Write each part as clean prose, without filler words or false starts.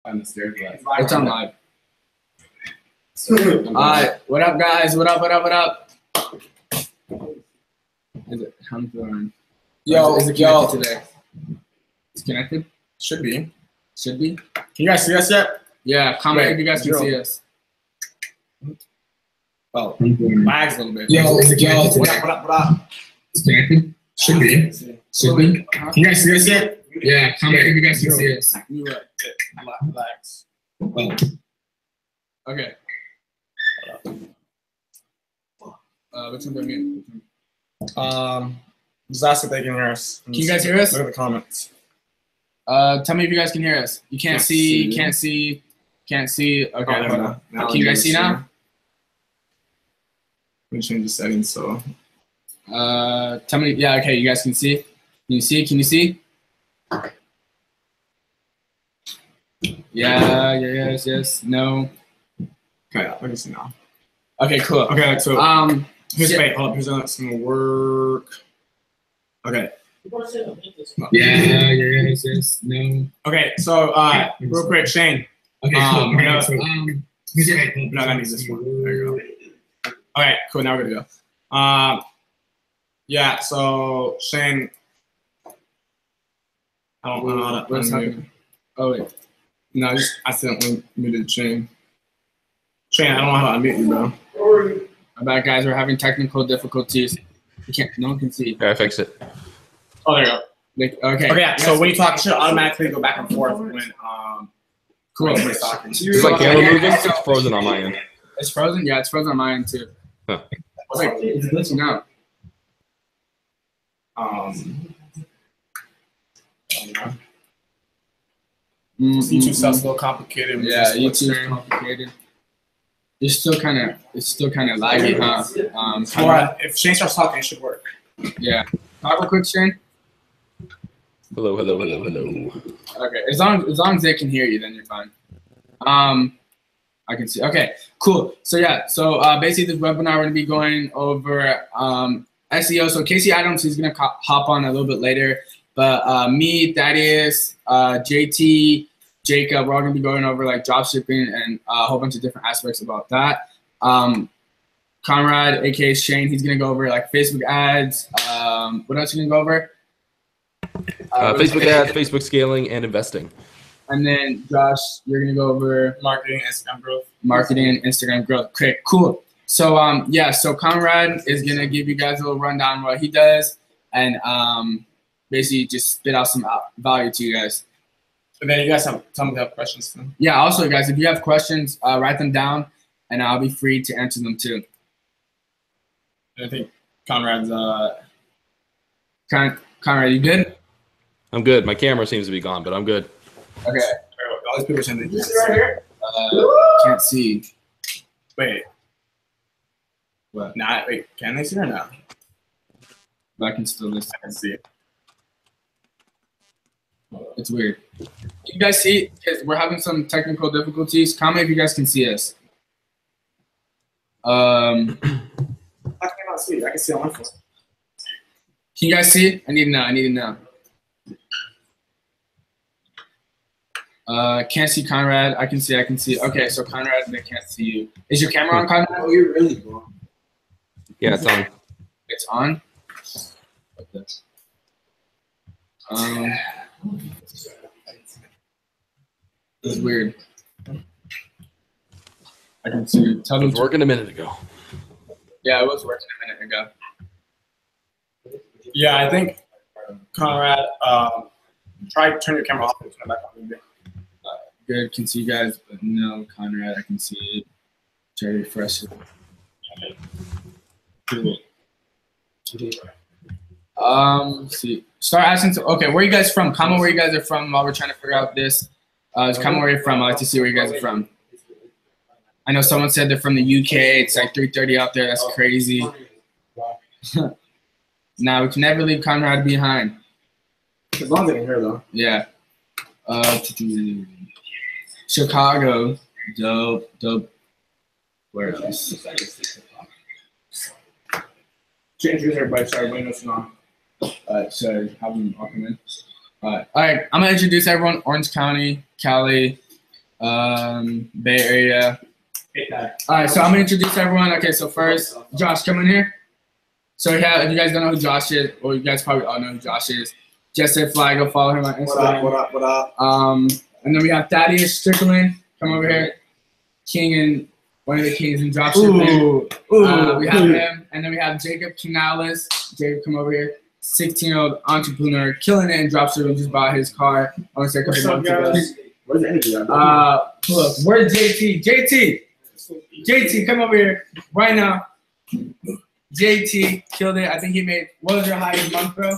On the stairs. It's on live. Alright, what up, guys? What up? What up? What up? Is it? How many people are on? Yo, is it connected today? It's connected? Should be. Should be. Can you guys see us yet? Yeah, comment if you guys can see us. Oh, lags a little bit. Yo, is it connected What today? up? What up? It's connected? Should be. Should be. Can you guys see us yet? Yeah, comment if you guys can see us. Lags. Oh. Okay. Which one do I mean? Just ask if they can hear us. Can you guys hear us? Look at the comments. Tell me if you guys can hear us. You can't see. Can't see. Okay. Oh, now Can you guys see now? Let me change the settings so. Tell me. Yeah. Okay. You guys can see. Can you see? Can you see? Yeah. Yes. No. Okay. Let me see now. Okay. Cool. Okay. So. Here's yeah. wait. Hold up. Here's gonna work. Okay. Yeah. Yes. No. Okay. So real quick, Shane. Okay. Cool. No, No, I need this one. There you go. Okay. Cool. Now we're good to go. Yeah. So Shane. I don't know how to. What's happening? Oh wait. No, I just accidentally muted Shane. Shane, I don't know how to unmute you, bro. My bad, guys. We're having technical difficulties. You can't. No one can see. Yeah, I fixed it. Oh, there you go. Okay. Okay. So when you talk, it should automatically go back and forth when Cool. when somebody's talking. It's like camera moving. It's frozen on my end. It's frozen. Yeah, it's frozen on mine too. Huh. It's glitching out. YouTube stuff's a little complicated. Yeah, YouTube's complicated. It's still kind of laggy, huh? If Shane starts talking, it should work. Yeah. Talk real quick, Shane. Hello. Okay. As long as they can hear you, then you're fine. I can see. Okay. Cool. So yeah. So basically, this webinar we're gonna be going over SEO. So Casey Adams, he's gonna hop on a little bit later. But me, Thaddeus, JT, Jacob, we're all gonna be going over like dropshipping and a whole bunch of different aspects about that. Conrad, aka Shane, he's gonna go over like Facebook ads. What else are you gonna go over? Facebook ads, Facebook scaling, and investing. And then Josh, you're gonna go over Marketing, Instagram growth. Marketing and Instagram growth. Okay, cool. So yeah, so Conrad is gonna give you guys a little rundown on what he does, and basically just spit out some value to you guys. And then you guys tell me if you have questions for them. Yeah. Also, guys, if you have questions, write them down, and I'll be free to answer them too. I think Conrad's Conrad, you good? I'm good. My camera seems to be gone, but I'm good. Okay. all these people are saying they This right here? Can't see. Wait. What? Nah, wait, can they see or not? But I can still listen. I can see it. It's weird. You guys see? Because we're having some technical difficulties. Comment if you guys can see us. I cannot see. I can see on my phone. Can you guys see? I need to know. Can't see Conrad. I can see. Okay, so Conrad, they can't see you. Is your camera on, Conrad? Oh, you're really wrong. Yeah, it's on. It's on? Okay. This is weird. I can see. Tell It them was working a minute ago. Yeah, it was working a minute ago. Yeah, I think Conrad, try to turn your camera off and turn it back on. Good, can see you guys, but no, Conrad, I can see it. Try to refresh it. Cool. See. Start asking. Okay, where are you guys from? Comment where you guys are from while we're trying to figure out this. Just comment where you're from. I like to see where you guys are from. I know someone said they're from the UK. It's like 3:30 out there. That's crazy. Nah, we can never leave Conrad behind. As long as they can hear though. Yeah. Chicago. Dope. Where else? Introduce everybody so everybody knows what's on. So have them all come in. All right, I'm gonna introduce everyone. Orange County, Cali, Bay Area. All right, so I'm gonna introduce everyone. Okay, so first, Josh, come in here. So if you guys don't know who Josh is, or you guys probably all know who Josh is, just say fly, go follow him on Instagram. What up? And then we have Thaddeus Strickland, come over here. One of the kings in dropshipping. We have him, and then we have Jacob Canales. Jacob, come over here. 16-year-old entrepreneur, killing it in dropshipping. Just bought his car. I want to say a couple months ago. Where's the energy? Look, where's JT? JT, come over here right now. JT killed it. I think he made, what was your highest month, bro?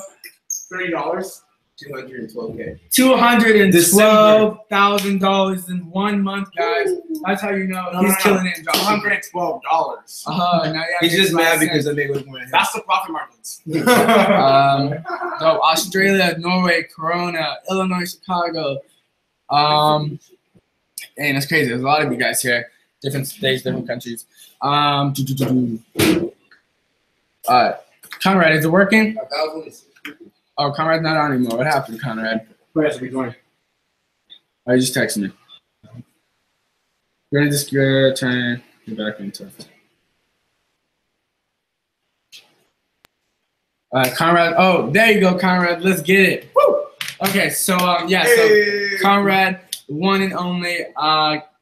$30. $212K. $212,000 in 1 month, guys. That's how you know he's killing it in dropshipping. $212. He's just mad because I make more. That's the profit margins. So Australia, Norway, Corona, Illinois, Chicago. And that's crazy. There's a lot of you guys here. Different states, different countries. Conrad, is it working? Oh, Conrad's not on anymore. What happened, Conrad? Who has to be joining? Oh, he just texted me. We're gonna just try and get back into it. Conrad. Oh, there you go, Conrad. Let's get it. Woo! Okay, so so Conrad, one and only.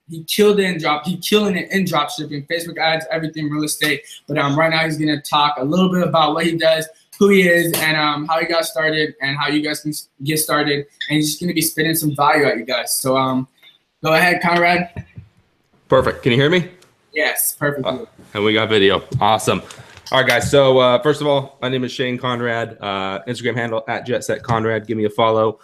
He killed it in killing it in dropshipping, Facebook ads, everything, real estate. But right now he's gonna talk a little bit about what he does, who he is, and how he got started, and how you guys can get started. And he's just gonna be spitting some value at you guys. So go ahead, Conrad. Perfect. Can you hear me? Yes, perfect. And we got video. Awesome. All right, guys. So first of all, my name is Shane Conrad. Instagram handle @JetSetConrad. Give me a follow.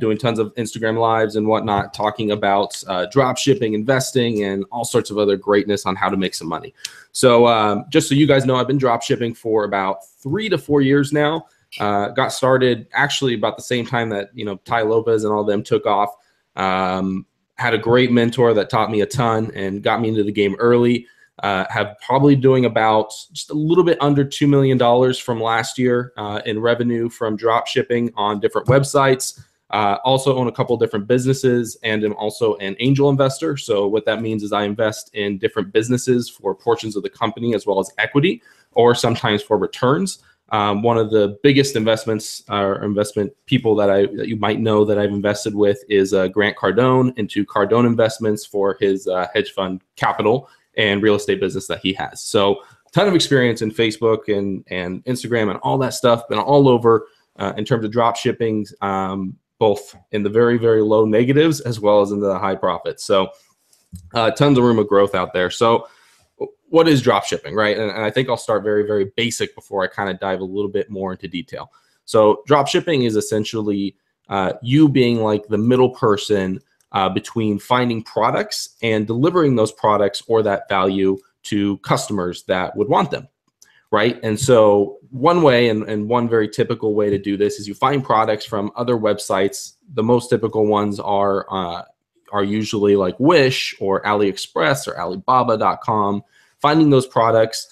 Doing tons of Instagram lives and whatnot, talking about drop shipping, investing, and all sorts of other greatness on how to make some money. So just so you guys know, I've been drop shipping for about 3 to 4 years now. Got started actually about the same time that Ty Lopez and all them took off. Had a great mentor that taught me a ton and got me into the game early. Have probably doing about just a little bit under $2 million from last year in revenue from drop shipping on different websites. Also own a couple different businesses, and am also an angel investor. So what that means is I invest in different businesses for portions of the company as well as equity, or sometimes for returns. One of the biggest investments or investment people that you might know that I've invested with is Grant Cardone into Cardone Investments for his hedge fund capital and real estate business that he has. So a ton of experience in Facebook and Instagram and all that stuff. Been all over in terms of drop shipping, both in the very, very low negatives as well as in the high profits. So tons of room of growth out there. So what is drop shipping, right? And I think I'll start very, very basic before I kind of dive a little bit more into detail. So drop shipping is essentially you being like the middle person between finding products and delivering those products or that value to customers that would want them, right? And so one way and one very typical way to do this is you find products from other websites. The most typical ones are usually like Wish or AliExpress or Alibaba.com. Finding those products,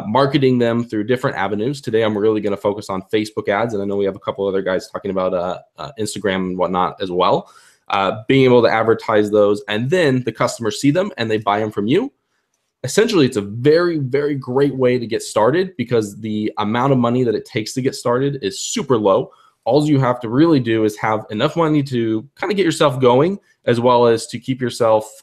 marketing them through different avenues. Today, I'm really going to focus on Facebook ads, and I know we have a couple other guys talking about Instagram and whatnot as well. Being able to advertise those, and then the customers see them and they buy them from you. Essentially, it's a very, very great way to get started because the amount of money that it takes to get started is super low. All you have to really do is have enough money to kind of get yourself going, as well as to keep yourself,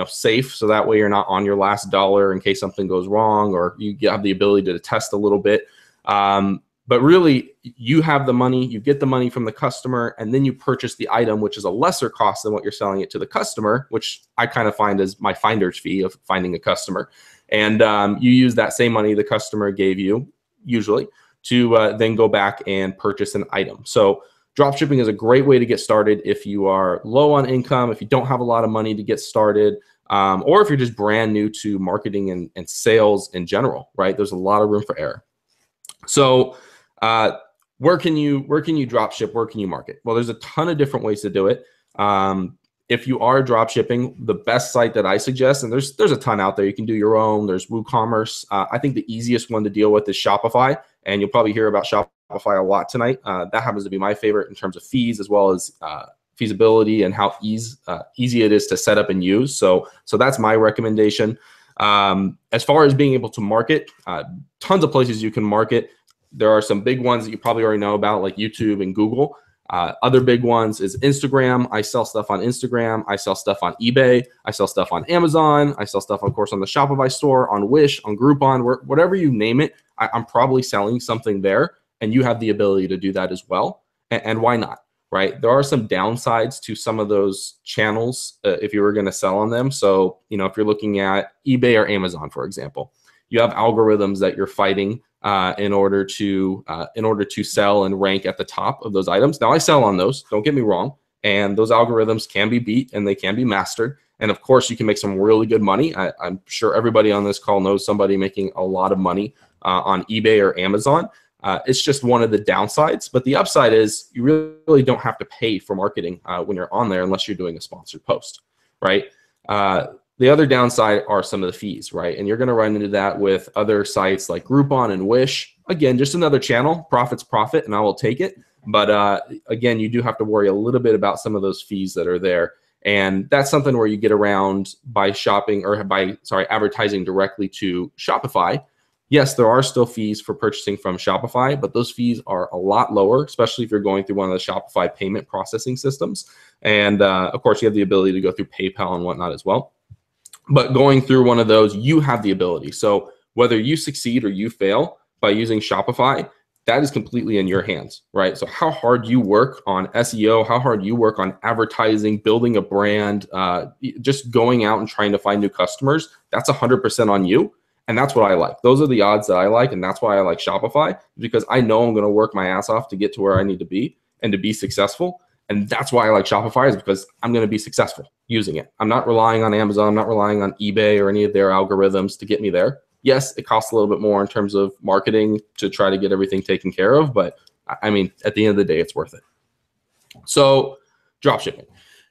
safe. So that way you're not on your last dollar in case something goes wrong, or you have the ability to test a little bit. But really, you have the money, you get the money from the customer, and then you purchase the item, which is a lesser cost than what you're selling it to the customer, which I kind of find as my finder's fee of finding a customer. And you use that same money the customer gave you, usually, to then go back and purchase an item. So dropshipping is a great way to get started if you are low on income, if you don't have a lot of money to get started, or if you're just brand new to marketing and sales in general, right? There's a lot of room for error. So where can you drop ship? Where can you market? Well, there's a ton of different ways to do it. If you are drop shipping, the best site that I suggest, and there's a ton out there, you can do your own. There's WooCommerce. I think the easiest one to deal with is Shopify, and you'll probably hear about Shopify a lot tonight. That happens to be my favorite in terms of fees as well as feasibility and how easy it is to set up and use. So that's my recommendation. As far as being able to market, tons of places you can market. There are some big ones that you probably already know about, like YouTube and Google. Other big ones is Instagram. I sell stuff on Instagram. I sell stuff on eBay. I sell stuff on Amazon. I sell stuff, of course, on the Shopify store, on Wish, on Groupon, whatever you name it. I'm probably selling something there, and you have the ability to do that as well. And why not, right? There are some downsides to some of those channels if you were going to sell on them. So, if you're looking at eBay or Amazon, for example, you have algorithms that you're fighting in order to sell and rank at the top of those items. Now, I sell on those, don't get me wrong, and those algorithms can be beat and they can be mastered. And of course, you can make some really good money. I'm sure everybody on this call knows somebody making a lot of money on eBay or Amazon. It's just one of the downsides, but the upside is you really don't have to pay for marketing when you're on there unless you're doing a sponsored post, right? The other downside are some of the fees, right? And you're going to run into that with other sites like Groupon and Wish. Again, just another channel. Profit's profit, and I will take it. But again, you do have to worry a little bit about some of those fees that are there. And that's something where you get around by advertising directly to Shopify. Yes, there are still fees for purchasing from Shopify, but those fees are a lot lower, especially if you're going through one of the Shopify payment processing systems. And of course, you have the ability to go through PayPal and whatnot as well. But going through one of those, you have the ability. So whether you succeed or you fail by using Shopify, that is completely in your hands, right? So how hard you work on SEO, how hard you work on advertising, building a brand, just going out and trying to find new customers, that's 100% on you. And that's what I like. Those are the odds that I like. And that's why I like Shopify, because I know I'm going to work my ass off to get to where I need to be and to be successful. And that's why I like Shopify, is because I'm going to be successful using it. I'm not relying on Amazon. I'm not relying on eBay or any of their algorithms to get me there. Yes, it costs a little bit more in terms of marketing to try to get everything taken care of. But I mean, at the end of the day, it's worth it. So dropshipping,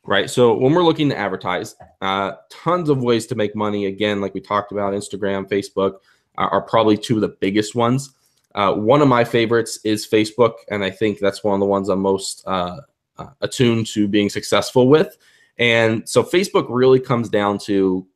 right? So when we're looking to advertise, tons of ways to make money. Again, like we talked about, Instagram, Facebook are probably two of the biggest ones. One of my favorites is Facebook. And I think that's one of the ones I'm most attuned to being successful with. And so Facebook really comes down to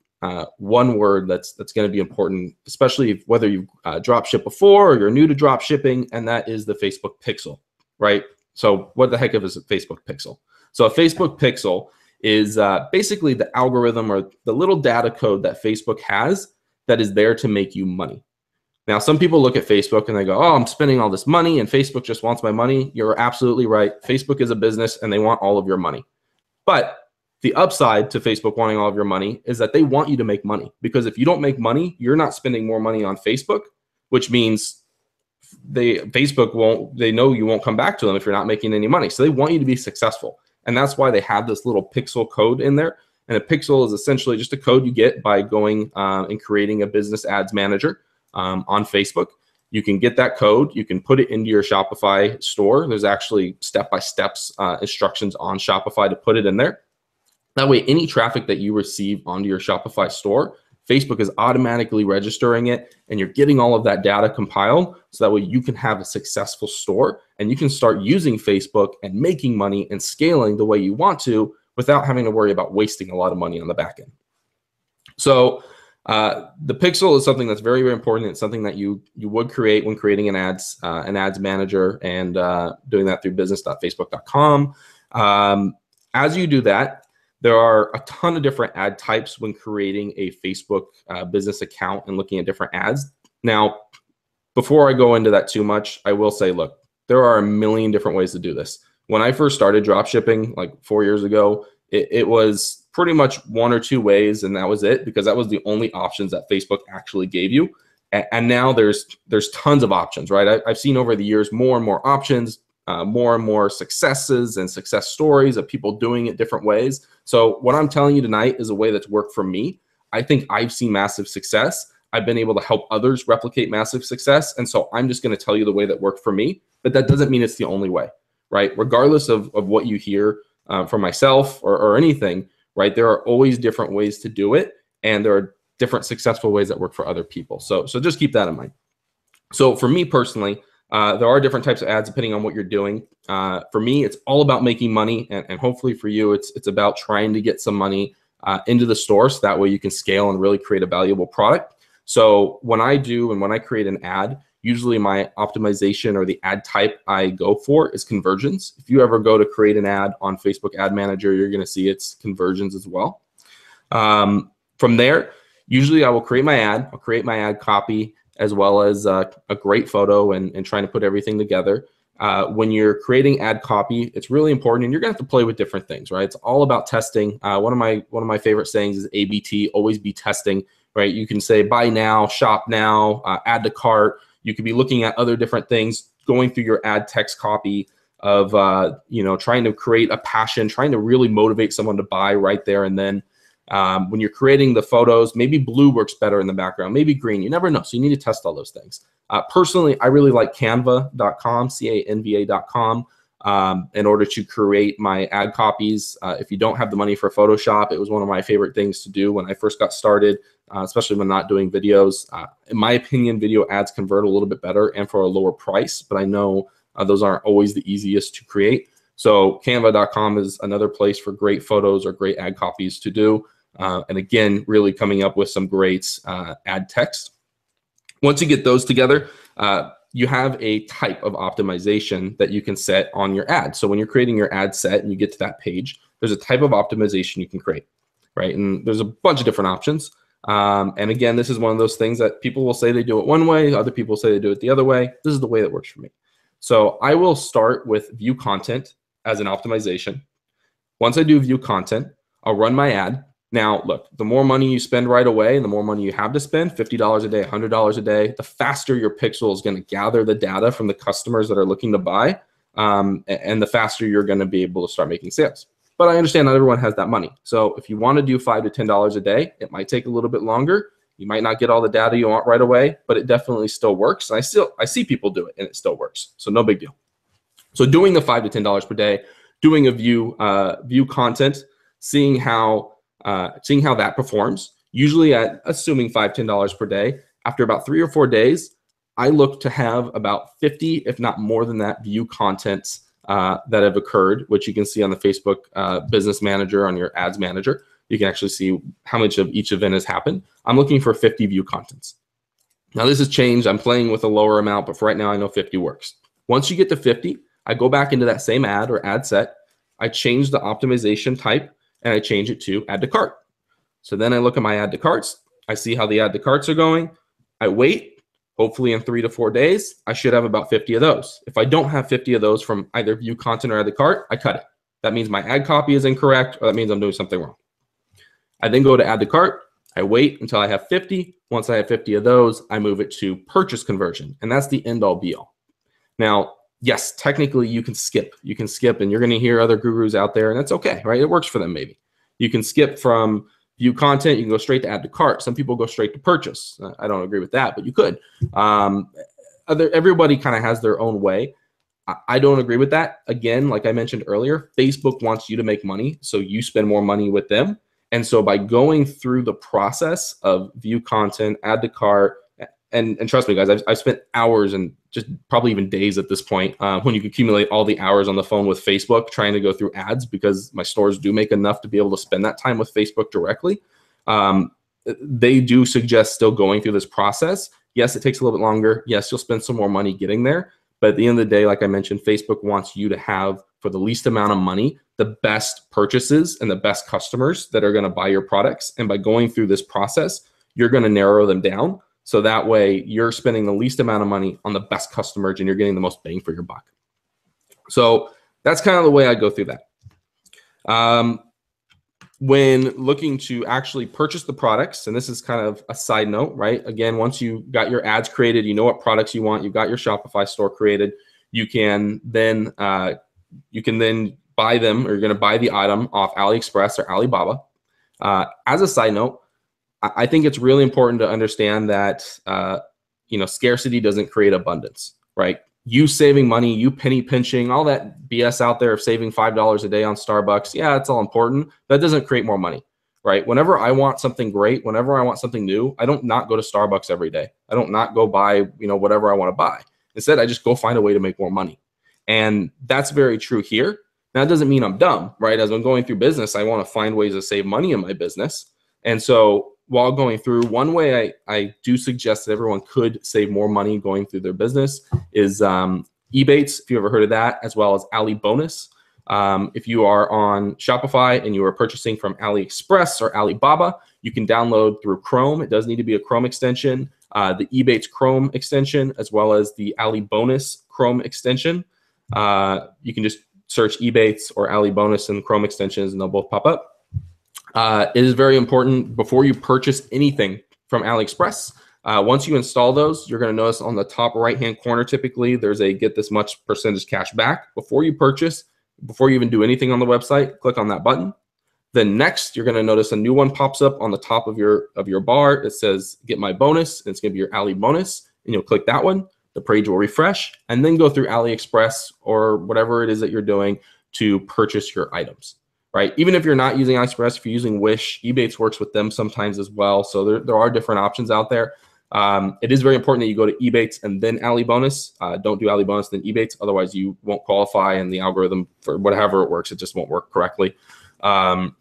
one word that's going to be important, especially whether you've drop shipped before or you're new to drop shipping, and that is the Facebook pixel, right? So what the heck is a Facebook pixel? So a Facebook pixel is basically the algorithm or the little data code that Facebook has that is there to make you money. Now, some people look at Facebook and they go, oh, I'm spending all this money and Facebook just wants my money. You're absolutely right. Facebook is a business and they want all of your money. But the upside to Facebook wanting all of your money is that they want you to make money, because if you don't make money, you're not spending more money on Facebook, which means they know you won't come back to them if you're not making any money. So they want you to be successful. And that's why they have this little pixel code in there. And a pixel is essentially just a code you get by going and creating a business ads manager on Facebook. You can get that code. You can put it into your Shopify store. There's actually step-by-step instructions on Shopify to put it in there. That way, any traffic that you receive onto your Shopify store, Facebook is automatically registering it, and you're getting all of that data compiled, so that way you can have a successful store and you can start using Facebook and making money and scaling the way you want to without having to worry about wasting a lot of money on the back end. So the pixel is something that's very, very important. It's something that you would create when creating an ads manager and doing that through business.facebook.com. As you do that, there are a ton of different ad types when creating a Facebook business account and looking at different ads. Now, before I go into that too much, I will say, look, there are a million different ways to do this. When I first started dropshipping like 4 years ago, it was pretty much one or two ways, and that was it, because that was the only options that Facebook actually gave you. And now there's tons of options, right? I've seen over the years more and more options, more and more successes and success stories of people doing it different ways. So what I'm telling you tonight is a way that's worked for me. I think I've seen massive success. I've been able to help others replicate massive success. And so I'm just going to tell you the way that worked for me, but that doesn't mean it's the only way, right? Regardless of what you hear from myself or anything, right? There are always different ways to do it. And there are different successful ways that work for other people. So just keep that in mind. So for me personally, There are different types of ads depending on what you're doing. For me, it's all about making money, and hopefully for you, it's about trying to get some money into the store, so that way you can scale and really create a valuable product. So when I create an ad, usually my optimization or the ad type I go for is conversions. If you ever go to create an ad on Facebook Ad Manager, you're going to see it's conversions as well. From there, usually I will create my ad. I'll create my ad copy as well as a great photo and trying to put everything together. When you're creating ad copy, it's really important, and you're gonna have to play with different things, right? It's all about testing. One of my favorite sayings is ABT, always be testing, right? You can say buy now, shop now, add to cart. You could be looking at other different things, going through your ad text copy of trying to create a passion, trying to really motivate someone to buy right there and then. When you're creating the photos, maybe blue works better in the background, maybe green. You never know. So you need to test all those things. Personally, I really like canva.com, canva.com, in order to create my ad copies. If you don't have the money for Photoshop, it was one of my favorite things to do when I first got started, especially when not doing videos. In my opinion, video ads convert a little bit better and for a lower price, but I know those aren't always the easiest to create. So canva.com is another place for great photos or great ad copies to do. And again, really coming up with some great ad text. Once you get those together, you have a type of optimization that you can set on your ad. So when you're creating your ad set and you get to that page, there's a type of optimization you can create, right? And there's a bunch of different options. And again, this is one of those things that people will say they do it one way, other people say they do it the other way. This is the way that works for me. So I will start with view content as an optimization. Once I do view content, I'll run my ad. Now, look, the more money you spend right away and the more money you have to spend, $50 a day, $100 a day, the faster your pixel is going to gather the data from the customers that are looking to buy, and the faster you're going to be able to start making sales. But I understand not everyone has that money. So if you want to do $5 to $10 a day, it might take a little bit longer. You might not get all the data you want right away, but it definitely still works. And I see people do it and it still works. So no big deal. So doing the $5 to $10 per day, doing a view content, seeing how that performs, usually at assuming $5, $10 per day, after about 3 or 4 days, I look to have about 50, if not more than that, view contents that have occurred, which you can see on the Facebook Business Manager on your Ads Manager. You can actually see how much of each event has happened. I'm looking for 50 view contents. Now this has changed. I'm playing with a lower amount, but for right now, I know 50 works. Once you get to 50, I go back into that same ad or ad set. I change the optimization type and I change it to add to cart. So then I look at my add to carts. I see how the add to carts are going. I wait. Hopefully in 3 to 4 days, I should have about 50 of those. If I don't have 50 of those from either view content or add to cart, I cut it. That means my ad copy is incorrect, or that means I'm doing something wrong. I then go to add to cart. I wait until I have 50. Once I have 50 of those, I move it to purchase conversion. And that's the end all be all. Now, yes, technically you can skip. You can skip, and you're going to hear other gurus out there, and that's okay, right? It works for them maybe. You can skip from view content. You can go straight to add to cart. Some people go straight to purchase. I don't agree with that, but you could. Everybody kind of has their own way. I don't agree with that. Again, like I mentioned earlier, Facebook wants you to make money, so you spend more money with them. And so by going through the process of view content, add to cart, and trust me, guys, I've spent hours and just probably even days at this point when you accumulate all the hours on the phone with Facebook trying to go through ads, because my stores do make enough to be able to spend that time with Facebook directly. They do suggest still going through this process. Yes, it takes a little bit longer. Yes, you'll spend some more money getting there. But at the end of the day, like I mentioned, Facebook wants you to have, for the least amount of money, the best purchases and the best customers that are going to buy your products. And by going through this process, you're going to narrow them down. So that way you're spending the least amount of money on the best customers and you're getting the most bang for your buck. So that's kind of the way I go through that. When looking to actually purchase the products, and this is kind of a side note, right? Again, once you got your ads created, you know what products you want, you've got your Shopify store created, you can then buy them, or you're going to buy the item off AliExpress or Alibaba. As a side note, I think it's really important to understand that scarcity doesn't create abundance, right? You saving money, you penny pinching, all that BS out there of saving $5 a day on Starbucks, yeah, it's all important. That doesn't create more money, right? Whenever I want something great, whenever I want something new, I don't not go to Starbucks every day. I don't not go buy whatever I want to buy. Instead, I just go find a way to make more money. And that's very true here. Now, that doesn't mean I'm dumb, right? As I'm going through business, I want to find ways to save money in my business. And so while going through, one way I do suggest that everyone could save more money going through their business is Ebates, if you ever heard of that, as well as Ali Bonus. If you are on Shopify and you are purchasing from AliExpress or Alibaba, you can download through Chrome. It does need to be a Chrome extension, the Ebates Chrome extension, as well as the Ali Bonus Chrome extension. You can just search Ebates or Ali Bonus in Chrome extensions and they'll both pop up. It is very important before you purchase anything from AliExpress. Once you install those, you're going to notice on the top right-hand corner, typically, there's a get this much percentage cash back. Before you purchase, before you even do anything on the website, click on that button. Then next, you're going to notice a new one pops up on the top of your bar. It says get my bonus, and it's going to be your Ali bonus, and you'll click that one. The page will refresh, and then go through AliExpress or whatever it is that you're doing to purchase your items. Right? Even if you're not using AliExpress, if you're using Wish, Ebates works with them sometimes as well. So there are different options out there. It is very important that you go to Ebates and then Ali Bonus. Don't do Ali Bonus then Ebates, otherwise you won't qualify, and the algorithm for whatever it works, it just won't work correctly. But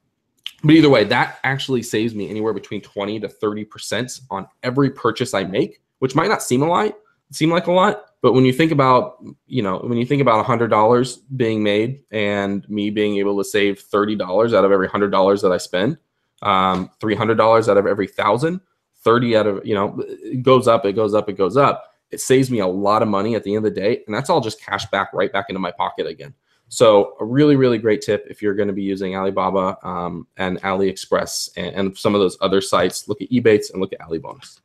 either way, that actually saves me anywhere between 20 to 30% on every purchase I make, which might not seem like a lot, but when you think about, when you think about $100 being made and me being able to save $30 out of every $100 that I spend, $300 out of every 1,000, 30 out of, it goes up, it goes up, it goes up. It saves me a lot of money at the end of the day, and that's all just cash back right back into my pocket again. So a really, really great tip if you're going to be using Alibaba and AliExpress and some of those other sites, look at Ebates and look at Ali Bonus.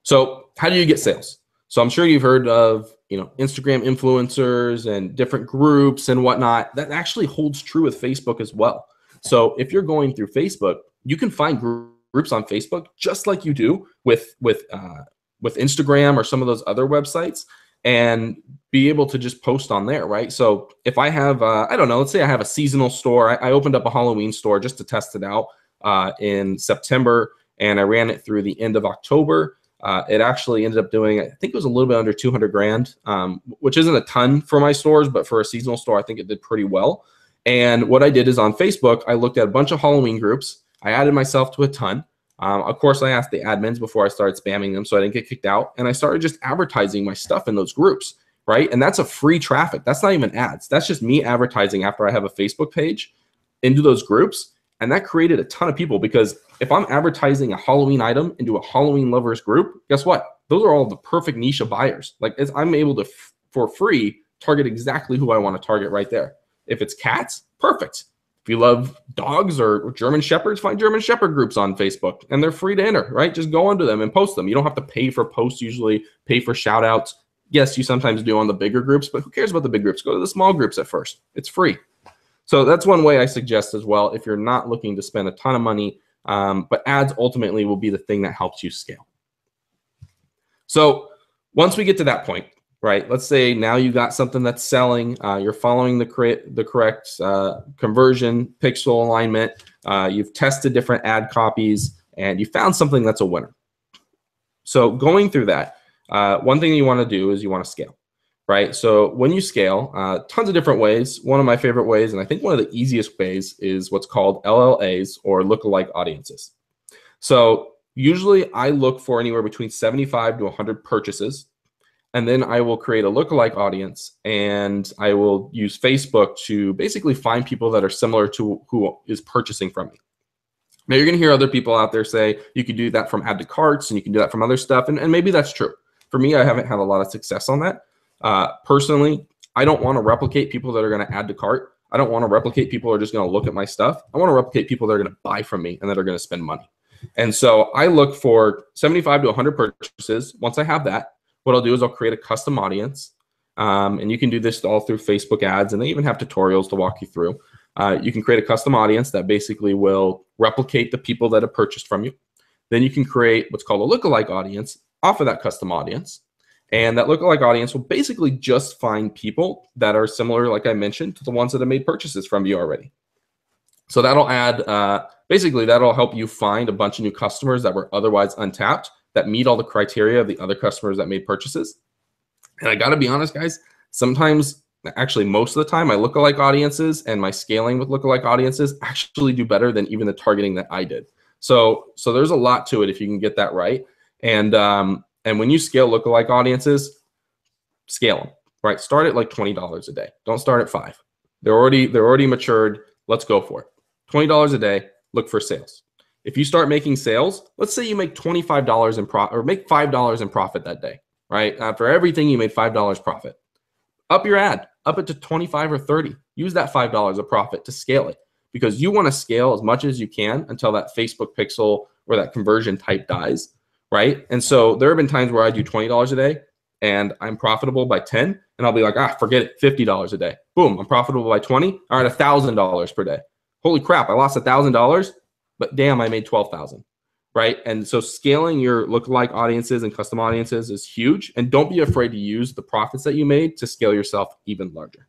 So how do you get sales? So I'm sure you've heard of, Instagram influencers and different groups and whatnot. That actually holds true with Facebook as well. So if you're going through Facebook, you can find groups on Facebook just like you do with Instagram or some of those other websites, and be able to just post on there, right? So if I have, I don't know, let's say I have a seasonal store. I opened up a Halloween store just to test it out in September, and I ran it through the end of October. It actually ended up doing, I think it was a little bit under 200 grand, which isn't a ton for my stores, but for a seasonal store, I think it did pretty well. And what I did is on Facebook, I looked at a bunch of Halloween groups. I added myself to a ton. Of course, I asked the admins before I started spamming them so I didn't get kicked out. And I started just advertising my stuff in those groups, right? And that's a free traffic. That's not even ads. That's just me advertising after I have a Facebook page into those groups. And that created a ton of people, because if I'm advertising a Halloween item into a Halloween lovers group, guess what? Those are all the perfect niche of buyers. Like, I'm able to, for free, target exactly who I want to target right there. If it's cats, perfect. If you love dogs or German Shepherds, find German Shepherd groups on Facebook, and they're free to enter, right? Just go onto them and post them. You don't have to pay for posts usually, pay for shout outs. Yes, you sometimes do on the bigger groups, but who cares about the big groups? Go to the small groups at first. It's free. So that's one way I suggest as well if you're not looking to spend a ton of money, but ads ultimately will be the thing that helps you scale. So once we get to that point, right, let's say now you got something that's selling, you're following the correct conversion, pixel alignment, you've tested different ad copies, and you found something that's a winner. So going through that, one thing you want to do is you want to scale. Right. So when you scale, tons of different ways. One of my favorite ways, and I think one of the easiest ways, is what's called LLAs, or lookalike audiences. So usually I look for anywhere between 75 to 100 purchases, and then I will create a lookalike audience, and I will use Facebook to basically find people that are similar to who is purchasing from me. Now you're going to hear other people out there say you can do that from add to carts, and you can do that from other stuff, and maybe that's true. For me, I haven't had a lot of success on that. Personally, I don't want to replicate people that are going to add to cart. I don't want to replicate people who are just going to look at my stuff. I want to replicate people that are going to buy from me and that are going to spend money. And so I look for 75 to 100 purchases. Once I have that, what I'll do is I'll create a custom audience. And you can do this all through Facebook ads, and they even have tutorials to walk you through. You can create a custom audience that basically will replicate the people that have purchased from you. Then you can create what's called a lookalike audience off of that custom audience. And that lookalike audience will basically just find people that are similar, like I mentioned, to the ones that have made purchases from you already. So that'll add, basically that'll help you find a bunch of new customers that were otherwise untapped that meet all the criteria of the other customers that made purchases. And I got to be honest, guys, sometimes, actually most of the time, my lookalike audiences and my scaling with lookalike audiences actually do better than even the targeting that I did. So there's a lot to it if you can get that right. And when you scale lookalike audiences, scale them, right? Start at like $20 a day. Don't start at $5. They're already matured. Let's go for it. $20 a day. Look for sales. If you start making sales, let's say you make $25 in profit, or make $5 in profit that day, right? After everything, you made $5 profit. Up your ad, up it to 25 or 30. Use that $5 of profit to scale it, because you want to scale as much as you can until that Facebook pixel or that conversion type dies, right? And so there have been times where I do $20 a day and I'm profitable by 10, and I'll be like, forget it, $50 a day. Boom, I'm profitable by 20. All right, $1,000 per day. Holy crap, I lost $1,000, but damn, I made 12,000, right? And so scaling your lookalike audiences and custom audiences is huge, and don't be afraid to use the profits that you made to scale yourself even larger.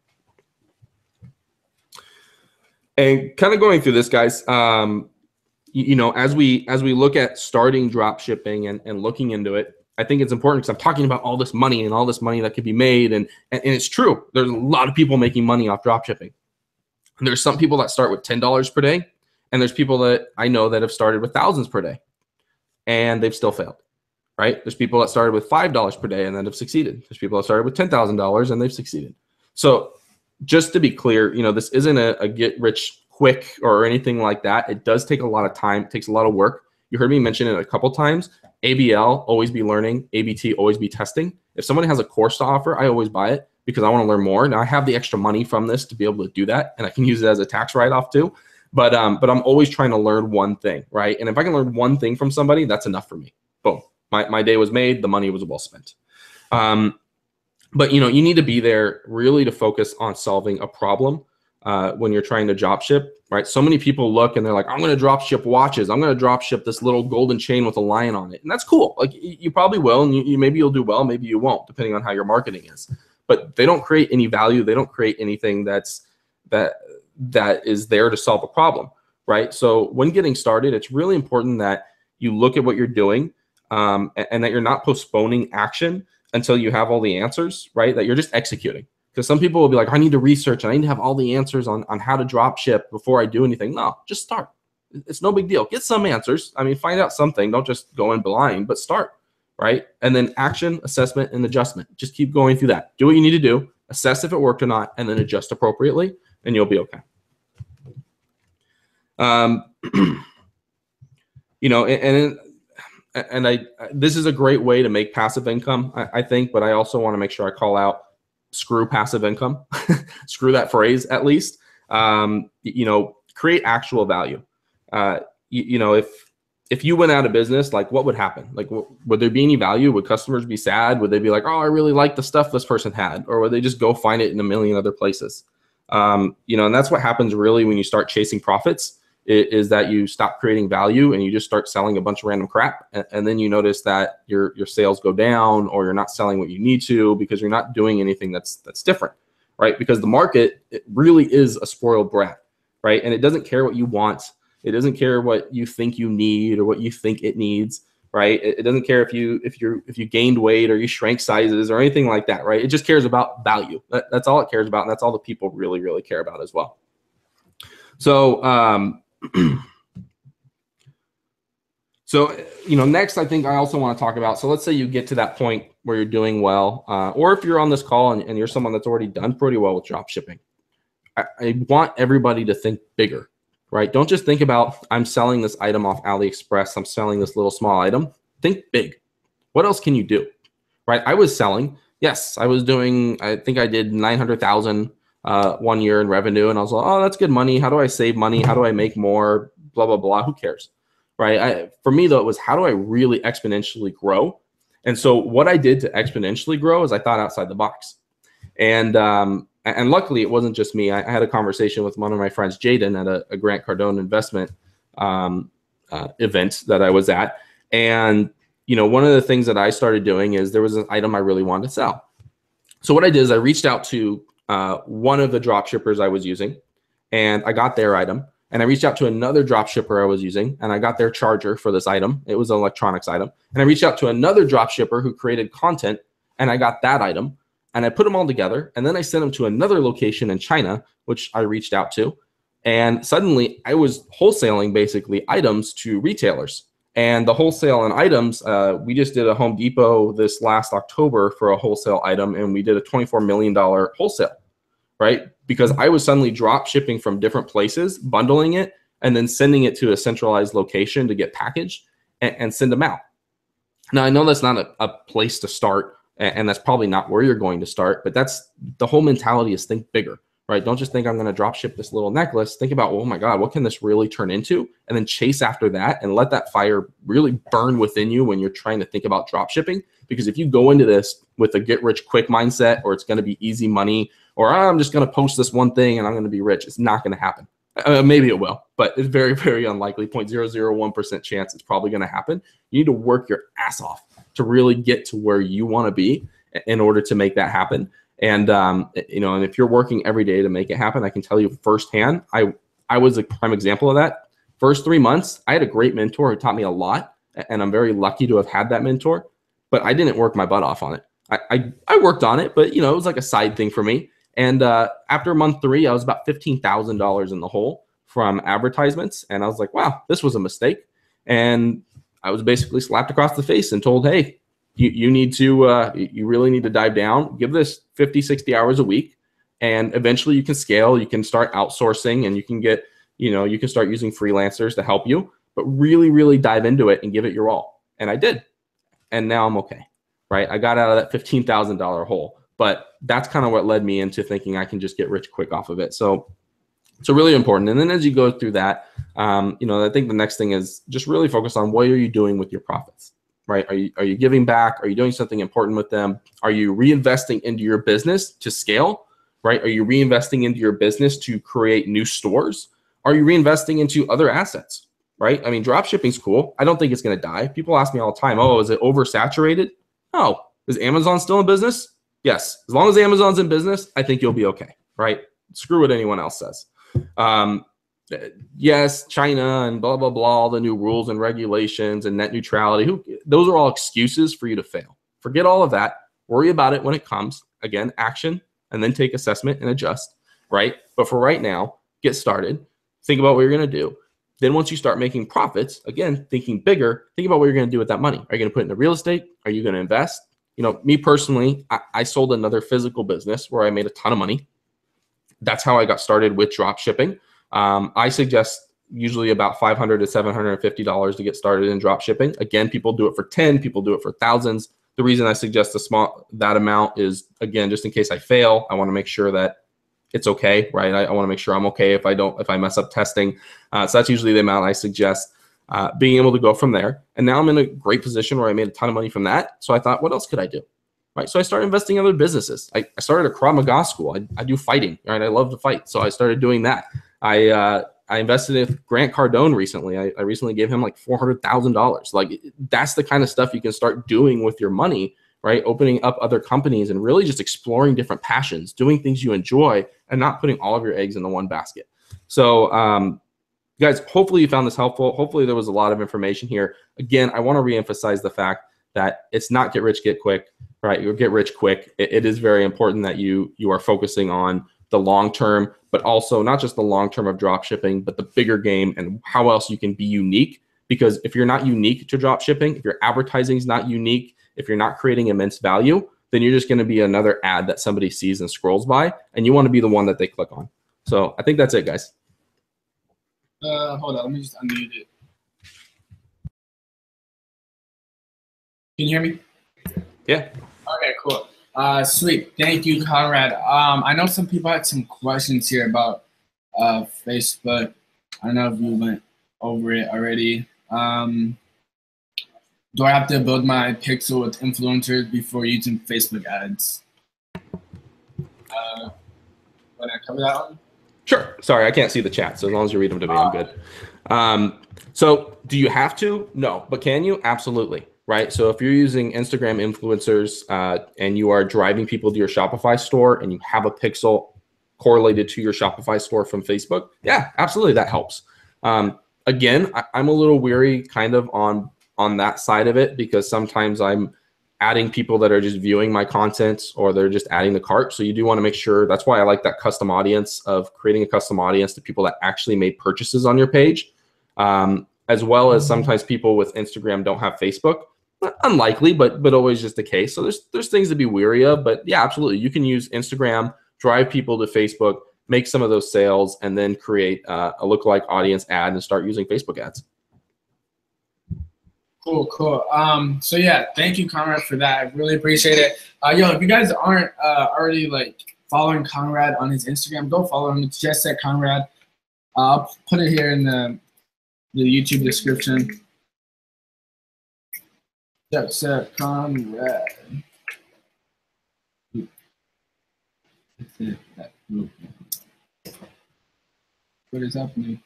And kind of going through this, guys, you know, as we look at starting drop shipping and looking into it, I think it's important, because I'm talking about all this money and all this money that could be made, and it's true. There's a lot of people making money off drop shipping. And there's some people that start with $10 per day, and there's people that I know that have started with thousands per day, and they've still failed, right? There's people that started with $5 per day and then have succeeded. There's people that started with $10,000 and they've succeeded. So just to be clear, you know, this isn't a get rich quick or anything like that. It does take a lot of time. It takes a lot of work. You heard me mention it a couple times. ABL, always be learning. ABT, always be testing. If someone has a course to offer, I always buy it, because I want to learn more. Now I have the extra money from this to be able to do that, and I can use it as a tax write-off too. But I'm always trying to learn one thing, right? And if I can learn one thing from somebody, that's enough for me. Boom, my day was made. The money was well spent. But you know, you need to be there really to focus on solving a problem when you're trying to drop ship, right? So many people look and they're like, I'm going to drop ship watches. I'm going to drop ship this little golden chain with a lion on it. And that's cool. Like you probably will, and you maybe you'll do well, maybe you won't, depending on how your marketing is. But they don't create any value. They don't create anything that is there to solve a problem, right? So when getting started, it's really important that you look at what you're doing, and that you're not postponing action until you have all the answers, right? That you're just executing. Because some people will be like, I need to research and I need to have all the answers on how to drop ship before I do anything. No, just start. It's no big deal. Get some answers. I mean, find out something. Don't just go in blind, but start, right? And then action, assessment, and adjustment. Just keep going through that. Do what you need to do. Assess if it worked or not, and then adjust appropriately, and you'll be okay. You know, this is a great way to make passive income, I think, but I also want to make sure I call out, screw passive income, screw that phrase at least. You know, create actual value. You know, if you went out of business, like what would happen? Like, would there be any value? Would customers be sad? Would they be like, oh, I really like the stuff this person had? Or would they just go find it in a million other places? You know, and that's what happens really when you start chasing profits, is that you stop creating value and you just start selling a bunch of random crap. And then you notice that your sales go down, or you're not selling what you need to because you're not doing anything that's different, right? Because the market, it really is a spoiled brat, right? And it doesn't care what you want. It doesn't care what you think you need or what you think it needs, right? It doesn't care if you gained weight or you shrank sizes or anything like that, right? It just cares about value. That's all it cares about, and that's all the people really, really care about as well. So, so, you know, next, I think I also want to talk about, so let's say you get to that point where you're doing well, or if you're on this call and you're someone that's already done pretty well with drop shipping. I want everybody to think bigger, right? Don't just think about, I'm selling this item off AliExpress, I'm selling this little small item. Think big. What else can you do, right? I was selling, yes, I was doing, I think I did 900,000 1 year in revenue. And I was like, oh, that's good money. How do I save money? How do I make more? Blah, blah, blah. Who cares? Right. For me, though, it was, how do I really exponentially grow? And so what I did to exponentially grow is I thought outside the box. And luckily, it wasn't just me. I had a conversation with one of my friends, Jaden, at a Grant Cardone investment event that I was at. And, you know, one of the things that I started doing is there was an item I really wanted to sell. So what I did is I reached out to one of the drop shippers I was using, and I got their item. And I reached out to another drop shipper I was using, and I got their charger for this item. It was an electronics item. And I reached out to another drop shipper who created content, and I got that item. And I put them all together, and then I sent them to another location in China, which I reached out to. And suddenly I was wholesaling basically items to retailers. And the wholesale and items, we just did a Home Depot this last October for a wholesale item, and we did a $24 million wholesale, right? Because I was suddenly drop shipping from different places, bundling it, and then sending it to a centralized location to get packaged and send them out. Now, I know that's not a place to start, and that's probably not where you're going to start, but that's the whole mentality is think bigger, right? Don't just think I'm going to drop ship this little necklace. Think about, oh my God, what can this really turn into? And then chase after that and let that fire really burn within you when you're trying to think about drop shipping. Because if you go into this with a get rich quick mindset, or it's going to be easy money, or I'm just going to post this one thing and I'm going to be rich, it's not going to happen. Maybe it will, but it's very, very unlikely. 0.001% chance it's probably going to happen. You need to work your ass off to really get to where you want to be in order to make that happen. And, you know, and if you're working every day to make it happen, I can tell you firsthand, I was a prime example of that. First 3 months, I had a great mentor who taught me a lot, and I'm very lucky to have had that mentor, but I didn't work my butt off on it. I worked on it, but, you know, it was like a side thing for me. And after month 3, I was about $15,000 in the hole from advertisements. And I was like, wow, this was a mistake. And I was basically slapped across the face and told, hey, you need to, you really need to dive down, give this 50, 60 hours a week. And eventually you can scale, you can start outsourcing, and you can get, you know, you can start using freelancers to help you, but really, really dive into it and give it your all. And I did. And now I'm okay, right? I got out of that $15,000 hole. But that's kind of what led me into thinking I can just get rich quick off of it. So really important. And then as you go through that, you know, I think the next thing is just really focus on what are you doing with your profits, right? Are you giving back? Are you doing something important with them? Are you reinvesting into your business to scale, right? Are you reinvesting into your business to create new stores? Are you reinvesting into other assets, right? I mean, drop shipping's cool. I don't think it's going to die. People ask me all the time, oh, is it oversaturated? No. Is Amazon still in business? Yes, as long as Amazon's in business, I think you'll be okay, right? Screw what anyone else says. Yes, China and blah, blah, blah, all the new rules and regulations and net neutrality, those are all excuses for you to fail. Forget all of that. Worry about it when it comes. Again, action, and then take assessment and adjust, right? But for right now, get started. Think about what you're going to do. Then once you start making profits, again, thinking bigger, think about what you're going to do with that money. Are you going to put it into real estate? Are you going to invest? You know, me personally, I sold another physical business where I made a ton of money. That's how I got started with drop shipping. I suggest usually about $500 to $750 to get started in drop shipping. Again, people do it for 10, people do it for thousands. The reason I suggest that amount is, again, just in case I fail, I want to make sure that it's okay, right? I want to make sure I'm okay if I mess up testing. So that's usually the amount I suggest. Being able to go from there. And now I'm in a great position where I made a ton of money from that. So I thought, what else could I do? Right. So I started investing in other businesses. I started a Krav Maga school. I do fighting, right? I love to fight. So I started doing that. I invested in Grant Cardone recently. I recently gave him like $400,000. Like, that's the kind of stuff you can start doing with your money, right? Opening up other companies and really just exploring different passions, doing things you enjoy, and not putting all of your eggs in the one basket. So, guys, hopefully you found this helpful. Hopefully there was a lot of information here. Again, I want to reemphasize the fact that it's not get rich, get quick, right? You get rich quick. It is very important that you are focusing on the long term, but also not just the long term of drop shipping, but the bigger game and how else you can be unique. Because if you're not unique to drop shipping, if your advertising is not unique, if you're not creating immense value, then you're just going to be another ad that somebody sees and scrolls by, and you want to be the one that they click on. So I think that's it, guys. Hold on, let me just unmute it. Can you hear me? Yeah. Okay, cool. Sweet. Thank you, Conrad. I know some people had some questions here about Facebook. I don't know if you went over it already. Do I have to build my pixel with influencers before using Facebook ads? Want to cover that one? Sure. Sorry, I can't see the chat. So as long as you read them to me, I'm good. So do you have to? No. But can you? Absolutely. Right. So if you're using Instagram influencers and you are driving people to your Shopify store and you have a pixel, correlated to your Shopify store from Facebook, yeah, absolutely, that helps. Again, I'm a little weary kind of on that side of it, because sometimes I'm adding people that are just viewing my content, or they're just adding the cart. So you do want to make sure. That's why I like that custom audience, of creating a custom audience to people that actually made purchases on your page, as well as sometimes people with Instagram don't have Facebook. Unlikely, but always just the case. So there's things to be wary of. But yeah, absolutely, you can use Instagram, drive people to Facebook, make some of those sales, and then create a lookalike audience ad and start using Facebook ads. Cool. So yeah, thank you, Conrad, for that. I really appreciate it. If you guys aren't already like following Conrad on his Instagram, go follow him. It's just at Conrad. I'll put it here in the YouTube description. Just at Conrad. What is happening?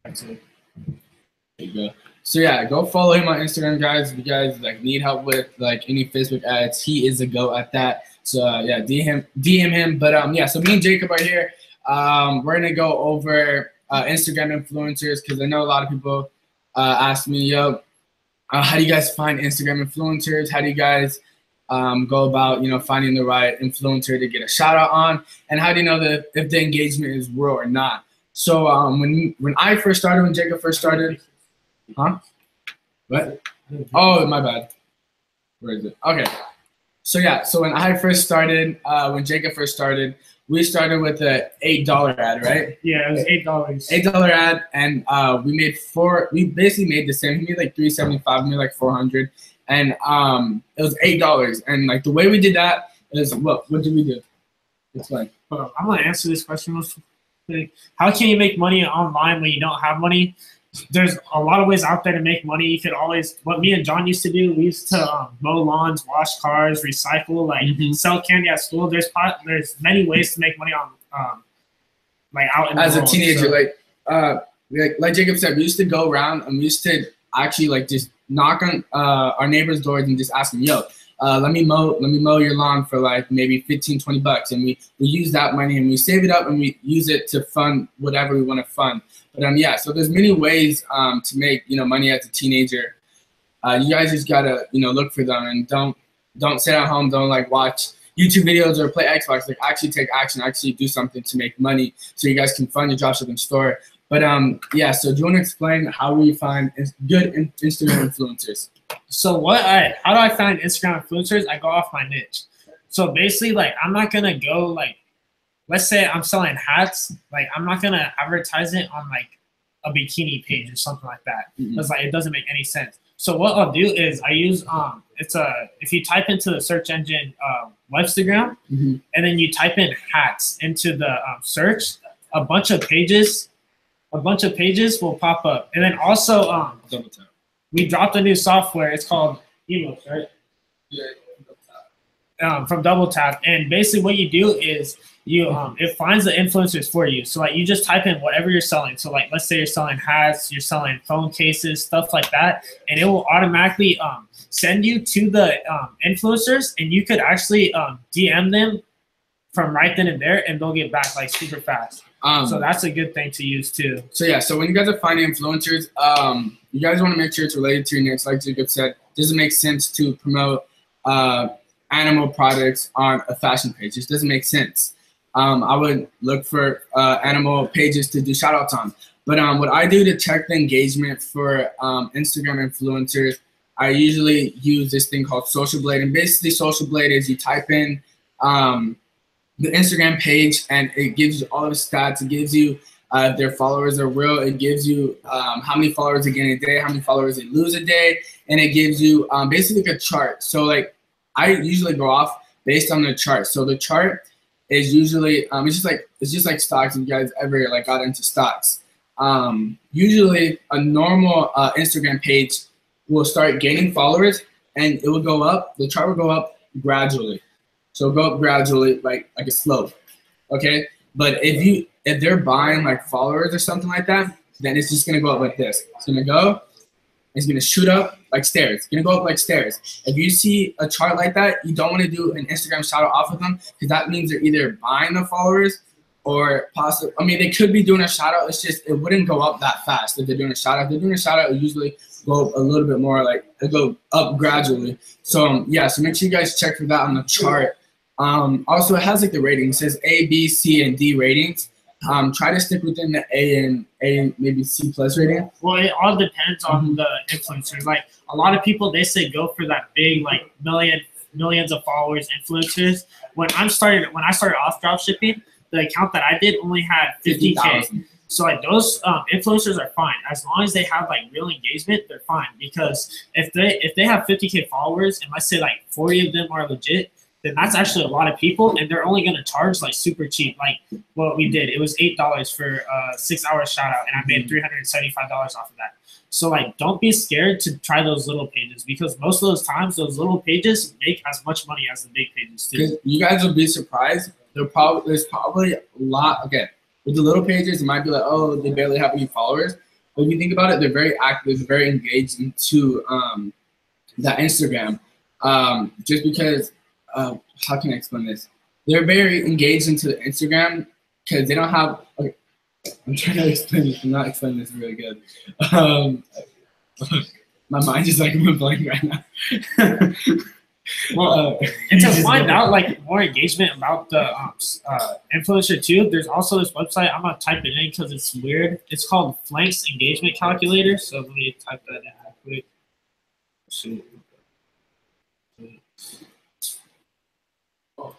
That's it. There you go. So yeah, go follow him on Instagram, guys. If you guys like need help with like any Facebook ads, he is a go at that. So yeah, DM him. But yeah, so me and Jacob are here. We're gonna go over Instagram influencers, because I know a lot of people ask me, yo, how do you guys find Instagram influencers? How do you guys go about finding the right influencer to get a shout out on? And how do you know that if the engagement is real or not? So when I first started, when Jacob first started. Huh? What? Oh, my bad. Where is it? Okay. So yeah, so when I first started, when Jacob first started, we started with an $8 ad, right? Yeah, it was $8. $8 ad, and we basically made the same. He made like $375, made like $400, and it was $8. And like the way we did that is, what did we do? Explain. I'm gonna answer this question. How can you make money online when you don't have money? There's a lot of ways out there to make money. You could always, what me and John used to do, we used to mow lawns, wash cars, recycle, like sell candy at school. There's many ways to make money on like out in the world. As a teenager, so. like Jacob said, we used to go around and we used to actually like just knock on our neighbors' doors and just ask them, yo, let me mow your lawn for like maybe $15-20, and we use that money and we save it up and we use it to fund whatever we want to fund. But yeah, so there's many ways to make money as a teenager. You guys just gotta look for them, and don't sit at home, don't like watch YouTube videos or play Xbox. Like actually take action, actually do something to make money so you guys can fund your dropshipping store. But yeah, so do you want to explain how we find good Instagram influencers? So how do I find Instagram influencers? I go off my niche. So basically, like, I'm not gonna go like, let's say I'm selling hats. Like, I'm not gonna advertise it on like a bikini page or something like that, because like it doesn't make any sense. So what I'll do is I use if you type into the search engine Webstagram, and then you type in hats into the search, a bunch of pages will pop up. And then also we dropped a new software. It's called Ecommerce, right? Yeah. From Double Tap, and basically what you do is it finds the influencers for you. So like you just type in whatever you're selling. So like let's say you're selling hats, you're selling phone cases, stuff like that, and it will automatically send you to the influencers, and you could actually DM them from right then and there, and they'll get back like super fast. So that's a good thing to use too. So yeah, so when you guys are finding influencers, you guys want to make sure it's related to your niche. Like Jacob said, doesn't make sense to promote animal products on a fashion page. It doesn't make sense. I would look for animal pages to do shout outs on. But what I do to check the engagement for Instagram influencers, I usually use this thing called Social Blade. And basically Social Blade is you type in the Instagram page, and it gives you all of the stats. It gives you if their followers are real. It gives you how many followers they gain a day, how many followers they lose a day, and it gives you basically like a chart. So like I usually go off based on the chart. So the chart is usually it's just like stocks. If you guys ever like got into stocks, usually a normal Instagram page will start gaining followers, and it will go up. The chart will go up gradually. So go up gradually, like a slope, okay? But if they're buying like followers or something like that, then it's just gonna go up like this. It's gonna go, It's gonna shoot up like stairs. It's gonna go up like stairs. If you see a chart like that, you don't want to do an Instagram shout out off of them, because that means they're either buying the followers or possibly, I mean, they could be doing a shout out. It's just, it wouldn't go up that fast if they're doing a shout out. If they're doing a shout out, it usually go up a little bit more, like it go up gradually. So yeah, so make sure you guys check for that on the chart. Also, it has like the ratings. It says A, B, C, and D ratings. Try to stick within the A and maybe C plus rating. Well, it all depends on the influencer. Like a lot of people, they say go for that big, like millions of followers influencers. When I started off dropshipping, the account that I did only had 50K. So like those influencers are fine as long as they have like real engagement. They're fine, because if they have 50K followers and let's say like 40 of them are legit, then that's actually a lot of people, and they're only going to charge like super cheap. Like what we did, it was $8 for a 6-hour shout out, and I made $375 off of that. So like, don't be scared to try those little pages, because most of those times those little pages make as much money as the big pages too. You guys will be surprised. There's probably a lot. Okay, with the little pages, it might be like, oh, they barely have any followers. But if you think about it, they're very active, they're very engaged into that Instagram. Just because, how can I explain this? They're very engaged into the Instagram because they don't have. Okay, I'm trying to explain this. I'm not explaining this really good. My mind is like went blank right now. Well, and to find out like more engagement about the influencer too, there's also this website. I'm gonna type it in because it's weird. It's called Flank's Engagement Calculator. So let me type that in real quick. Shoot.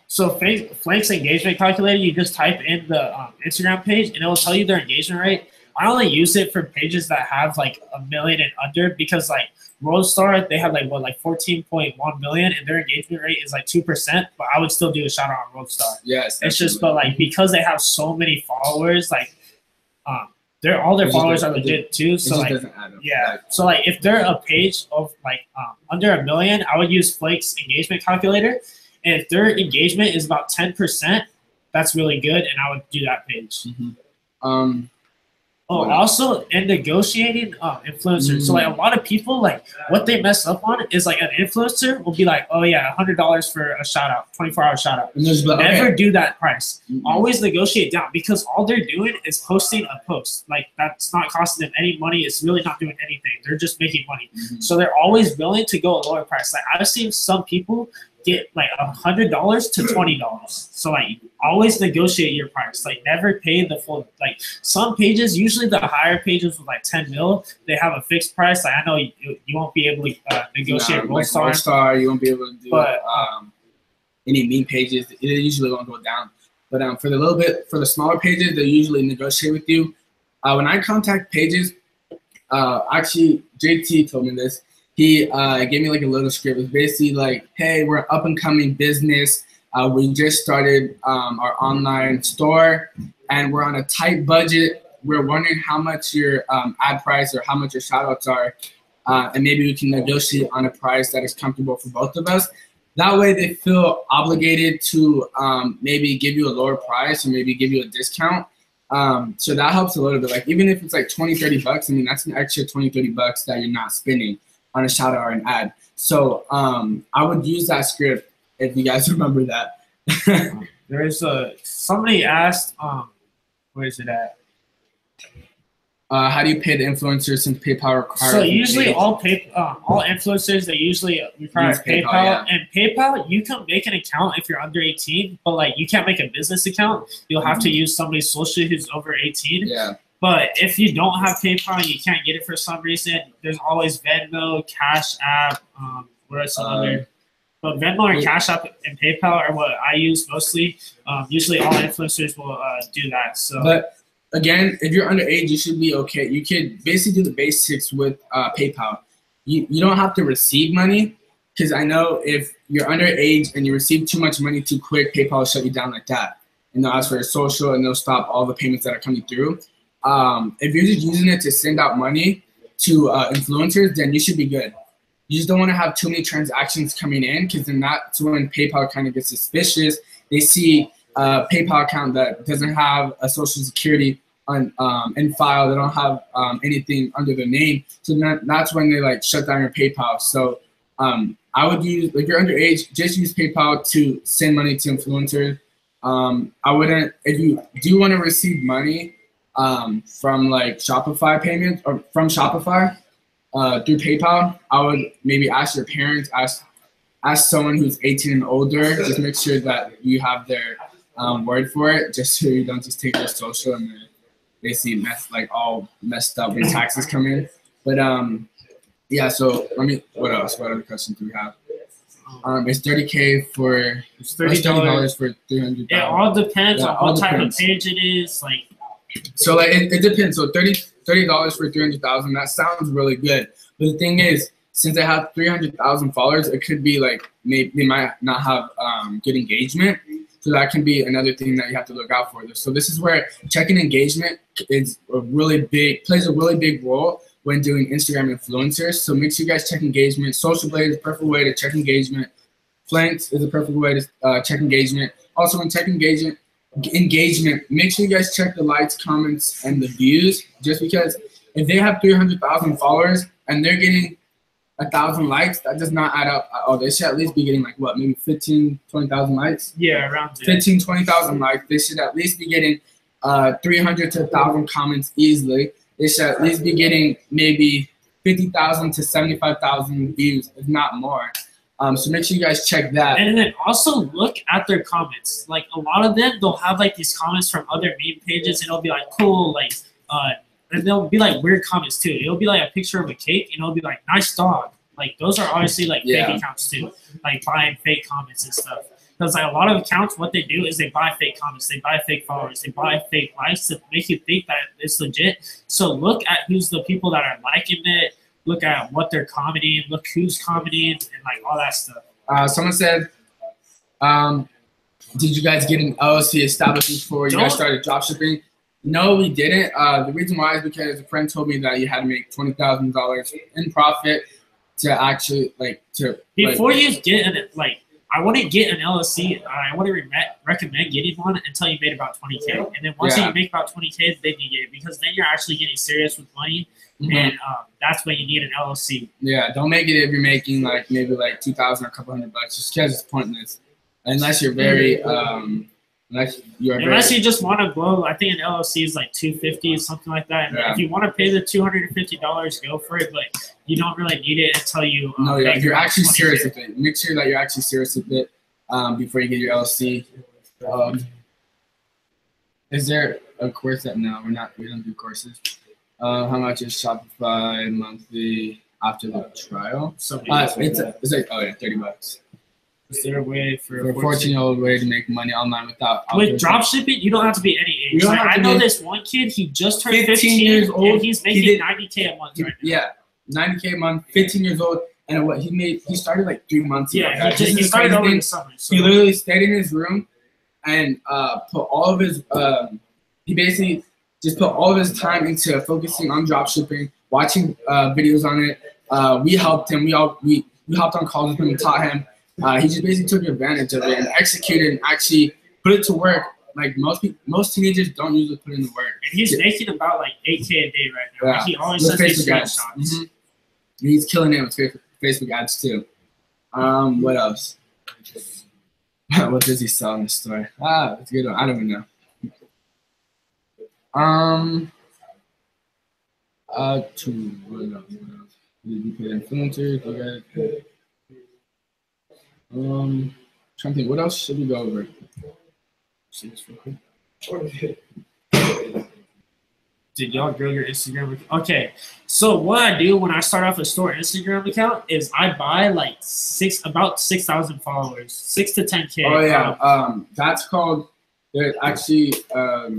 So Flank's Engagement Calculator, you just type in the Instagram page and it will tell you their engagement rate. I only use it for pages that have like 1 million and under, because like Roadstar, they have like 14.1 million and their engagement rate is like 2%, but I would still do a shout out on Roadstar. Yes. It's just, but like, because they have so many followers, like all their followers are legit too. So like, yeah. So like if they're a page of like under 1 million, I would use Flank's Engagement Calculator. And if their engagement is about 10%, that's really good, and I would do that page. Also, in negotiating influencers. So like a lot of people, like what they mess up on is like an influencer will be like, oh yeah, $100 for a shout out, 24-hour shout out. Never do that price. Always negotiate down, because all they're doing is posting a post. Like that's not costing them any money. It's really not doing anything. They're just making money. So they're always willing to go a lower price. Like I've seen some people get like $100 to $20. So like always negotiate your price. Like never pay the full. Like some pages, usually the higher pages with like 10 mil, they have a fixed price. Like I know you won't be able to negotiate Roadstar. You won't be able to do any meme pages. It usually won't go down. But for the smaller pages, they usually negotiate with you. When I contact pages, actually JT told me this. He gave me like a little script. It's basically like, hey, we're an up and coming business. We just started our online store and we're on a tight budget. We're wondering how much your ad price or how much your shout outs are. And maybe we can negotiate on a price that is comfortable for both of us. That way they feel obligated to maybe give you a lower price or maybe give you a discount. So that helps a little bit. Like even if it's like 20, 30 bucks, I mean, that's an extra 20, 30 bucks that you're not spending on a shout out or an ad. So I would use that script if you guys remember that. There's somebody asked, where is it at? How do you pay the influencers since PayPal requires? So usually all influencers, they usually require PayPal. Yeah. And PayPal, you can make an account if you're under 18, but like you can't make a business account. You'll have to use somebody social who's over 18. Yeah. But if you don't have PayPal and you can't get it for some reason, there's always Venmo, Cash App, what are some other? But Venmo and Cash App and PayPal are what I use mostly. Usually all influencers will do that. So. But again, if you're underage, you should be okay. You could basically do the basics with PayPal. You don't have to receive money, because I know if you're underage and you receive too much money too quick, PayPal will shut you down like that. And they'll ask for a social and they'll stop all the payments that are coming through. If you're just using it to send out money to influencers, then you should be good. You just don't want to have too many transactions coming in, because then that's when PayPal kind of gets suspicious. They see a PayPal account that doesn't have a social security in file. They don't have anything under their name. So that's when they like shut down your PayPal. So I would use, like, you're underage, just use PayPal to send money to influencers. I wouldn't, if you do want to receive money from like Shopify payments or from Shopify through PayPal, I would maybe ask your parents, ask someone who's 18 and older. Just make sure that you have their word for it, just so you don't just take their social and then they see all messed up when taxes come in. But yeah, so what else? What other questions do we have? It's $30K for $30 for 300,000. It all depends on what type of page it is. Like, so like it depends. So $30 for 300,000. That sounds really good. But the thing is, since I have 300,000 followers, it could be like they might not have good engagement. So that can be another thing that you have to look out for. So this is where checking engagement plays a really big role when doing Instagram influencers. So make sure you guys check engagement. Social Blade is a perfect way to check engagement. Flanks is a perfect way to check engagement. Also, when checking engagement, make sure you guys check the likes, comments, and the views. Just because if they have 300,000 followers and they're getting 1,000 likes, that does not add up. Oh, they should at least be getting like what, maybe 15, 20,000 likes? Yeah, around 15, 20,000 likes. They should at least be getting 300 to 1,000 comments easily. They should at least be getting maybe 50,000 to 75,000 views, if not more. So make sure you guys check that. And then also look at their comments. Like, a lot of them, they'll have like these comments from other meme pages, and it'll be like cool, like and they'll be like weird comments too. It'll be like a picture of a cake, and it'll be like nice dog. Like, those are obviously like fake accounts too, like buying fake comments and stuff. Because like a lot of accounts, what they do is they buy fake comments, they buy fake followers, they buy fake likes to make you think that it's legit. So look at who's the people that are liking it. Look at what they're commenting. Look who's commenting and like all that stuff. Someone said, did you guys get an LLC established before you guys started dropshipping? No, we didn't. The reason why is because a friend told me that you had to make $20,000 in profit to actually before you get an I wouldn't get an LLC. I wouldn't recommend getting one until you made about 20K. And then once you make about 20K, then you get it, because then you're actually getting serious with money. Mm-hmm. And that's when you need an LLC. Yeah, don't make it if you're making like maybe like $2,000 or a couple $100, just because it's pointless. Unless you're very unless you just want to blow. I think an LLC is like $250 or something like that. And if you want to pay the $250, go for it. But you don't really need it until you. No, you're actually serious with it. Make sure that you're actually serious with it before you get your LLC. Is there a course that no, we don't do courses. How much is Shopify monthly after the trial? It's like $30. Is there a way for a 14-year-old way to make money online without dropshipping? You don't have to be any age. Like, I know this one kid, he just turned 15 years old, and he's making $90K a month right now. Yeah, $90K a month, 15 years old, and what he started like 3 months ago. Yeah, he started over the summer. So. He literally stayed in his room and put all of his he basically just put all of his time into focusing on dropshipping, watching videos on it. We helped him. We hopped on calls with him and taught him. He just basically took advantage of it and executed and actually put it to work. Like most teenagers don't usually put in the work. And he's making about like $8K a day right now. Yeah. Like, he always says these screenshots. Mm-hmm. He's killing it with Facebook ads too. What else? What does he sell in the store? That's a good one. I don't even know. What else? Did you put influencers? You guys. Trying to think, what else should we go over? See this real quick. Did y'all grow your Instagram account? Okay, so what I do when I start off a store Instagram account is I buy like about 6,000 followers, 6 to 10K. Oh yeah, that's called. There's actually a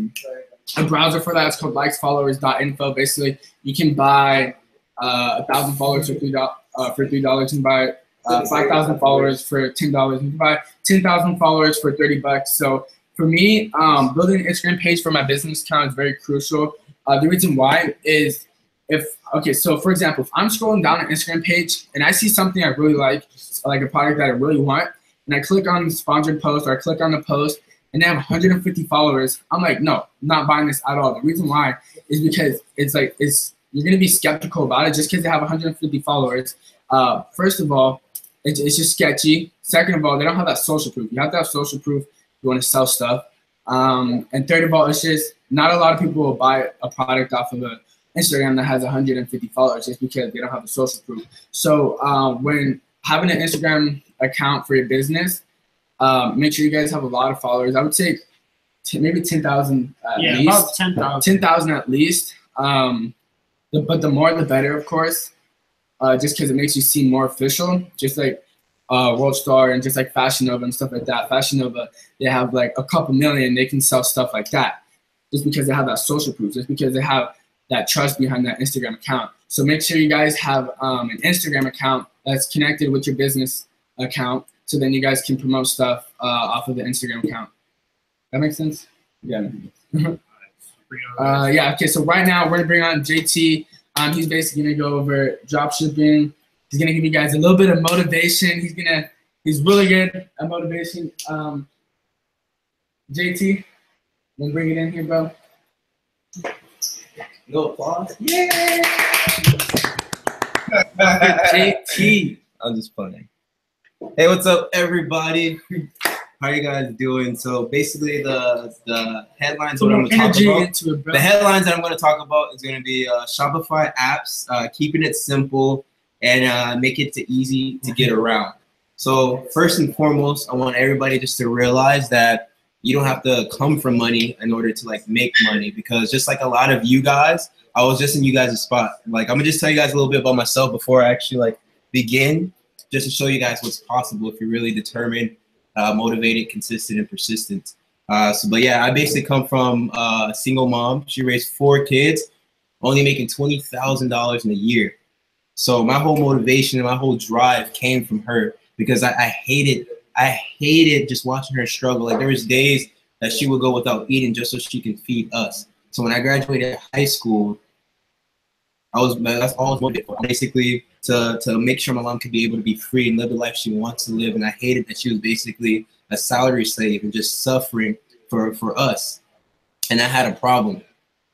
browser for that. It's called likesfollowers.info. Basically, you can buy 1,000 followers for $3 and buy 5,000 followers for $10. You can buy 10,000 followers for $30. So for me, building an Instagram page for my business account is very crucial. The reason why is so for example, if I'm scrolling down an Instagram page and I see something I really like a product that I really want, and I click on the sponsored post or I click on the post, and they have 150 followers, I'm like, no, not buying this at all. The reason why is because you're gonna be skeptical about it just because they have 150 followers. First of all, it's just sketchy. Second of all, they don't have that social proof. You have to have social proof if you want to sell stuff. And third of all, it's just not a lot of people will buy a product off of Instagram that has 150 followers just because they don't have the social proof. So when having an Instagram account for your business, make sure you guys have a lot of followers. I would say maybe 10,000 at least. Yeah, about 10,000. 10,000 at least. But the more the better, of course, just because it makes you seem more official, just like World Star and just like Fashion Nova and stuff like that. Fashion Nova, they have like a couple million, they can sell stuff like that just because they have that social proof, just because they have that trust behind that Instagram account. So make sure you guys have an Instagram account that's connected with your business account, so then you guys can promote stuff off of the Instagram account. That makes sense? Yeah. Yeah, okay, so right now we're gonna bring on JT. He's basically gonna go over dropshipping. He's gonna give you guys a little bit of motivation. He's really good at motivation. JT, we'll bring it in here, bro. No applause. Yeah. JT. I'm just playing. Hey, what's up, everybody? How you guys doing? So basically, the headlines what I'm going to talk about. The headlines that I'm going to talk about is going to be Shopify apps, keeping it simple and make it easy to get around. So first and foremost, I want everybody just to realize that you don't have to come from money in order to like make money, because just like a lot of you guys, I was just in you guys' spot. Like I'm gonna just tell you guys a little bit about myself before I actually like begin, just to show you guys what's possible if you're really determined, motivated, consistent, and persistent. But yeah, I basically come from a single mom. She raised 4 kids, only making $20,000 in a year. So my whole motivation and my whole drive came from her, because I hated just watching her struggle. Like there was days that she would go without eating just so she can feed us. So when I graduated high school, that's all I was motivated for, basically to make sure my mom could be able to be free and live the life she wants to live. And I hated that she was basically a salary slave and just suffering for us. And I had a problem.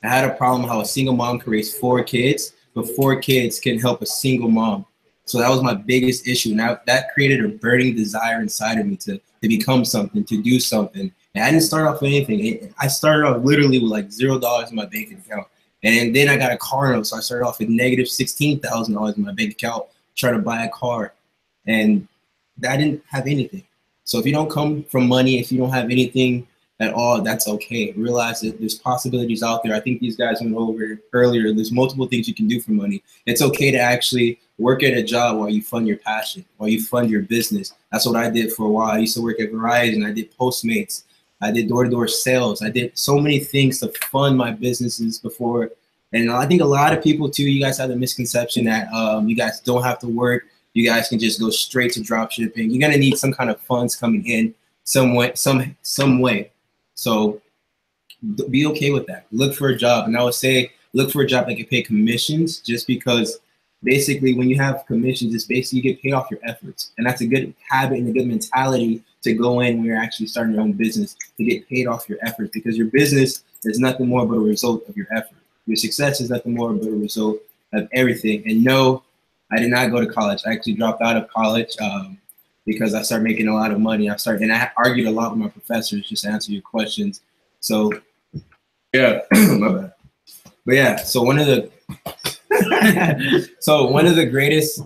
I had a problem how a single mom can raise 4 kids, but 4 kids can help a single mom. So that was my biggest issue. Now that created a burning desire inside of me to become something, to do something. And I didn't start off with anything. I started off literally with like $0 in my bank account. And then I got a car note. So I started off with negative $16,000 in my bank account, trying to buy a car. And I didn't have anything. So if you don't come from money, if you don't have anything at all, that's okay. Realize that there's possibilities out there. I think these guys went over earlier. There's multiple things you can do for money. It's okay to actually work at a job while you fund your passion, while you fund your business. That's what I did for a while. I used to work at Verizon. I did Postmates. I did door-to-door sales. I did so many things to fund my businesses before. And I think a lot of people too, you guys have the misconception that you guys don't have to work. You guys can just go straight to drop shipping. You're gonna need some kind of funds coming in some way. So be okay with that. Look for a job. And I would say look for a job that can pay commissions, just because basically when you have commissions, it's basically you get paid off your efforts. And that's a good habit and a good mentality to go in when you're actually starting your own business, to get paid off your efforts, because your business is nothing more but a result of your effort. Your success is nothing more but a result of everything. And no, I did not go to college. I actually dropped out of college because I started making a lot of money. And I argued a lot with my professors just to answer your questions. So yeah, my bad. But yeah, so one of the greatest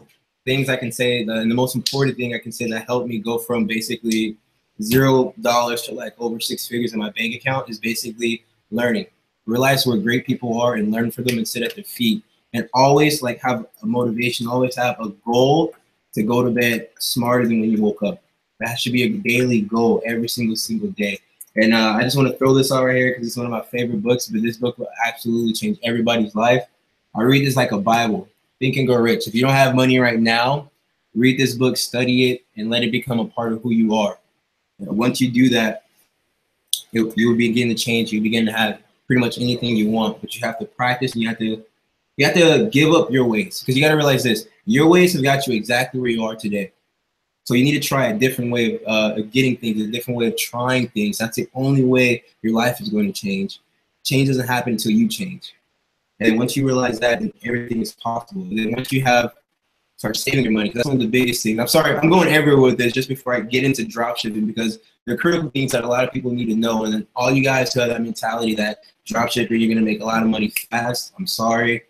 things I can say, and the most important thing I can say that helped me go from basically $0 to like over 6 figures in my bank account is basically learning. Realize where great people are and learn from them and sit at their feet. And always like have a motivation, always have a goal to go to bed smarter than when you woke up. That should be a daily goal every single day. And I just want to throw this out right here because it's one of my favorite books, but this book will absolutely change everybody's life. I read this like a Bible. Think and Grow Rich. If you don't have money right now, read this book, study it, and let it become a part of who you are. And once you do that, you will begin to change. You begin to have pretty much anything you want, but you have to practice and you have to give up your ways, because you got to realize this. Your ways have got you exactly where you are today. So you need to try a different way of getting things, a different way of trying things. That's the only way your life is going to change. Change doesn't happen until you change. And once you realize that, then everything is possible. And then once you start saving your money, that's one of the biggest things. I'm sorry, I'm going everywhere with this just before I get into dropshipping, because they're critical things that a lot of people need to know. And then all you guys who have that mentality that dropshipping, you're going to make a lot of money fast, I'm sorry.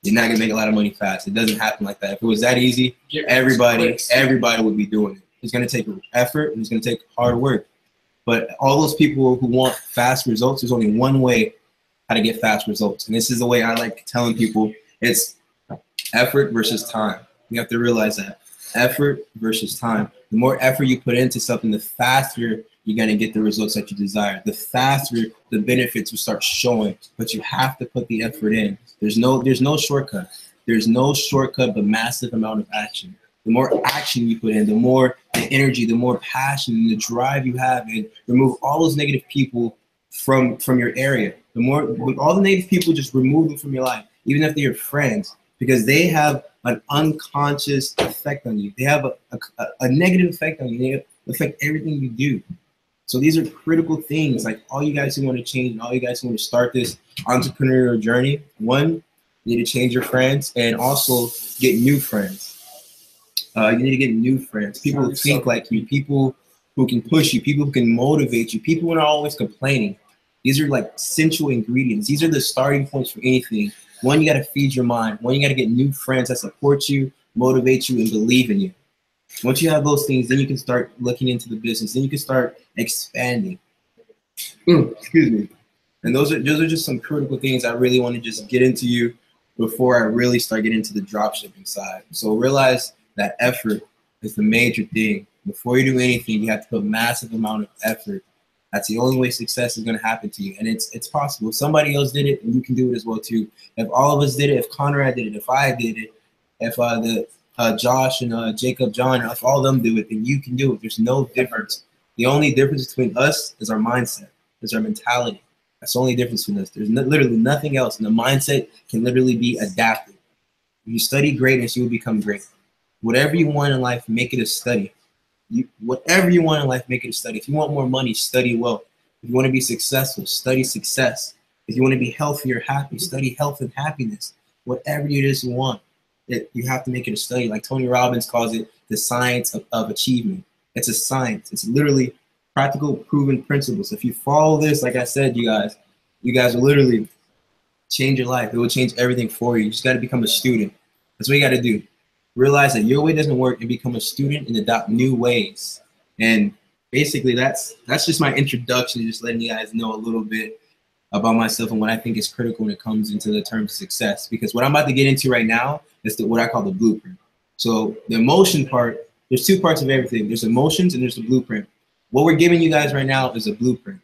You're not going to make a lot of money fast. It doesn't happen like that. If it was that easy, everybody would be doing it. It's going to take effort and it's going to take hard work. But all those people who want fast results, there's only one way how to get fast results. And this is the way I like telling people. It's effort versus time. You have to realize that. Effort versus time. The more effort you put into something, the faster you're going to get the results that you desire. The faster the benefits will start showing. But you have to put the effort in. There's no shortcut. There's no shortcut but massive amount of action. The more action you put in, the more the energy, the more passion and the drive you have, and remove all those negative people from your area. The more with all the negative people, just remove them from your life, even if they're your friends, because they have an unconscious effect on you. They have a negative effect on you. They affect everything you do. So these are critical things. Like all you guys who want to change, and all you guys who want to start this entrepreneurial journey, one, you need to change your friends and also get new friends. You need to get new friends, people who think like you, people who can push you, people who can motivate you, people who are not always complaining. These are like essential ingredients. These are the starting points for anything. One, you got to feed your mind. One, you got to get new friends that support you, motivate you, and believe in you. Once you have those things, then you can start looking into the business. Then you can start expanding. Excuse me. And those are just some critical things I really want to just get into you before I really start getting into the dropshipping side. So realize that effort is the major thing. Before you do anything, you have to put massive amount of effort. That's the only way success is going to happen to you. And it's possible. If somebody else did it, and you can do it as well too. If all of us did it, if Conrad did it, if I did it, if Josh and Jacob, John, if all of them do it, then you can do it. There's no difference. The only difference between us is our mindset, is our mentality. That's the only difference between us. There's literally nothing else. And the mindset can literally be adapted. If you study greatness, you will become great. Whatever you want in life, make it a study. Whatever you want in life, make it a study. If you want more money, study wealth. If you want to be successful, study success. If you want to be healthy or happy, study health and happiness. Whatever it is you want, you have to make it a study. Like Tony Robbins calls it the science of achievement. It's a science. It's literally practical, proven principles. If you follow this, like I said, you guys will literally change your life. It will change everything for you. You just got to become a student. That's what you got to do. Realize that your way doesn't work and become a student and adopt new ways. And basically that's just my introduction, just letting you guys know a little bit about myself and what I think is critical when it comes into the terms of success. Because what I'm about to get into right now is what I call the blueprint. So the emotion part, there's two parts of everything. There's emotions and there's the blueprint. What we're giving you guys right now is a blueprint,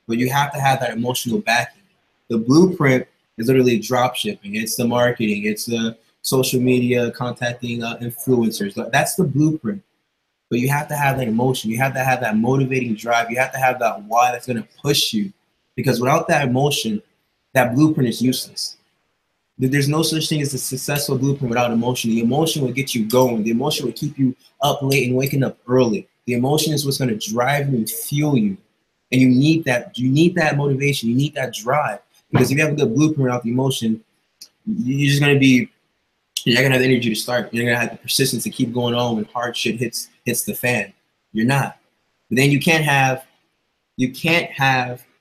but you have to have that emotional backing. The blueprint is literally drop shipping. It's the marketing. It's the social media, contacting influencers. That's the blueprint. But you have to have that emotion. You have to have that motivating drive. You have to have that why that's going to push you. Because without that emotion, that blueprint is useless. There's no such thing as a successful blueprint without emotion. The emotion will get you going. The emotion will keep you up late and waking up early. The emotion is what's going to drive you and fuel you. And you need that. You need that motivation. You need that drive. Because if you have a good blueprint without the emotion, you're just going to be, you're not going to have the energy to start. You're going to have the persistence to keep going on when hard shit hits the fan. You're not. But then you can't have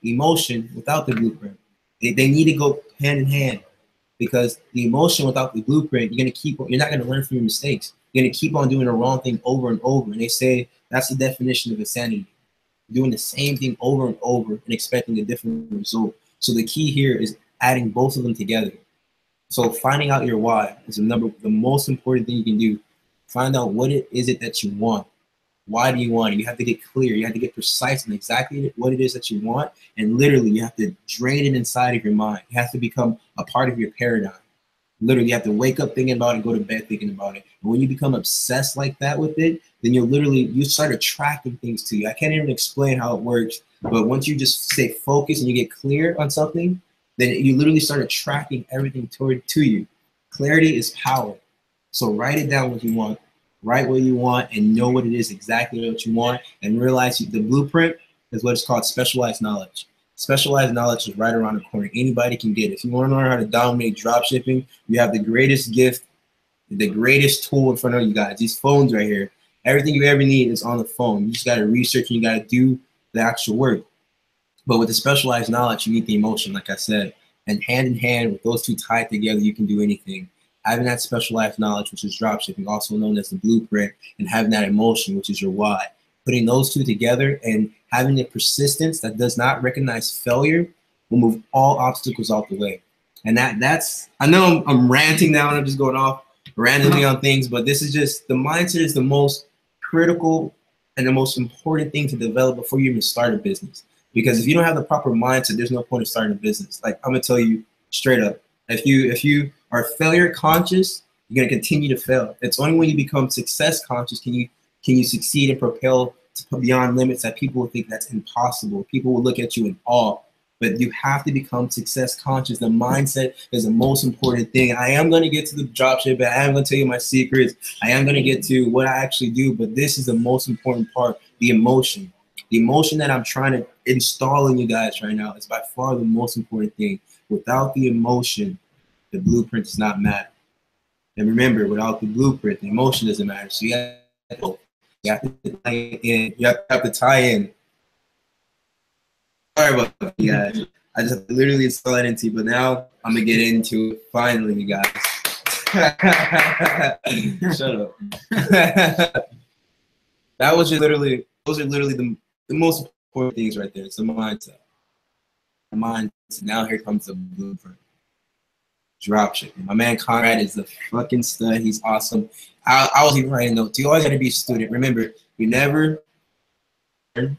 emotion without the blueprint. They need to go hand in hand. Because the emotion without the blueprint, you're not going to learn from your mistakes. You're going to keep on doing the wrong thing over and over. And they say that's the definition of insanity. Doing the same thing over and over and expecting a different result. So the key here is adding both of them together. So finding out your why is the most important thing you can do. Find out what it is that you want. Why do you want it? You have to get clear. You have to get precise on exactly what it is that you want. And literally, you have to drain it inside of your mind. It has to become a part of your paradigm. Literally, you have to wake up thinking about it and go to bed thinking about it. And when you become obsessed like that with it, then you start attracting things to you. I can't even explain how it works. But once you just stay focused and you get clear on something, then you literally start attracting everything to you. Clarity is power. So write it down what you want. write what you want, and know what it is exactly what you want, and realize the blueprint is what is called specialized knowledge. Specialized knowledge is right around the corner. Anybody can get it. If you want to learn how to dominate drop shipping, you have the greatest gift, the greatest tool in front of you guys. These phones right here. Everything you ever need is on the phone. You just got to research and you got to do the actual work. But with the specialized knowledge, you need the emotion, like I said. And hand in hand with those two tied together, you can do anything. Having that specialized knowledge, which is dropshipping, also known as the blueprint, and having that emotion, which is your why. Putting those two together and having the persistence that does not recognize failure will move all obstacles out the way. And that's, I know I'm ranting now and I'm just going off randomly on things, but this is just, the mindset is the most critical and the most important thing to develop before you even start a business. Because if you don't have the proper mindset, there's no point in starting a business. Like, I'm gonna tell you straight up, if you are failure conscious, you're gonna continue to fail. It's only when you become success conscious can you succeed and propel to beyond limits that people will think that's impossible. People will look at you in awe. But you have to become success conscious. The mindset is the most important thing. I am going to get to the dropship. I am going to tell you my secrets. I am going to get to what I actually do. But this is the most important part, the emotion. The emotion that I'm trying to install in you guys right now is by far the most important thing. Without the emotion, the blueprint does not matter. And remember, without the blueprint, the emotion doesn't matter. So you have to tie in. You have to tie in. Sorry about that, you guys. I just literally installed it into you, but now I'm gonna get into it finally, you guys. Shut up. That was just literally, those are literally the most important things right there. It's the mindset. The mindset. Now here comes the blueprint. Dropshipping. My man Conrad is the fucking stud. He's awesome. I was even writing notes. You always gotta be a student. Remember, you never learn.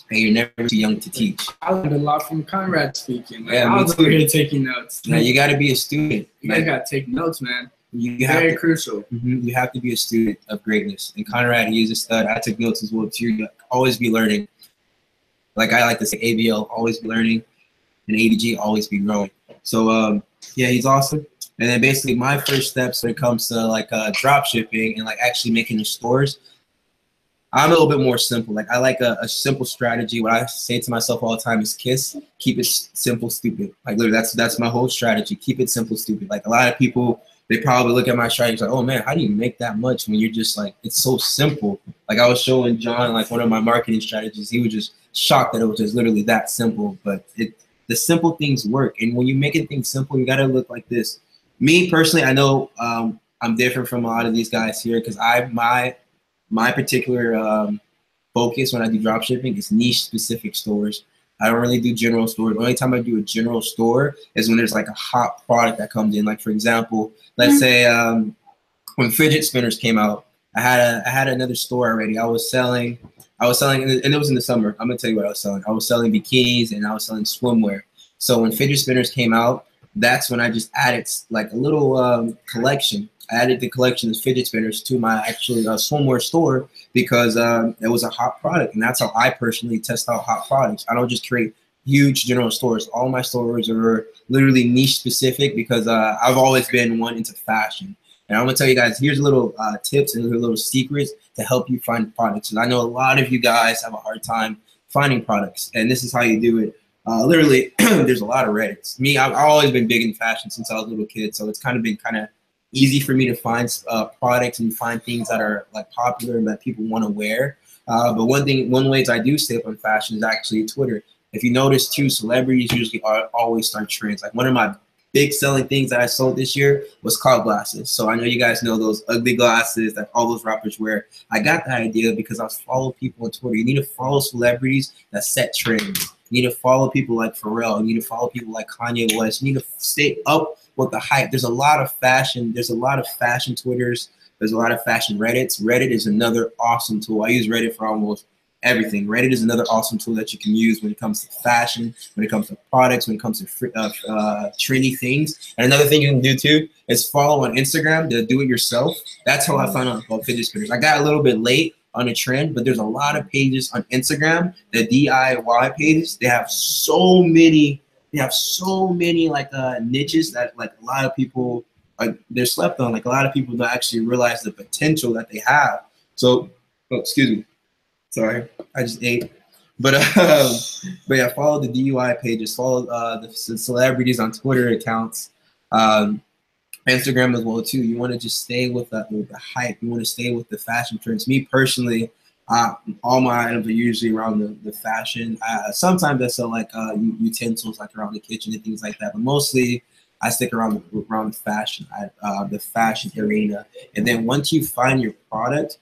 And you're never too young to teach. I learned a lot from Conrad speaking. Like, yeah, I was over here taking notes. Yeah, you got to be a student. You guys got to take notes, man. Very crucial. You have to be a student of greatness. And Conrad, he is a stud. I took notes as well too. You always be learning. Like I like to say, ABL, always be learning, and ADG, always be growing. So yeah, he's awesome. And then basically my first steps when it comes to like drop shipping and like actually making the stores, I'm a little bit more simple. Like I like a simple strategy. What I say to myself all the time is KISS, keep it simple, stupid. Like literally that's my whole strategy. Keep it simple, stupid. Like a lot of people, they probably look at my strategy like, oh man, how do you make that much when you're just like, it's so simple. Like I was showing John like one of my marketing strategies. He was just shocked that it was just literally that simple, but the simple things work. And when you make things simple, you got to look like this. Me personally, I know I'm different from a lot of these guys here because my particular focus when I do drop shipping is niche specific stores. I don't really do general stores. The only time I do a general store is when there's like a hot product that comes in. Like for example, let's say when fidget spinners came out, I had another store already. I was selling, and it was in the summer. I'm gonna tell you what I was selling. I was selling bikinis and I was selling swimwear. So when fidget spinners came out, that's when I just added like a little collection. I added the collection of fidget spinners to my actual swimwear store because it was a hot product, and that's how I personally test out hot products. I don't just create huge general stores. All my stores are literally niche specific because I've always been one into fashion. And I'm gonna tell you guys, here's a little tips and little secrets to help you find products. And I know a lot of you guys have a hard time finding products, and this is how you do it. Literally, there's a lot of Reddits. Me, I've always been big in fashion since I was a little kid, so it's kind of been easy for me to find products and find things that are like popular and that people want to wear. But one way I do stay up on fashion is actually Twitter. If you notice too, celebrities usually always start trends. Like one of my big selling things that I sold this year was cloud glasses. So I know you guys know those ugly glasses that all those rappers wear. I got that idea because I was following people on Twitter. You need to follow celebrities that set trends. You need to follow people like Pharrell. You need to follow people like Kanye West. You need to stay up with the hype. There's a lot of fashion. There's a lot of fashion Twitters. There's a lot of fashion Reddits. Reddit is another awesome tool. I use Reddit for almost everything. Reddit is another awesome tool that you can use when it comes to fashion, when it comes to products, when it comes to trendy things. And another thing you can do too is follow on Instagram to do it yourself. That's how I found out about fidget spinners. I got a little bit late on a trend, but there's a lot of pages on Instagram, the DIY pages. They have so many like niches that like a lot of people they're slept on. Like a lot of people don't actually realize the potential that they have. So, oh, excuse me, sorry, I just ate. But yeah, follow the DUI pages, follow the celebrities on Twitter accounts, Instagram as well too. You want to just stay with the hype. You want to stay with the fashion trends. Me personally, all my items are usually around the fashion. Sometimes I sell like utensils, like around the kitchen and things like that. But mostly, I stick around the fashion arena. And then once you find your product,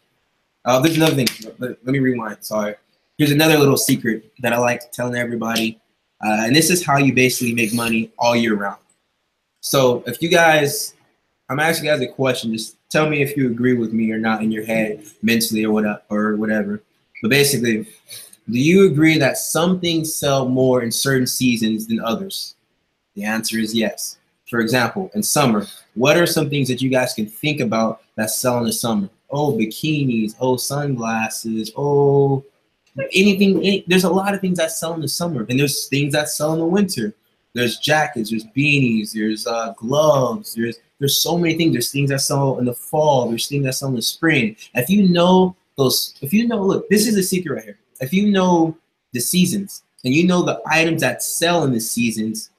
there's another thing. Let me rewind. Sorry. Here's another little secret that I like telling everybody, and this is how you basically make money all year round. So if you guys, I'm asking you guys a question. Just tell me if you agree with me or not in your head, mentally or whatever. But basically, do you agree that some things sell more in certain seasons than others? The answer is yes. For example, in summer, what are some things that you guys can think about that sell in the summer? Oh, bikinis. Oh, sunglasses. Oh, anything. There's a lot of things that sell in the summer, and there's things that sell in the winter. There's jackets, there's beanies, there's gloves, there's so many things. There's things that sell in the fall, there's things that sell in the spring. If you know look, this is a secret right here. If you know the seasons and you know the items that sell in the seasons,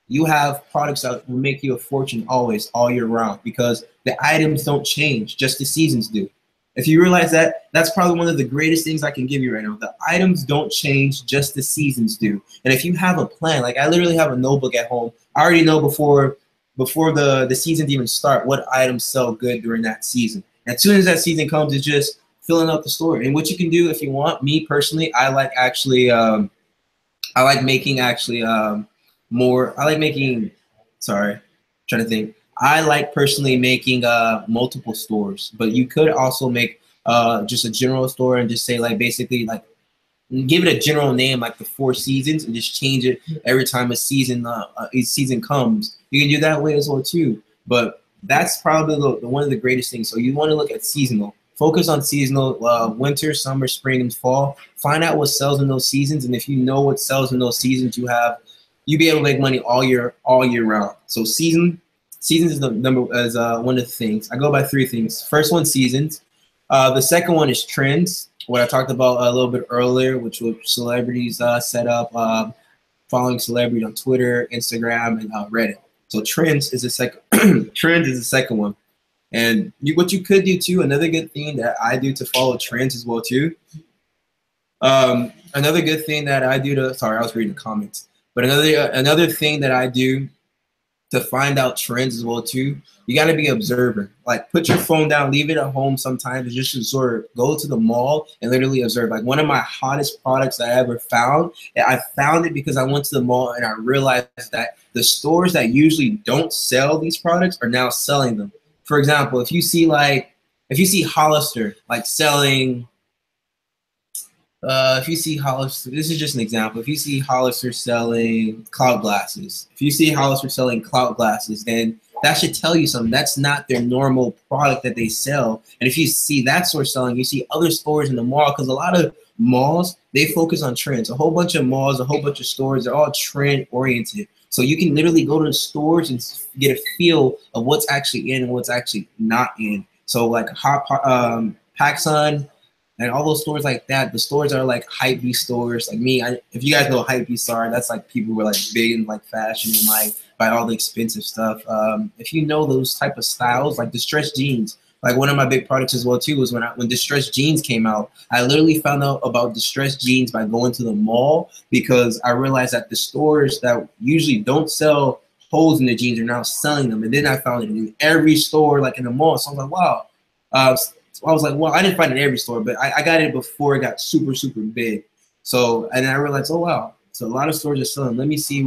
you have products that will make you a fortune always, all year round, because the items don't change, just the seasons do. If you realize that, that's probably one of the greatest things I can give you right now. The items don't change, just the seasons do. And if you have a plan, like I literally have a notebook at home. I already know before the seasons even start what items sell good during that season. And as soon as that season comes, it's just filling out the store. And what you can do if you want, me personally, I like making I like personally making multiple stores, but you could also make just a general store and just say like basically like give it a general name like the 4 seasons and just change it every time a season comes. You can do that way as well too. But that's probably one of the greatest things. So you want to look at seasonal. Focus on seasonal, winter, summer, spring, and fall. Find out what sells in those seasons, and if you know what sells in those seasons, you'll be able to make money all year round. So seasons is one of the things. I go by 3 things. First one, seasons. The second one is trends, what I talked about a little bit earlier, which was celebrities set up, following celebrities on Twitter, Instagram, and Reddit. So trends is the second one. And what you could do too, another good thing that I do to follow trends as well too. Another good thing that I do sorry, I was reading the comments. But another thing that I do to find out trends as well too, you got to be an observer. Like put your phone down, leave it at home sometimes, and just observe. Go to the mall and literally observe. Like one of my hottest products I ever found, I found it because I went to the mall and I realized that the stores that usually don't sell these products are now selling them. For example, if you see Hollister like selling, this is just an example. If you see Hollister selling cloud glasses, then that should tell you something. That's not their normal product that they sell. And if you see that store selling, you see other stores in the mall, because a lot of malls, they focus on trends. A whole bunch of malls, a whole bunch of stores, they're all trend oriented. So you can literally go to the stores and get a feel of what's actually in and what's actually not in. So like PacSun and all those stores like that, the stores are like hypebeast stores. Like me, if you guys know what hypebeasts are, that's like people who are like big in like fashion and like buy all the expensive stuff. If you know those type of styles, like distressed jeans, like one of my big products as well too was when distressed jeans came out. I literally found out about distressed jeans by going to the mall, because I realized that the stores that usually don't sell holes in the jeans are now selling them. And then I found it in every store, like in the mall. So I was like, wow. So I was like, well, I didn't find it in every store, but I got it before it got super, super big. So, and I realized, oh, wow. So a lot of stores are selling. Let me see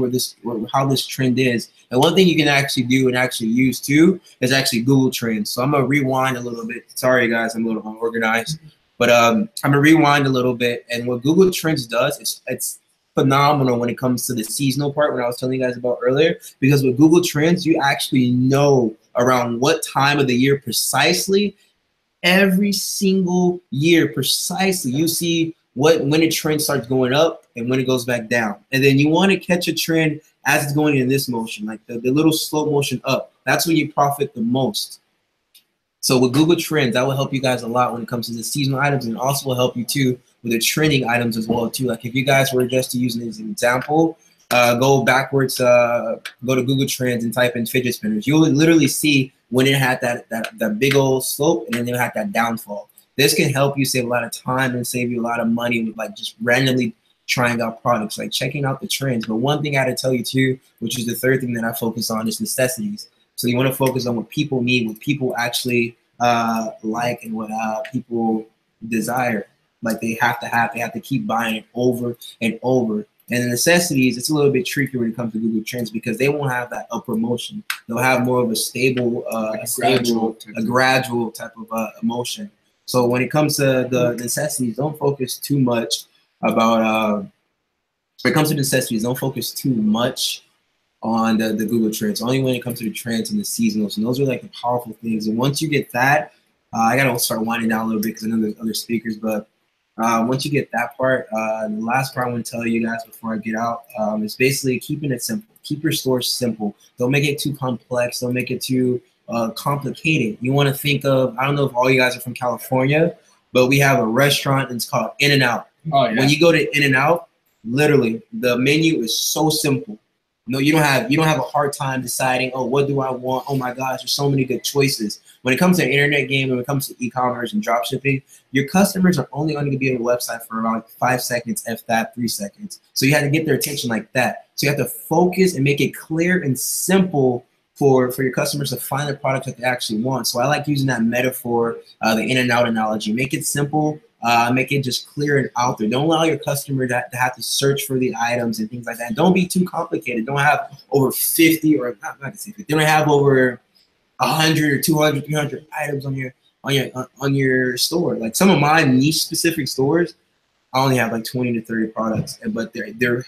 how this trend is. And one thing you can actually do and actually use too is actually Google Trends. So I'm gonna rewind a little bit. Sorry guys, I'm a little unorganized, but I'm gonna rewind a little bit. And what Google Trends does, it's phenomenal when it comes to the seasonal part, when I was telling you guys about earlier, because with Google Trends, you actually know around what time of the year precisely, every single year precisely, you see when a trend starts going up and when it goes back down. And then you want to catch a trend as it's going in this motion, like the little slow motion up, that's when you profit the most. So with Google Trends, that will help you guys a lot when it comes to the seasonal items, and also will help you too with the trending items as well too. Like if you guys were just to use it as an example, go backwards, go to Google Trends and type in fidget spinners. You'll literally see when it had that big old slope and then it had that downfall. This can help you save a lot of time and save you a lot of money with like just randomly trying out products, like checking out the trends. But one thing I had to tell you too, which is the third thing that I focus on, is necessities. So you want to focus on what people need, what people actually like, and what people desire. Like they have to keep buying it over and over. And the necessities, it's a little bit trickier when it comes to Google Trends because they won't have that up promotion. They'll have more of a stable, a gradual type of emotion. So when it comes to the necessities, don't focus too much about. When it comes to necessities, don't focus too much on the Google Trends. Only when it comes to the trends and the seasonals, and those are like the powerful things. And once you get that, I gotta start winding down a little bit because I know there's other speakers, but. Once you get that part, the last part I want to tell you guys before I get out is basically keeping it simple. Keep your store simple. Don't make it too complex. Don't make it too complicated. You want to think of, I don't know if all you guys are from California, but we have a restaurant and it's called In-N-Out. Oh, yeah. When you go to In-N-Out, literally the menu is so simple. No, you don't have a hard time deciding, oh, what do I want? Oh my gosh, there's so many good choices. When it comes to the internet game, when it comes to e-commerce and dropshipping, your customers are only going to be on the website for around 5 seconds, if that, 3 seconds. So you have to get their attention like that. So you have to focus and make it clear and simple for your customers to find the product that they actually want. So I like using that metaphor, the In-N-Out analogy. Make it simple. Make it just clear and out there. Don't allow your customer to have to search for the items and things like that. Don't be too complicated. Don't have over 50 or not to say 50. Don't have over 100 or 200, 300 items on your store. Like some of my niche specific stores, I only have like 20 to 30 products, but they're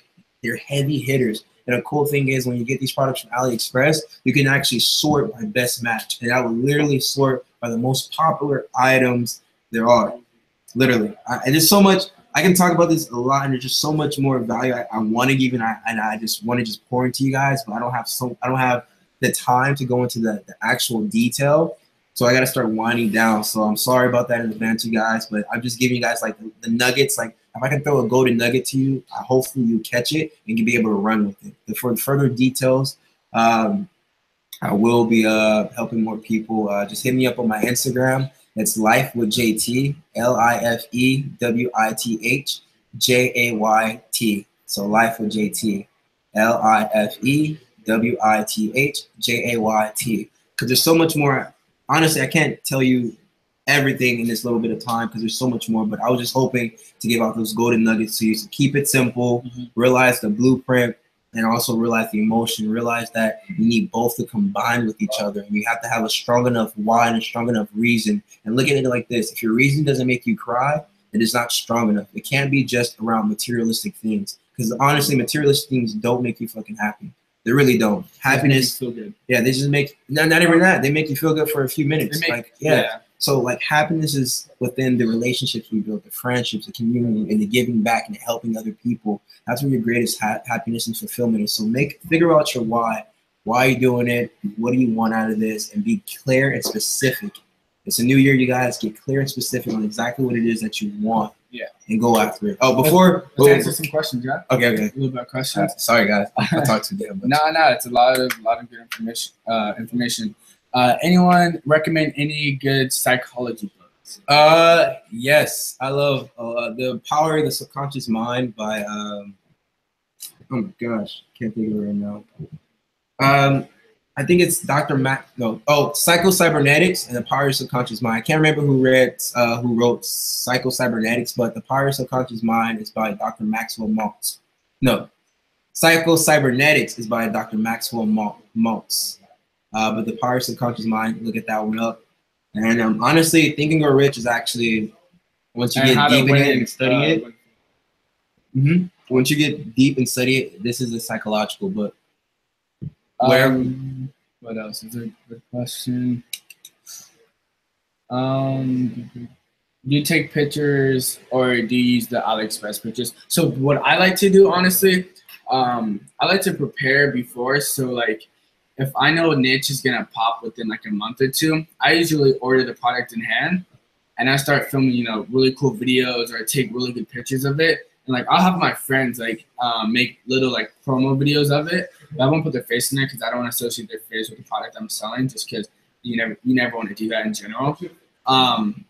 heavy hitters. And the cool thing is when you get these products from AliExpress, you can actually sort by best match, and I will literally sort by the most popular items there are. Literally, and there's so much I can talk about this a lot, and there's just so much more value I want to give, and I just want to just pour into you guys, but I don't have the time to go into the actual detail, so I got to start winding down. So I'm sorry about that in advance, you guys, but I'm just giving you guys like the nuggets. Like if I can throw a golden nugget to you, hopefully you catch it and can be able to run with it. For further details, I will be helping more people. Just hit me up on my Instagram. It's Life with JT, LIFEWITHJAYT. So Life with JT, LIFEWITHJAYT. Because there's so much more. Honestly, I can't tell you everything in this little bit of time because there's so much more. But I was just hoping to give out those golden nuggets to you. So keep it simple. Realize the blueprint. And also realize the emotion, realize that you need both to combine with each other. And you have to have a strong enough why and a strong enough reason. And look at it like this. If your reason doesn't make you cry, it is not strong enough. It can't be just around materialistic things. Because honestly, materialistic things don't make you fucking happy. They really don't. Happiness, feel good. Yeah, they just make, not even that. They make you feel good for a few minutes. Yeah. So like happiness is within the relationships we build, the friendships, the community, and the giving back and helping other people. That's where your greatest happiness and fulfillment is. So figure out your why. Why are you doing it? What do you want out of this? And be clear and specific. It's a new year, you guys. Get clear and specific on exactly what it is that you want. Yeah. And go after it. Oh, let's answer some questions, yeah. Okay. A little bit of questions. Sorry, guys. I talked too damn much. No, it's a lot of good information. Anyone recommend any good psychology books? Yes, I love The Power of the Subconscious Mind by oh my gosh, can't think of it right now. I think it's Psycho-Cybernetics and The Power of the Subconscious Mind. I can't remember who wrote Psycho-Cybernetics, but The Power of the Subconscious Mind is by Dr. Maxwell Maltz. No, Psycho-Cybernetics is by Dr. Maxwell Maltz. But The Power of the Subconscious Mind, look at that one up. And honestly, Think and Grow Rich is actually, once you get deep in it and study it, once you get deep and study it, this is a psychological book. What else? Is there a good question? Do you take pictures or do you use the AliExpress pictures? So what I like to do, honestly, I like to prepare before. So like, if I know a niche is gonna pop within like a month or two, I usually order the product in hand, and I start filming, you know, really cool videos, or I take really good pictures of it. And like, I'll have my friends like make little like promo videos of it. But I won't put their face in there because I don't want to associate their face with the product I'm selling, just because you never want to do that in general.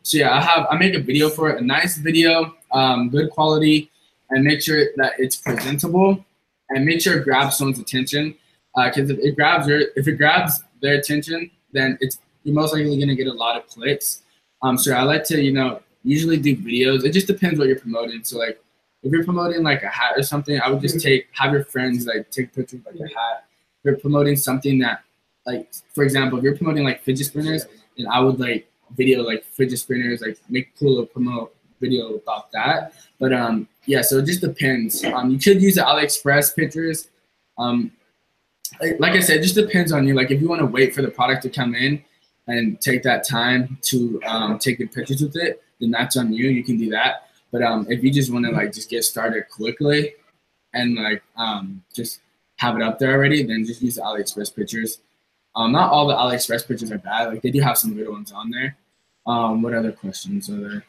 So yeah, I make a video for it, a nice video, good quality, and make sure that it's presentable, and make sure it grabs someone's attention. Because if it grabs their attention, then you're most likely gonna get a lot of clicks. So I like to, you know, usually do videos. It just depends what you're promoting. So like, if you're promoting like a hat or something, I would just have your friends like take pictures of like your hat. If you're promoting something that, like, for example, if you're promoting like fidget spinners, then I would like video like fidget spinners, like make cool little promote video about that. But yeah, so it just depends. You could use the AliExpress pictures. Like I said, it just depends on you. Like, if you want to wait for the product to come in and take that time to take good pictures with it, then that's on you. You can do that. But if you just want to like just get started quickly and like just have it up there already, then just use the AliExpress pictures. Not all the AliExpress pictures are bad. Like, they do have some good ones on there. What other questions are there?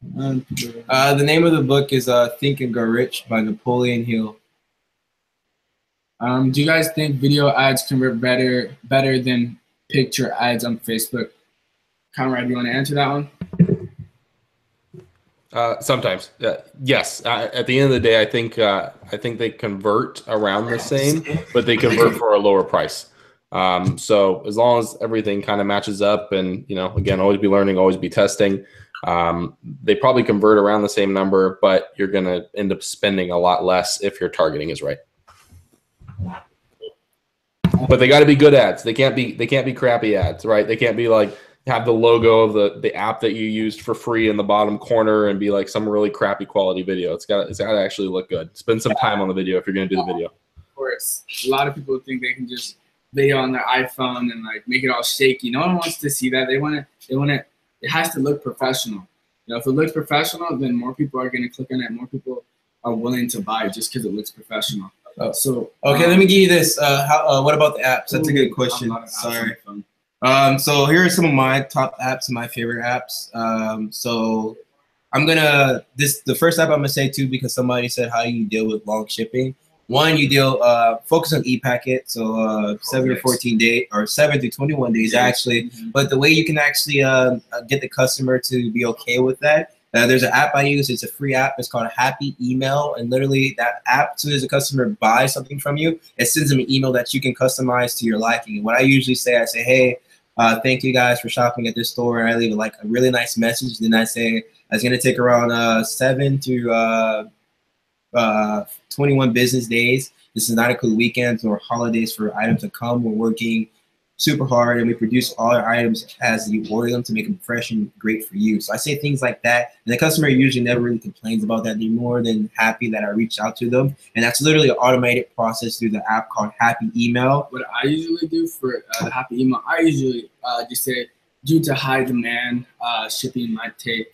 The name of the book is Think and Grow Rich by Napoleon Hill. Do you guys think video ads convert better than picture ads on Facebook? Conrad, you want to answer that one? Sometimes, yes. At the end of the day, I think they convert around the same, but they convert for a lower price. So as long as everything kind of matches up, and you know, again, always be learning, always be testing. They probably convert around the same number, but you're gonna end up spending a lot less if your targeting is right. But they got to be good ads. They can't be crappy ads, right? They can't be like have the logo of the app that you used for free in the bottom corner and be like some really crappy quality video. It's got to actually look good. Spend some time on the video if you're going to do the video. Of course, a lot of people think they can just video on their iPhone and like make it all shaky. No one wants to see that. They want it. It has to look professional. You know, if it looks professional, then more people are going to click on it. More people are willing to buy just because it looks professional. So okay, let me give you this. What about the apps? That's a good question. Sorry. So here are some of my top apps, my favorite apps. So I'm gonna the first app I'm gonna say too, because somebody said how you deal with long shipping. One, you focus on ePacket, so 7 to 14 days or 7 to 21 days actually. But the way you can actually get the customer to be okay with that. There's an app I use. It's a free app. It's called Happy Email. And literally that app, as soon as a customer buys something from you, it sends them an email that you can customize to your liking. And what I usually say, I say, hey, thank you guys for shopping at this store. And I leave like a really nice message. Then I say, it's going to take around 7 to 21 business days. This is not include weekends or holidays for items to come. We're working super hard, and we produce all our items as you order them to make them fresh and great for you. So I say things like that, and the customer usually never really complains about that. They're more than happy that I reached out to them, and that's literally an automated process through the app called Happy Email. What I usually do for the Happy Email, I usually just say, due to high demand, shipping might take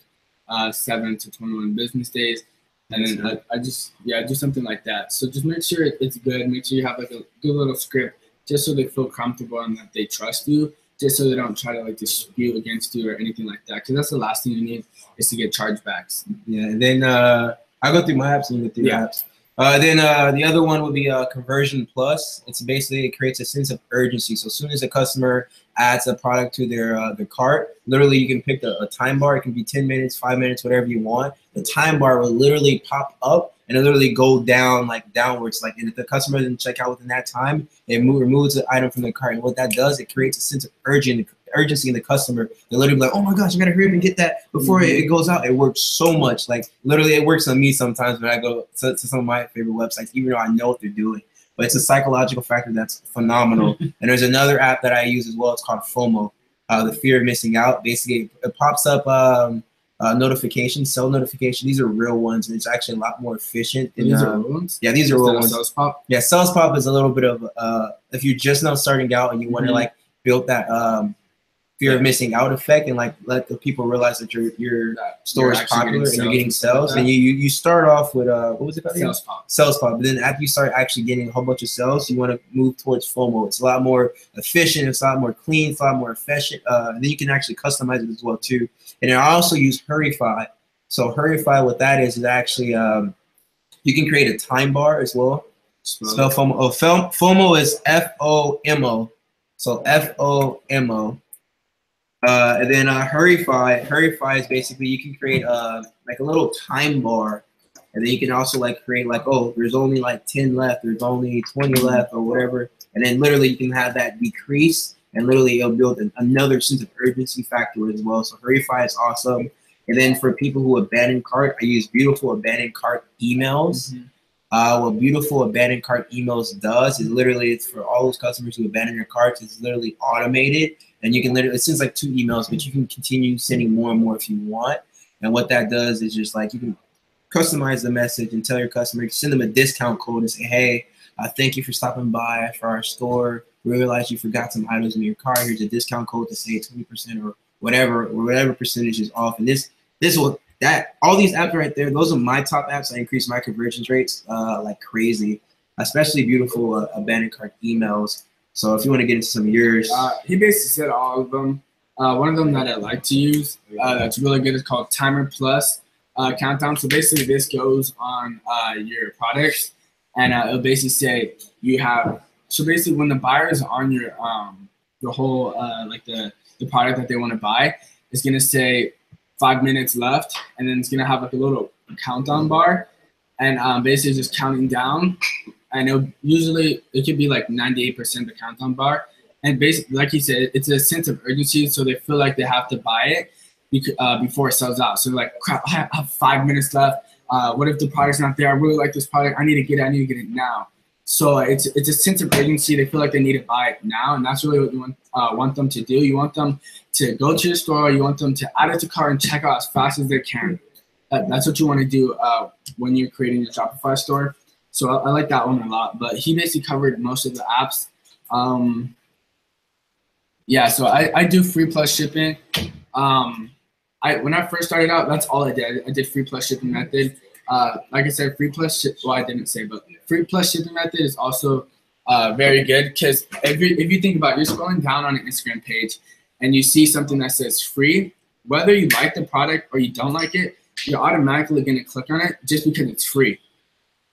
7 to 21 business days. And then I just do something like that. So just make sure it's good. Make sure you have like a good little script, just so they feel comfortable and that they trust you, just so they don't try to like dispute against you or anything like that. Because that's the last thing you need is to get chargebacks. Yeah, and then I'll go through my apps and you go through your apps. Then the other one would be Conversion Plus. It's basically, it creates a sense of urgency. So as soon as a customer adds a product to their cart, literally you can pick a time bar. It can be 10 minutes, 5 minutes, whatever you want. The time bar will literally pop up and it literally go down, like downwards. Like, and if the customer didn't check out within that time, it removes the item from the cart. And what that does, it creates a sense of urgency in the customer. They literally be like, oh my gosh, I gotta hurry up and get that before it goes out. It works so much. Like literally, it works on me sometimes when I go to some of my favorite websites, even though I know what they're doing. But it's a psychological factor that's phenomenal. And there's another app that I use as well. It's called FOMO, the fear of missing out. Basically, it pops up notifications, sell notification. These are real ones, and it's actually a lot more efficient. Than, these are real ones? Yeah, these are real ones. Sales Pop? Yeah, Sales Pop is a little bit of if you're just now starting out and you want to like build that fear of missing out effect, and like let the people realize that your store is popular and you're getting sales. And you start off with what was it called? Sales pop. But then after you start actually getting a whole bunch of sales, you want to move towards FOMO. It's a lot more efficient. It's a lot more clean. It's a lot more efficient. And then you can actually customize it as well too. And I also use Hurryfy. So Hurryfy, what that is actually you can create a time bar as well. Spell FOMO. Oh, FOMO is FOMO. So FOMO. And then Hurryfy is basically you can create like a little time bar, and then you can also like create like, oh, there's only like 10 left, there's only 20 left or whatever, and then literally you can have that decrease, and literally it'll build another sense of urgency factor as well. So Hurryfy is awesome. And then for people who abandon cart, I use beautiful abandoned cart emails. What beautiful abandoned cart emails does is literally it's for all those customers who abandon their carts. It's literally automated, and you can literally, it sends like 2 emails, but you can continue sending more and more if you want. And what that does is just like you can customize the message and tell your customer, you can send them a discount code and say, hey, thank you for stopping by for our store. We realized you forgot some items in your cart. Here's a discount code to save 20% or whatever percentage is off. And this will. All these apps right there, those are my top apps. I increase my conversion rates like crazy, especially beautiful abandoned cart emails. So if you want to get into some of yours. He basically said all of them. One of them that I like to use that's really good is called Timer Plus Countdown. So basically this goes on your products, and it'll basically say you have, so basically when the buyer is on your whole like the product that they want to buy, it's going to say 5 minutes left, and then it's gonna have like a little countdown bar, and basically just counting down. And it could be like 98% the countdown bar, and basically, like he said, it's a sense of urgency, so they feel like they have to buy it before it sells out. So like, crap, I have 5 minutes left. What if the product's not there? I really like this product. I need to get it now. So it's a sense of urgency. They feel like they need to buy it now, and that's really what you want them to do. You want them to go to your store. You want them to add it to cart and check out as fast as they can. That's what you want to do when you're creating your Shopify store. So I like that one a lot. But he basically covered most of the apps. Yeah, so I do free plus shipping. When I first started out, that's all I did. I did free plus shipping method. Like I said, free plus shipping method is also very good, because if you think about it, you're scrolling down on an Instagram page and you see something that says free, whether you like the product or you don't like it, you're automatically going to click on it just because it's free.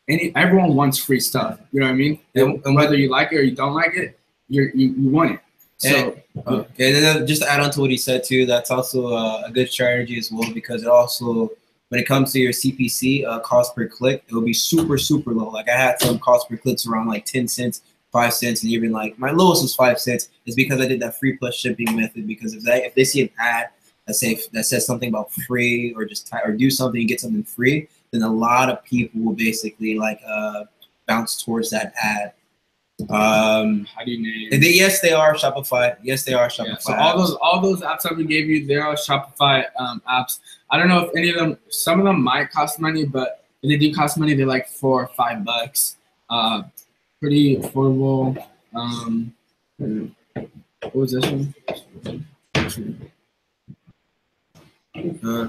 And everyone wants free stuff. You know what I mean? And whether you like it or you don't like it, you want it. So and then just to add on to what he said too, that's also a good strategy as well, because it also, when it comes to your CPC, cost per click, it will be super, super low. Like I had some cost per clicks around like 10 cents, 5 cents, and even like my lowest was 5 cents. Is because I did that free plus shipping method. Because if they see an ad that says something about free, or just or do something and get something free, then a lot of people will basically like bounce towards that ad. How do you name? Yes, they are Shopify. Yes, they are Shopify. Yeah, so all those apps that we gave you, they are Shopify apps. I don't know if any of them. Some of them might cost money, but if they do cost money, they're like $4 or $5. Pretty affordable. What was this one?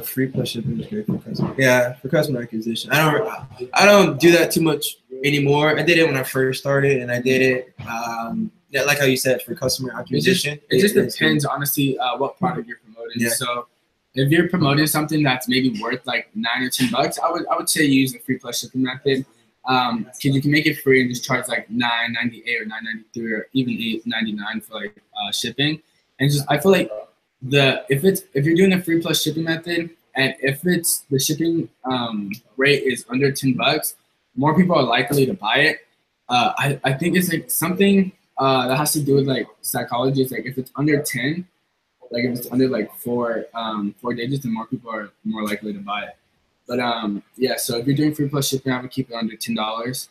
Free plus shipping is great for customer. Yeah, for customer acquisition. I don't do that too much anymore. I did it when I first started, and I did it. Yeah, like how you said, for customer acquisition. It just depends, honestly, what product you're promoting. Yeah. So if you're promoting something that's maybe worth like $9 or $10, I would say use the free plus shipping method. Because you can make it free and just charge like $9.98 or $9.93 or even $8.99 for like shipping. And just I feel like if you're doing a free plus shipping method, and if it's the shipping rate is under $10, more people are likely to buy it. I think it's like something that has to do with like psychology. It's like if it's under 10, like if it's under like four digits, then more people are more likely to buy it. But yeah, so if you're doing free plus shipping, I would keep it under $10.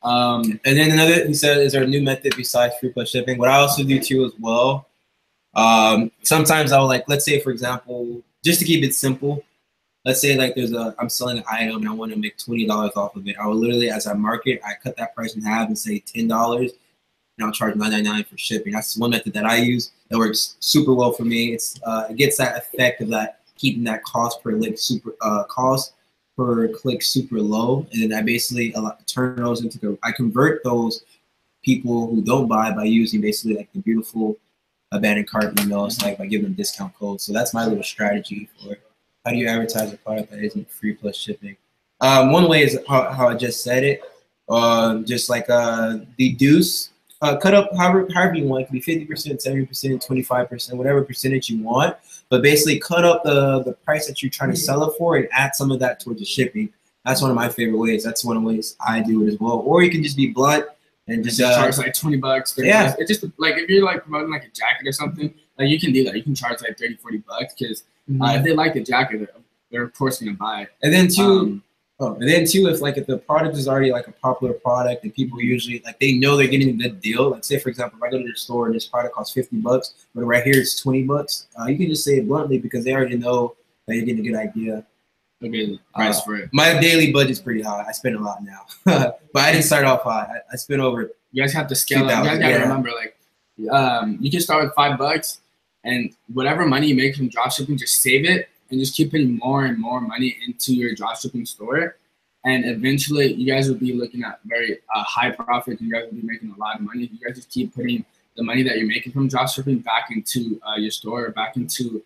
And then another, he said, is there a new method besides free plus shipping? What I also do too as well. Sometimes I'll like, let's say for example, just to keep it simple, let's say like I'm selling an item and I want to make $20 off of it. I will literally, as I market, I cut that price in half and say $10. And and I'll charge $9.99 for shipping. That's one method that I use that works super well for me. It gets that effect of that keeping that cost per click super low, and then I basically turn those into I convert those people who don't buy by using basically like the beautiful abandoned cart emails, like by giving them discount codes. So that's my little strategy for how do you advertise a product that isn't free plus shipping. One way is how I just said it, just like deduce, cut up however you want. It could be 50%, 70%, 25%, whatever percentage you want. But basically cut up the price that you're trying to sell it for and add some of that towards the shipping. That's one of my favorite ways. That's one of the ways I do it as well. Or you can just be blunt and just charge like $20, $30. Yeah. It's just like if you're like promoting like a jacket or something, like you can do that. You can charge like $30, $40 because if they like the jacket, they're of course gonna buy it. And then too, if the product is already like a popular product and people usually like they know they're getting a good deal. Like say for example, if I go to the store and this product costs $50, but right here it's $20, you can just say it bluntly because they already know that you're getting a good idea. Okay, price for it. My daily budget's pretty high. I spend a lot now, but I didn't start off high. I spent over. You guys have to scale up. You guys gotta remember, like, you can start with $5, and whatever money you make from dropshipping, just save it and just keep putting more and more money into your dropshipping store. And eventually, you guys will be looking at very high profit. You guys will be making a lot of money. You guys just keep putting the money that you're making from dropshipping back into your store or back into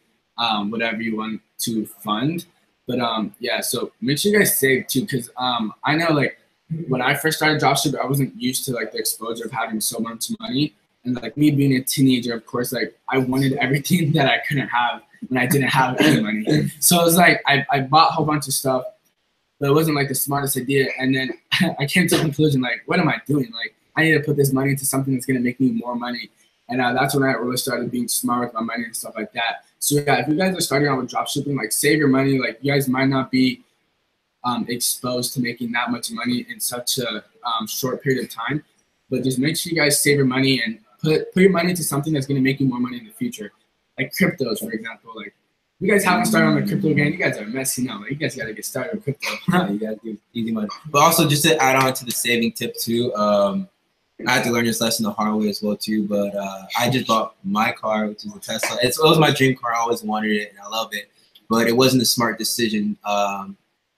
whatever you want to fund. But yeah, so make sure you guys save too, because I know like when I first started dropshipping, I wasn't used to like the exposure of having so much money. And like me being a teenager, of course, like I wanted everything that I couldn't have when I didn't have any money. So it was like I bought a whole bunch of stuff, but it wasn't like the smartest idea. And then I came to the conclusion, like, what am I doing? Like, I need to put this money into something that's gonna make me more money. And that's when I really started being smart with my money and stuff like that. So yeah, if you guys are starting out with dropshipping, like save your money. Like you guys might not be exposed to making that much money in such a short period of time, but just make sure you guys save your money and put your money into something that's going to make you more money in the future. Like cryptos, for example. Like you guys haven't started on the crypto game. You guys are messy now. Like you guys got to get started with crypto. You got to do easy money. But also just to add on to the saving tip too, I had to learn this lesson the hard way as well too, but I just bought my car, which is a Tesla. It was my dream car. I always wanted it and I love it, but it wasn't a smart decision.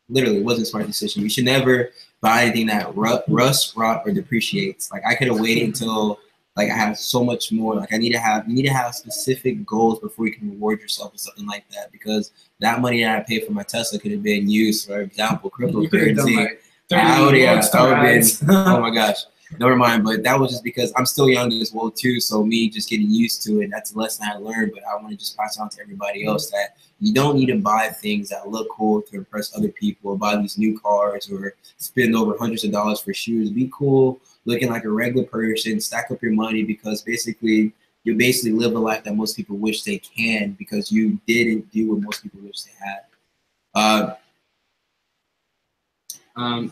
Literally, it wasn't a smart decision. You should never buy anything that rusts, rot, or depreciates. Like I could have waited until like I have so much more. Like you need to have specific goals before you can reward yourself with something like that, because that money that I paid for my Tesla could have been used, for example, cryptocurrency. Oh my gosh. Never mind, but that was just because I'm still young as well too, so me just getting used to it, that's a lesson I learned. But I want to just pass on to everybody else that you don't need to buy things that look cool to impress other people, or buy these new cars, or spend over hundreds of dollars for shoes. Be cool, looking like a regular person, stack up your money, because basically you basically live a life that most people wish they can, because you didn't do what most people wish they had.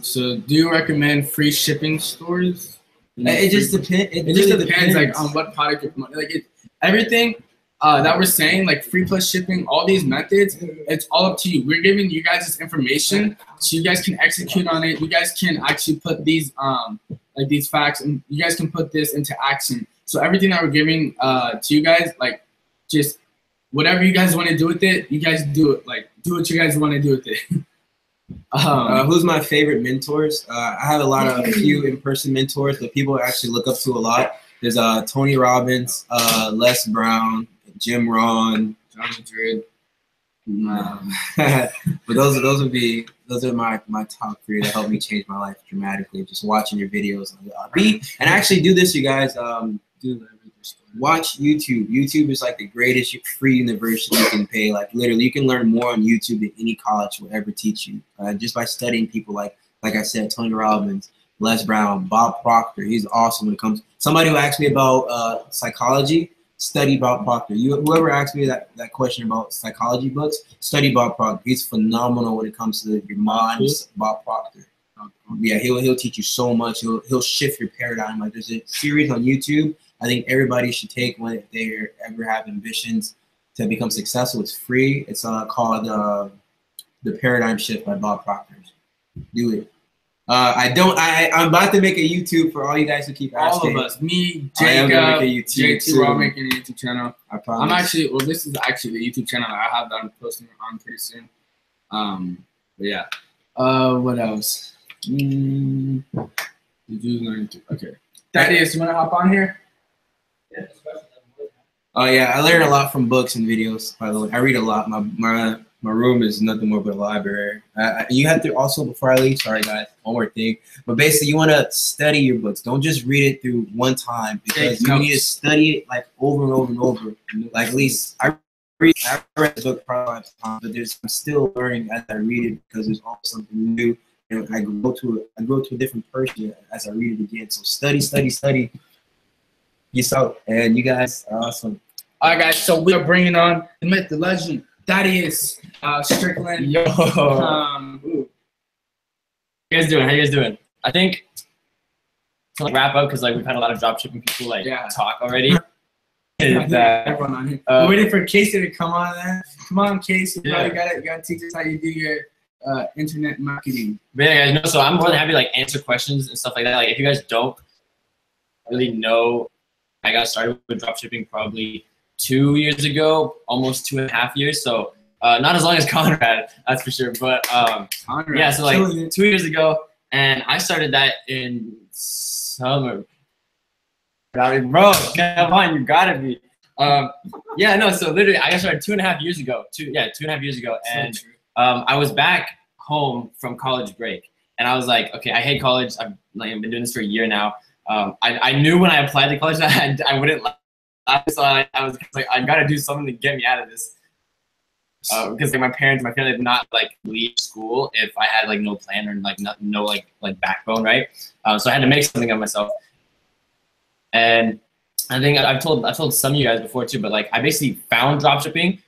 So do you recommend free shipping stores? It just depends. It just depends like on what product you're promoting. Like everything that we're saying, like free plus shipping, all these methods, it's all up to you. We're giving you guys this information so you guys can execute on it. You guys can actually put these like these facts, and you guys can put this into action. So everything that we're giving to you guys, like just whatever you guys want to do with it, you guys do it. Like do what you guys want to do with it. Who's my favorite mentors? I have a lot of few in-person mentors, but people I actually look up to a lot. There's Tony Robbins, Les Brown, Jim Rohn, King Madrid. But those are my top three that helped me change my life dramatically. Just watching your videos and actually do this, you guys. Watch YouTube. YouTube is like the greatest free university you can pay. Like literally, you can learn more on YouTube than any college will ever teach you. Just by studying people like I said, Tony Robbins, Les Brown, Bob Proctor. He's awesome when it comes. Somebody who asked me about psychology, study Bob Proctor. Whoever asked me that question about psychology books, study Bob Proctor. He's phenomenal when it comes to your mind. Bob Proctor. Yeah, he'll teach you so much. He'll shift your paradigm. Like there's a series on YouTube I think everybody should take when they ever have ambitions to become successful. It's free. It's called The Paradigm Shift by Bob Proctor. Do it. I'm about to make a YouTube for all you guys who keep asking. All of us. Me, Jacob, JT, we're all making a YouTube channel. I promise. I'm actually, well, this is actually the YouTube channel I have that I'm posting on pretty soon. But yeah. What else? Okay. Thaddeus, you want to hop on here? Oh yeah, I learn a lot from books and videos. By the way, I read a lot. My room is nothing more but a library. You have to also, before I leave, sorry guys, one more thing. But basically, you want to study your books. Don't just read it through one time, because you need to study it like over and over and over. Like at least I read the book probably 5 times, but I'm still learning as I read it, because there's always something new. And I grow to a different person as I read it again. So study. Peace out, and you guys are awesome. All right, guys. So we are bringing on the myth, the legend, Thaddeus Strickland. Yo. How you guys doing? How you guys doing? I think to like wrap up, because like we've had a lot of dropshipping people like talk already. Everyone on here. We're waiting for Casey to come on there. Come on, Casey. You gotta teach us how you do your internet marketing. But yeah, guys, so I'm more than happy to like answer questions and stuff like that. Like if you guys don't really know, I got started with dropshipping probably 2 years ago, almost 2.5 years. So not as long as Conrad, that's for sure. But Conrad, yeah, so like 2 years ago, and I started that in summer. Bro, come on, you gotta be. Yeah, no. So literally, I got started 2.5 years ago. 2.5 years ago, and I was back home from college break, and I was like, okay, I hate college. I've been doing this for a year now. I knew when I applied to college that I wouldn't laugh, so I was like, I gotta do something to get me out of this. Because like my family did not like leave school if I had like no plan or like no like backbone, right? So I had to make something of myself. And I think I've told some of you guys before too, but like I basically found dropshipping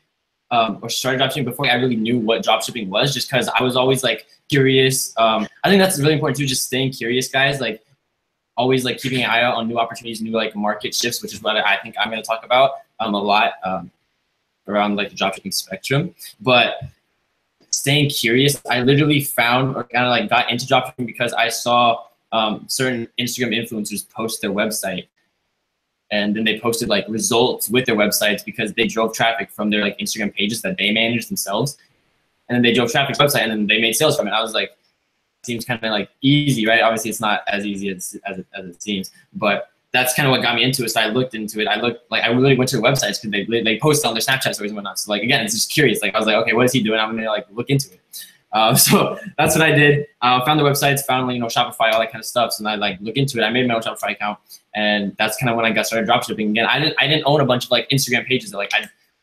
or started dropshipping before I really knew what dropshipping was, just because I was always like curious. I think that's really important too, just staying curious, guys. Like always like keeping an eye out on new opportunities, new like market shifts, which is what I think I'm going to talk about a lot around like the dropshipping spectrum. But staying curious, I literally found or kind of like got into dropshipping because I saw certain Instagram influencers post their website, and then they posted like results with their websites because they drove traffic from their like Instagram pages that they managed themselves, and then they drove traffic to the website and then they made sales from it. I was like, seems kind of like easy, right? Obviously it's not as easy as it seems, but that's kind of what got me into it. So I looked into it. I really went to their websites because they post on their Snapchat stories and whatnot. So like, again, it's just curious. Like I was like, okay, what is he doing? I'm gonna like look into it. So that's what I did. Found the websites, found Shopify, all that kind of stuff. So then I like look into it. I made my own Shopify account, and that's kind of when I got started dropshipping. Again, I didn't own a bunch of like Instagram pages. That, like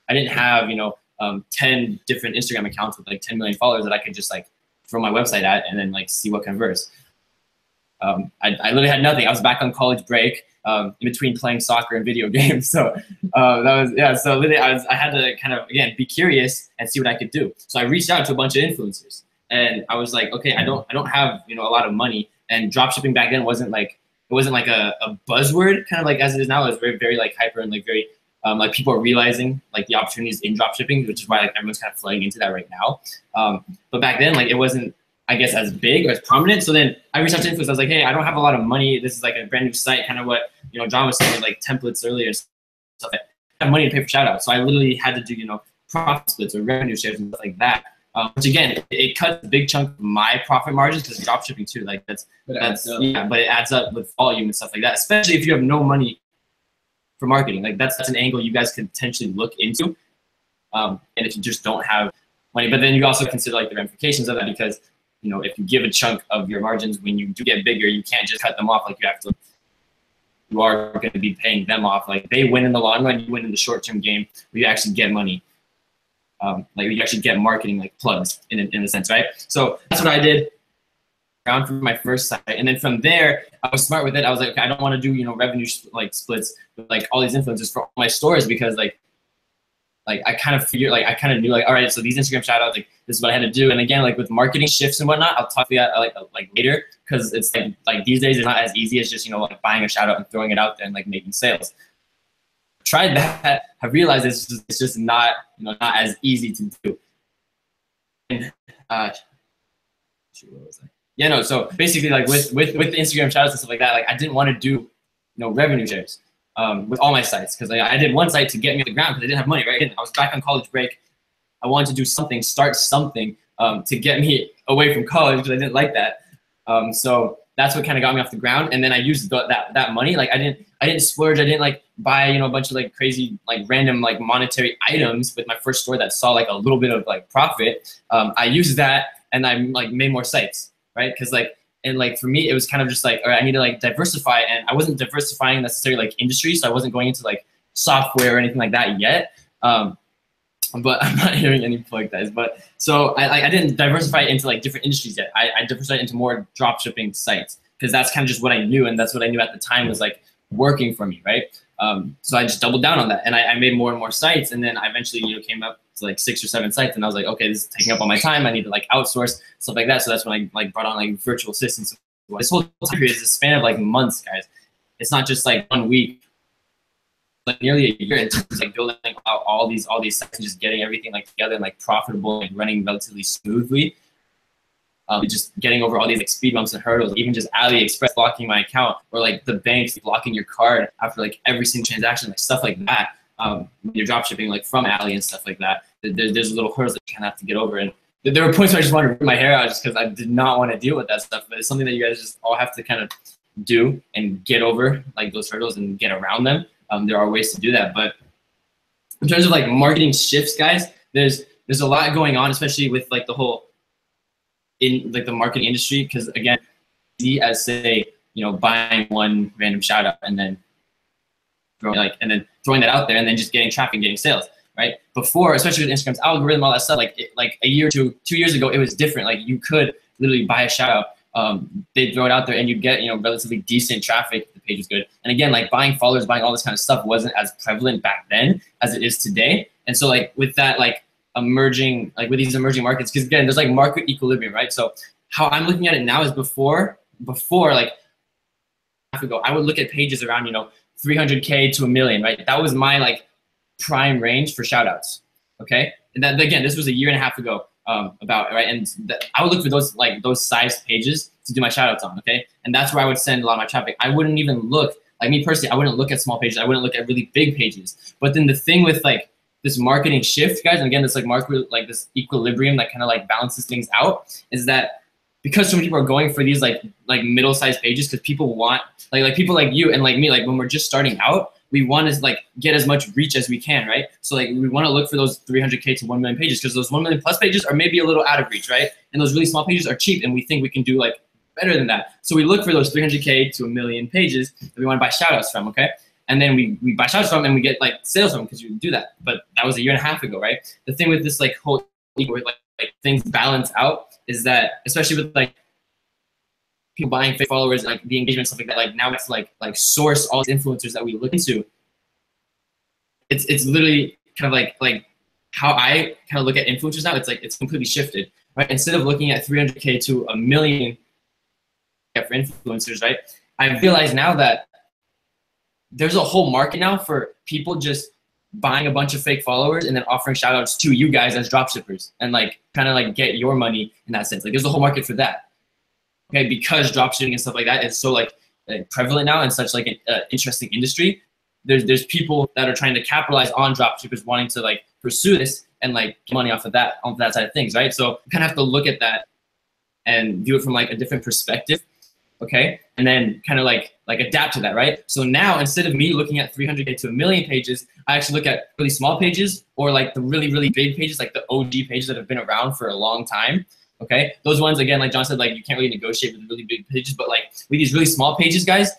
I didn't have 10 different Instagram accounts with like 10 million followers that I could just like throw my website at and then like see what converts. I literally had nothing. I was back on college break, in between playing soccer and video games. So So literally I had to kind of again be curious and see what I could do. So I reached out to a bunch of influencers, and I was like, okay, I don't have a lot of money, and dropshipping back then wasn't like a buzzword kind of like as it is now. It was very very like hyper and like very like people are realizing like the opportunities in dropshipping, which is why like, everyone's kind of flooding into that right now. But back then, like it wasn't, I guess, as big or as prominent. So then I reached out to influencers. I was like, hey, I don't have a lot of money. This is like a brand new site, kind of what John was saying with like templates earlier. Stuff like I have money to pay for shout outs. So I literally had to do profit splits or revenue shares and stuff like that. Which again, it cuts a big chunk of my profit margins because dropshipping too. Like but it adds up with volume and stuff like that. Especially if you have no money for marketing. Like that's an angle you guys could potentially look into. And if you just don't have money, but then you also consider like the ramifications of that, because if you give a chunk of your margins when you do get bigger, you can't just cut them off. Like you are going to be paying them off. Like they win in the long run, you win in the short-term game where you actually get money. Like you actually get marketing like plugs in a sense, right? So that's what I did around for my first site, and then from there I was smart with it. I was like, okay, I don't want to do revenue like splits with like all these influencers for all my stores, because like I kind of figured, like I kind of knew, like, all right, so these Instagram shout outs, like this is what I had to do. And again, like with marketing shifts and whatnot, I'll talk to that like later, because it's like these days it's not as easy as just like buying a shout out and throwing it out there and like making sales. Tried that, have realized it's just not not as easy to do. And what was I? Yeah, no. So basically, like with the Instagram shoutouts and stuff like that, like I didn't want to do, revenue shares with all my sites, because I did one site to get me on the ground because I didn't have money, right? I was back on college break. I wanted to do something, start something to get me away from college because I didn't like that. So that's what kind of got me off the ground. And then I used that money. Like I didn't splurge. I didn't like buy, a bunch of like crazy, like random, like monetary items with my first store that saw like a little bit of like profit. I used that and I like made more sites, right? Because like for me, it was kind of just like, all right, I need to like diversify, and I wasn't diversifying necessarily like industry. So I wasn't going into like software or anything like that yet. But I'm not hearing any plug, guys. But so I didn't diversify into like different industries yet. I diversified into more drop shipping sites because that's kind of just what I knew, and that's what I knew at the time was like working for me, right? So I just doubled down on that, and I made more and more sites, and then I eventually came up to like 6 or 7 sites, and I was like, okay, this is taking up all my time. I need to like outsource stuff like that. So that's when I like brought on like virtual assistants. This whole time period is a span of like months, guys. It's not just like 1 week. Like nearly a year into like building out all these sites and just getting everything like together and like profitable and running relatively smoothly. Just getting over all these like speed bumps and hurdles, even just AliExpress blocking my account, or like the banks blocking your card after like every single transaction, like stuff like that. When you're drop shipping like from Ali and stuff like that, there's little hurdles that you kind of have to get over. And there were points where I just wanted to rip my hair out just because I did not want to deal with that stuff. But it's something that you guys just all have to kind of do and get over like those hurdles and get around them. There are ways to do that, but in terms of like marketing shifts, guys, there's a lot going on, especially with like the whole in like the marketing industry. Because again, as say buying one random shout out and then throwing that out there and then just getting traffic, getting sales, right? Before, especially with Instagram's algorithm, all that stuff, like a year or 2 years ago, it was different. Like you could literally buy a shout out. They'd throw it out there and you'd get, relatively decent traffic. The page was good. And again, like buying followers, buying all this kind of stuff wasn't as prevalent back then as it is today. And so like with that, like emerging, like with these emerging markets, because again, there's like market equilibrium, right? So how I'm looking at it now is before like ago, I would look at pages around, 300K to 1 million, right? That was my like prime range for shout outs. Okay. And then again, this was a year and a half ago. Right, and I would look for those size pages to do my shout outs on, okay? And that's where I would send a lot of my traffic. I wouldn't even look, like me personally, I wouldn't look at small pages. I wouldn't look at really big pages. But then the thing with like this marketing shift, guys, and again, this like market, like this equilibrium that kind of like balances things out, is that because so many people are going for these like middle-sized pages, because people want like people like you and like me, like when we're just starting out, we want to like get as much reach as we can, right? So like we want to look for those 300K to 1 million pages, because those 1 million plus pages are maybe a little out of reach, right? And those really small pages are cheap, and we think we can do like better than that. So we look for those 300K to 1 million pages that we want to buy shout outs from, okay? And then we buy shout outs from, and we get like sales from, because you do that. But that was a year and a half ago, right? The thing with this like whole like things balance out is that, especially with like people buying fake followers, like the engagement stuff like that, like now it's like source all these influencers that we look into. It's literally kind of like how I kind of look at influencers now. It's like it's completely shifted, right? Instead of looking at 300K to 1 million for influencers, right? I realize now that there's a whole market now for people just buying a bunch of fake followers and then offering shout outs to you guys as dropshippers and like kind of like get your money in that sense. Like there's a whole market for that. Okay, because dropshipping and stuff like that is so like prevalent now and such like an interesting industry. There's people that are trying to capitalize on dropshippers wanting to like pursue this and like get money off of that side of things, right? So you kind of have to look at that and view it from like a different perspective, okay? And then kind of like adapt to that, right? So now instead of me looking at 300K to 1 million pages, I actually look at really small pages or like the really, really big pages, like the OG pages that have been around for a long time. Okay, those ones, again, like John said, like you can't really negotiate with really big pages, but like with these really small pages, guys,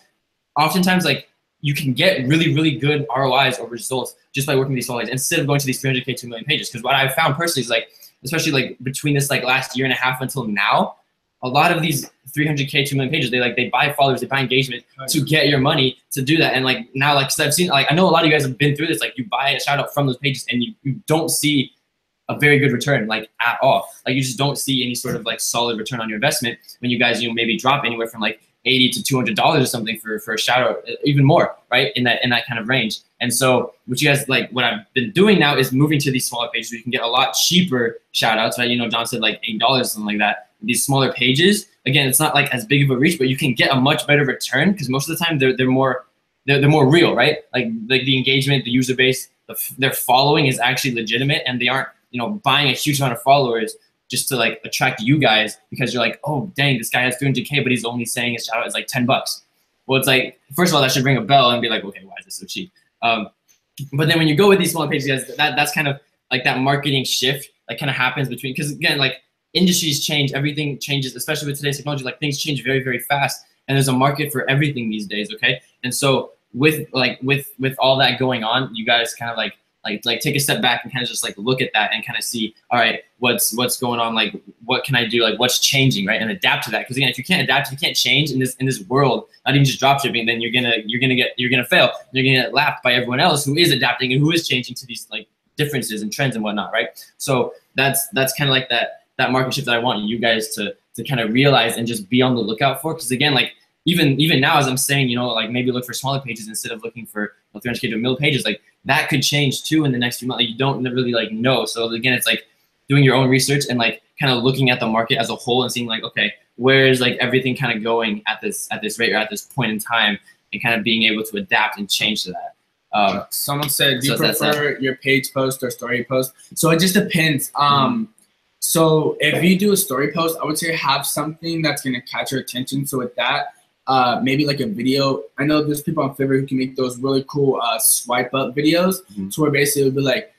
oftentimes like you can get really, really good ROIs or results just by working with these small pages instead of going to these 300K to 1 million pages. Because what I've found personally is like, especially like between this like last year and a half until now, a lot of these 300K to 1 million pages, they buy followers, they buy engagement to get your money to do that. And like now, like, cause I've seen, like, I know a lot of you guys have been through this, like you buy a shout out from those pages and you don't see a very good return, like at all. Like you just don't see any sort of like solid return on your investment when you guys, maybe drop anywhere from like $80 to $200 or something for a shout out, even more, right? In that kind of range. And so what you guys like, what I've been doing now is moving to these smaller pages where you can get a lot cheaper shout outs, right? John said like $8, something like that. These smaller pages, again, it's not like as big of a reach, but you can get a much better return because most of the time they're more real, right? Like the engagement, the user base, their following is actually legitimate, and they aren't, you know, buying a huge amount of followers just to like attract you guys because you're like, oh dang, this guy has 300K, but he's only saying his shout out is like $10. Well, it's like, first of all, that should ring a bell and be like, okay, why is this so cheap? But then when you go with these small pages, guys, that's kind of like that marketing shift that kind of happens between, because again, like industries change, everything changes, especially with today's technology, like things change very, very fast. And there's a market for everything these days, okay? And so with all that going on, you guys kind of like take a step back and kind of just like look at that and kind of see, all right, what's going on, like what can I do, like what's changing, right? And adapt to that. Because again, if you can't adapt, if you can't change in this world, not even just dropshipping, then you're gonna fail. You're gonna get lapped by everyone else who is adapting and who is changing to these like differences and trends and whatnot, right? So that's kind of like that market shift that I want you guys to kind of realize and just be on the lookout for. Because again, like even now, as I'm saying, you know, like maybe look for smaller pages instead of looking for 300K to 1 million pages. Like that could change too in the next few months. Like, you don't really like know. So again, it's like doing your own research and like kind of looking at the market as a whole and seeing like, okay, where is like everything kind of going at this rate or at this point in time, and kind of being able to adapt and change to that. Someone said, do you prefer your page post or story post? So it just depends. So if you do a story post, I would say have something that's going to catch your attention. So with that, maybe like a video. I know there's people on Fiverr who can make those really cool swipe up videos. So where basically it would be like,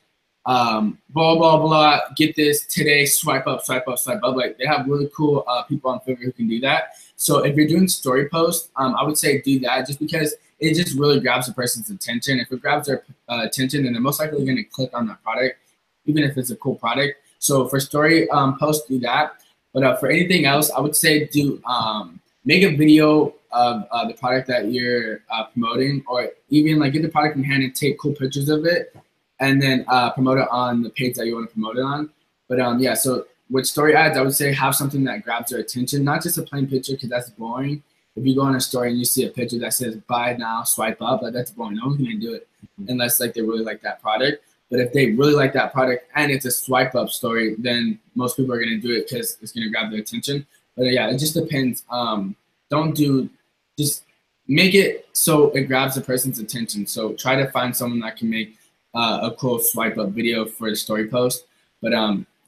blah, blah, blah, get this today, swipe up, swipe up, swipe up. Like they have really cool people on Fiverr who can do that. So if you're doing story posts, I would say do that just because it just really grabs a person's attention. If it grabs their attention, then they're most likely going to click on that product, even if it's a cool product. So for story posts, do that. But for anything else, I would say do make a video of the product that you're promoting, or even like get the product in hand and take cool pictures of it, and then promote it on the page that you want to promote it on. But yeah, so with story ads, I would say have something that grabs their attention, not just a plain picture because that's boring. If you go on a story and you see a picture that says buy now, swipe up, like that's boring. No one's gonna do it unless like they really like that product. But if they really like that product and it's a swipe up story, then most people are gonna do it because it's gonna grab their attention. But yeah, it just depends. Just make it so it grabs the person's attention. So try to find someone that can make a cool swipe up video for the story post. But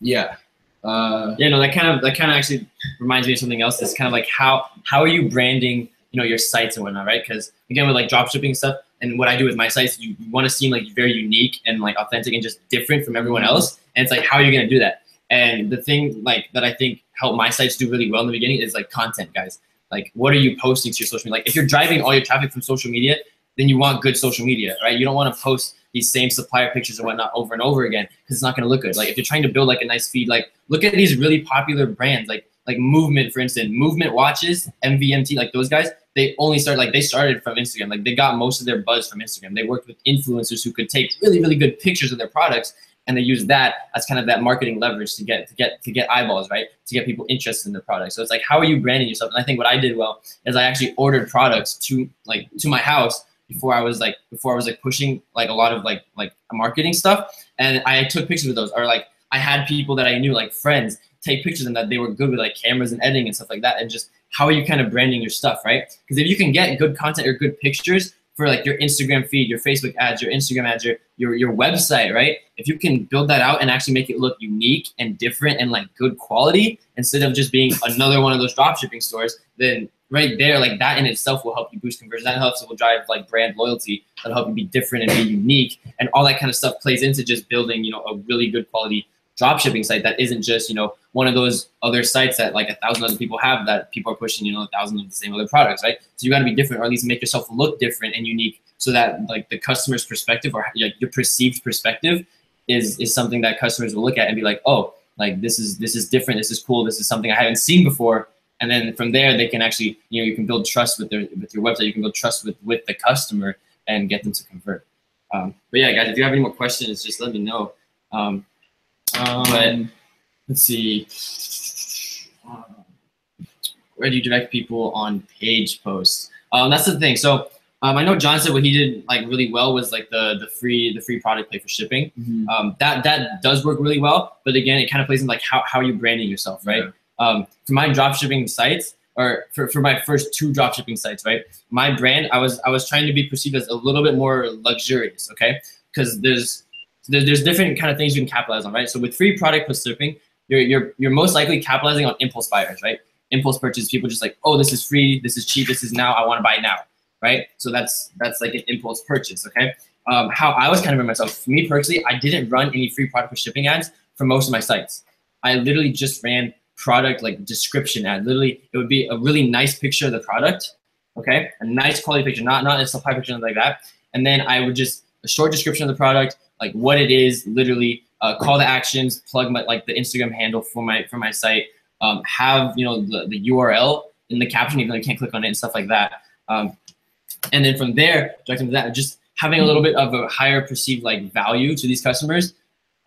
yeah. Yeah, no, that kind of actually reminds me of something else. It's kind of like how are you branding, you know, your sites and whatnot, right? Because again, with like dropshipping stuff and what I do with my sites, you want to seem like very unique and like authentic and just different from everyone else. And it's like, how are you gonna do that? And the thing like that I think helped my sites do really well in the beginning is like content, guys. Like, what are you posting to your social media? Like, if you're driving all your traffic from social media, then you want good social media, right? You don't want to post these same supplier pictures and whatnot over and over again because it's not going to look good. Like, if you're trying to build like a nice feed, like look at these really popular brands, like Movement, for instance. Movement watches, MVMT, like those guys, they started from Instagram. Like, they got most of their buzz from Instagram. They worked with influencers who could take really, really good pictures of their products, and they use that as kind of that marketing leverage to get eyeballs, right? To get people interested in the product. So it's like, how are you branding yourself? And I think what I did well is I actually ordered products to my house before I was pushing like a lot of like marketing stuff, and I took pictures of those, or like I had people that I knew, like friends, take pictures and that they were good with like cameras and editing and stuff like that. And just how are you kind of branding your stuff, right? Because if you can get good content or good pictures for like your Instagram feed, your Facebook ads, your Instagram ads, your website, right? If you can build that out and actually make it look unique and different and like good quality instead of just being another one of those dropshipping stores, then right there, like that in itself will help you boost conversion. That helps, it will drive like brand loyalty. That'll help you be different and be unique, and all that kind of stuff plays into just building, you know, a really good quality dropshipping site that isn't just, you know, one of those other sites that like 1,000 other people have that people are pushing, you know, 1,000 of the same other products, right? So you got to be different, or at least make yourself look different and unique, so that like the customer's perspective, or like your perceived perspective is something that customers will look at and be like, oh, like this is different, this is cool, this is something I haven't seen before. And then from there, they can actually, you know, you can build trust with your website, you can build trust with the customer and get them to convert. But yeah, guys, if you have any more questions, just let me know. But let's see. Where do you direct people on page posts? That's the thing. So I know John said what he did like really well was like the free product play for shipping. That does work really well. But again, it kind of plays in like how are you branding yourself, right? for my dropshipping sites, or for my first 2 dropshipping sites, right? My brand, I was trying to be perceived as a little bit more luxurious, okay? Because there's different kind of things you can capitalize on, right? So with free product plus shipping, you're most likely capitalizing on impulse buyers, right? Impulse purchase, people just like, oh, this is free, this is cheap, this is now, I want to buy now, right? So that's like an impulse purchase, okay? How I was kind of in myself, for me personally, I didn't run any free product plus shipping ads for most of my sites. I literally just ran product like description ad. Literally, it would be a really nice picture of the product, okay? A nice quality picture, not a supply picture like that. And then I would just a short description of the product, like what it is, literally call to actions, plug my like the Instagram handle for my site, have the URL in the caption, even though you can't click on it and stuff like that. And then from there, directing to that, just having a little bit of a higher perceived like value to these customers.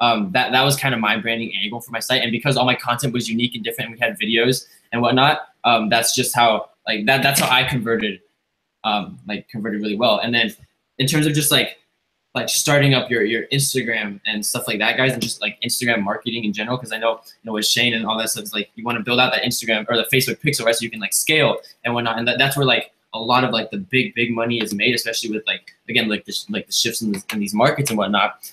That was kind of my branding angle for my site, and because all my content was unique and different, and we had videos and whatnot, that's just how like that's how I converted really well. And then in terms of just like starting up your Instagram and stuff like that, guys, and just like Instagram marketing in general, because I know with Shane and all that stuff, it's like you want to build out that Instagram or the Facebook pixel, right, so you can like scale and whatnot, and that's where like a lot of like the big money is made, especially with like again like the shifts in these markets and whatnot.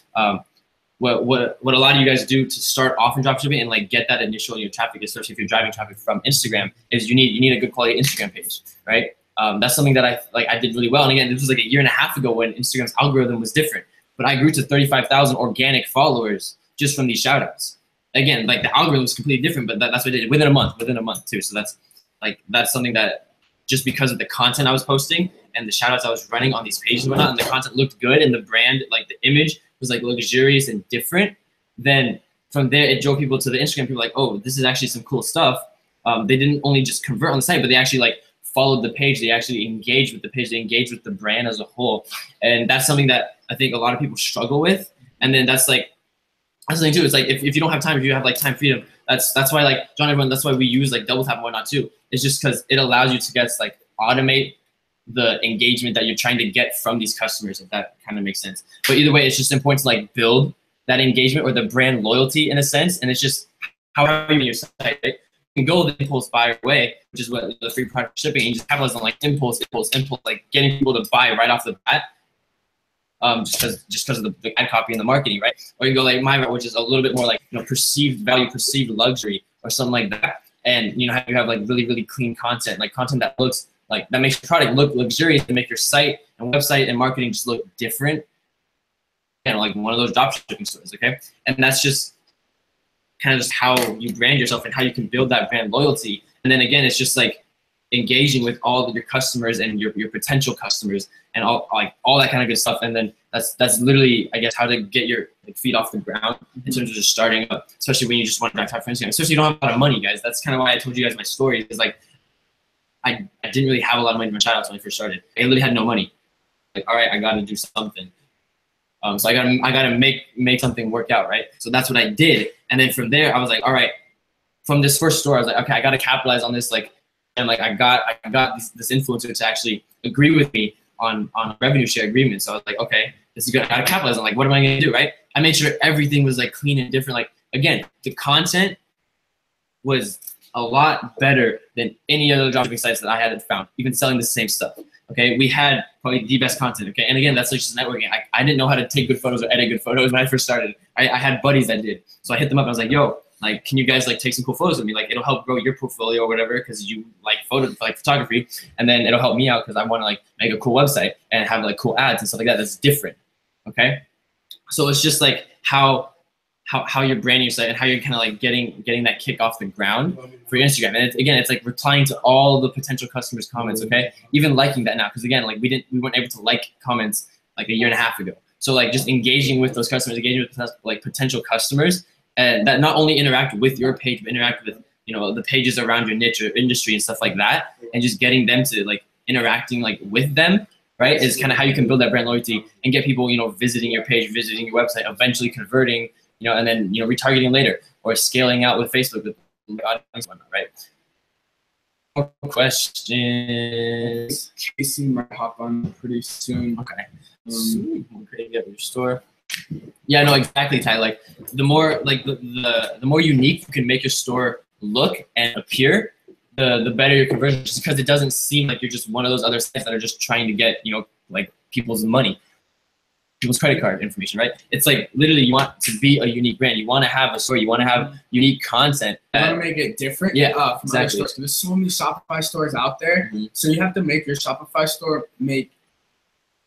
What a lot of you guys do to start off in dropshipping and like get that initial traffic, especially if you're driving traffic from Instagram, is you need a good quality Instagram page, right? That's something that I did really well. And again, this was like 1.5 years ago when Instagram's algorithm was different, but I grew to 35,000 organic followers just from these shoutouts. Again, like the algorithm was completely different, but that's what I did within a month too. So that's something that just because of the content I was posting and the shoutouts I was running on these pages and whatnot, and the content looked good and the brand, like the image was like luxurious and different, then from there it drove people to the Instagram. People were like, oh, this is actually some cool stuff. They didn't only just convert on the site, but they actually like followed the page. They actually engaged with the page. They engaged with the brand as a whole. And that's something that I think a lot of people struggle with. And then that's the thing too. It's like if you don't have time, if you have like time freedom, that's why like John, everyone, that's why we use like double tap and whatnot too. It's just because it allows you to get like automate the engagement that you're trying to get from these customers, if that kind of makes sense. But either way, it's just important to like build that engagement or the brand loyalty in a sense. And it's just how are you your site, right? You can go the impulse buyer way, which is what the free product shipping, and just capitalize on like impulse, like getting people to buy right off the bat. Just because of the ad copy and the marketing, right? Or you can go like my route, which is a little bit more like perceived value, perceived luxury, or something like that. And you have like really clean content, like content that looks like that makes your product look luxurious and make your site and website and marketing just look different. Like one of those dropshipping stores, okay? And that's just kind of just how you brand yourself and how you can build that brand loyalty. And then again, it's just like engaging with all of your customers and your potential customers and all that kind of good stuff. And then that's literally, I guess, how to get your feet off the ground in terms of just starting up, especially when you just want to drive traffic for Instagram. Especially you don't have a lot of money, guys. That's kind of why I told you guys my story, is like I didn't really have a lot of money in my shoutouts when I first started. I literally had no money. Like, all right, I got to do something. So I gotta make something work out, right? So that's what I did. And then from there, I was like, all right, from this first store, I was like, okay, I gotta capitalize on this, like, and like I got this influencer to actually agree with me on a revenue share agreement. So I was like, okay, this is good. I gotta capitalize on, like, what am I gonna do, right? I made sure everything was like clean and different. Like again, the content was a lot better than any other dropshipping sites that I had found, even selling the same stuff. Okay, we had probably the best content. Okay, and again, that's like just networking. I didn't know how to take good photos or edit good photos when I first started. I had buddies that did, so I hit them up. I was like, yo, like, can you guys like take some cool photos with me? Like, it'll help grow your portfolio or whatever, because you like photography, and then it'll help me out because I want to like make a cool website and have like cool ads and stuff like that. That's different. Okay, so it's just like how you're branding your site and how you're kind of like getting that kick off the ground for your Instagram. And it's like replying to all the potential customers' comments, okay? Even liking that now, because again, like we weren't able to like comments like 1.5 years ago. So like just engaging with those customers, engaging with like potential customers, and that not only interact with your page, but interact with the pages around your niche or industry and stuff like that, and just getting them to like interacting like with them, right? Is kind of how you can build that brand loyalty and get people visiting your page, visiting your website, eventually converting. And then retargeting later or scaling out with Facebook with audience and whatnot, right? More questions. Casey might hop on pretty soon. Okay. Creating your store. Yeah, no, exactly, Ty. Like the more like the more unique you can make your store look and appear, the better your conversion, just because it doesn't seem like you're just one of those other sites that are just trying to get, you know, like people's money, people's credit card information, right? It's like literally you want to be a unique brand. You want to have a story. You want to have unique content. You want to make it different. Yeah, from other exactly. stores. There's so many Shopify stores out there, Mhm. so you have to make your Shopify store make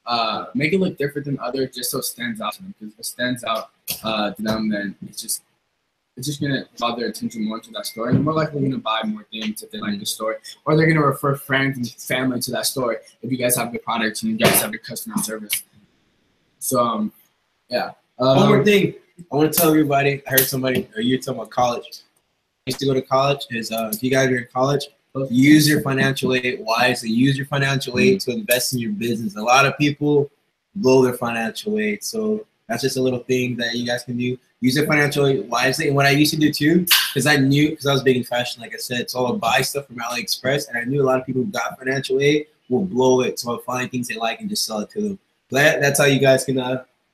it look different than others, just so it stands out to them. Because if it stands out to them, then it's just gonna draw their attention more to that store, and they're more likely gonna buy more things if they like the store, or they're gonna refer friends and family to that store if you guys have good products and you guys have good customer service. So, yeah. One more thing I want to tell everybody. I heard somebody, or you talking about college. I used to go to college. Is if you guys are in college, use your financial aid wisely. Use your financial aid to invest in your business. A lot of people blow their financial aid, so that's just a little thing that you guys can do. Use your financial aid wisely. And what I used to do too, because I was big in fashion, like I said, so I would buy stuff from AliExpress, and I knew a lot of people who got financial aid will blow it. So I'll find things they like and just sell it to them. That's how you guys can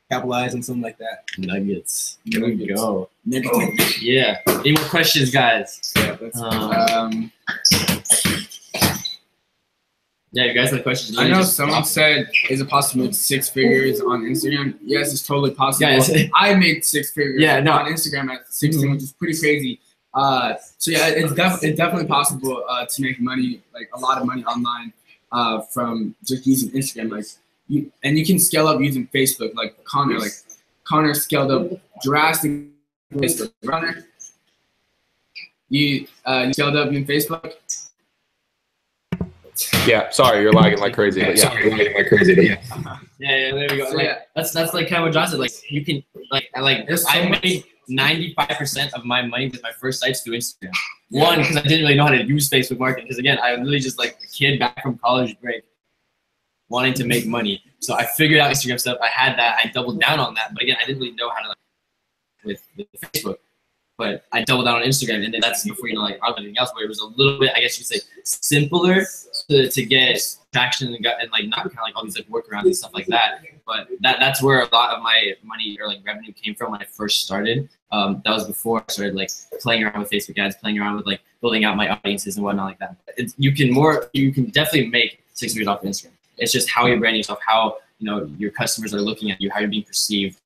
capitalize on something like that. Nuggets. Here we go. Negative. Yeah. Any more questions, guys? Yeah, that's Yeah, you guys have questions? I know someone said, is it possible to make 6 figures on Instagram? Yes, it's totally possible. Guys. I made 6 figures no. on Instagram at 16, which is pretty crazy. So yeah, it's definitely possible to make money, like a lot of money online from just using Instagram. Like, and you can scale up using Facebook, like Connor. Like Connor scaled up drastically. Facebook. Runner, you scaled up using Facebook. Yeah, sorry, you're lagging like crazy. But yeah. Yeah, there we go. So, like, yeah. that's like kind of what John said. Like you can There's so I much- made 95% of my money with my first sites through Instagram. One, because I didn't really know how to use Facebook marketing. Because again, I was really just like a kid back from college break, wanting to make money. So I figured out Instagram stuff. I had that. I doubled down on that. But again, I didn't really know how to with Facebook. But I doubled down on Instagram, and then that's before, you know, like everything else, where it was a little bit, I guess you could say, simpler to get traction and like not kind of like all these like workarounds and stuff like that. But that's where a lot of my money or like revenue came from when I first started. That was before I started like playing around with Facebook ads, playing around with like building out my audiences and whatnot like that. You can definitely make 6 figures off of Instagram. It's just how you're branding yourself, how, you know, your customers are looking at you, how you're being perceived,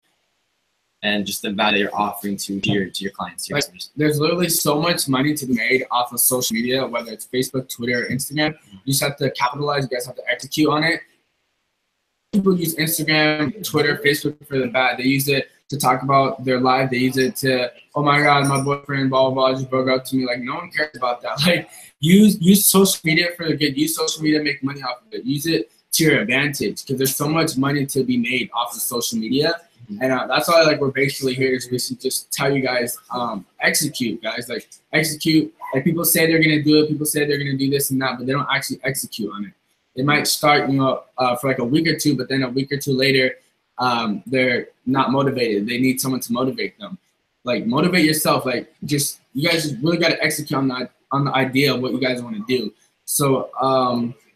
and just the value you're offering to your clients, to your customers. There's literally so much money to be made off of social media, whether it's Facebook, Twitter, or Instagram. You just have to capitalize. You guys have to execute on it. People use Instagram, Twitter, Facebook for the bad. They use it to talk about their life. They use it to, oh my God, my boyfriend, blah, blah, blah, just broke up to me. Like, no one cares about that. Like, use social media for the good. Use social media to make money off of it. Use it to your advantage, because there's so much money to be made off of social media. And that's why, like, we're basically here to just tell you guys, execute, guys. Like, execute. Like, people say they're going to do it. People say they're going to do this and that, but they don't actually execute on it. They might start, you know, for like a week or two, but then a week or two later, they're not motivated. They need someone to motivate them. Like, motivate yourself. Like, just, you guys just really got to execute on the idea of what you guys want to do. So,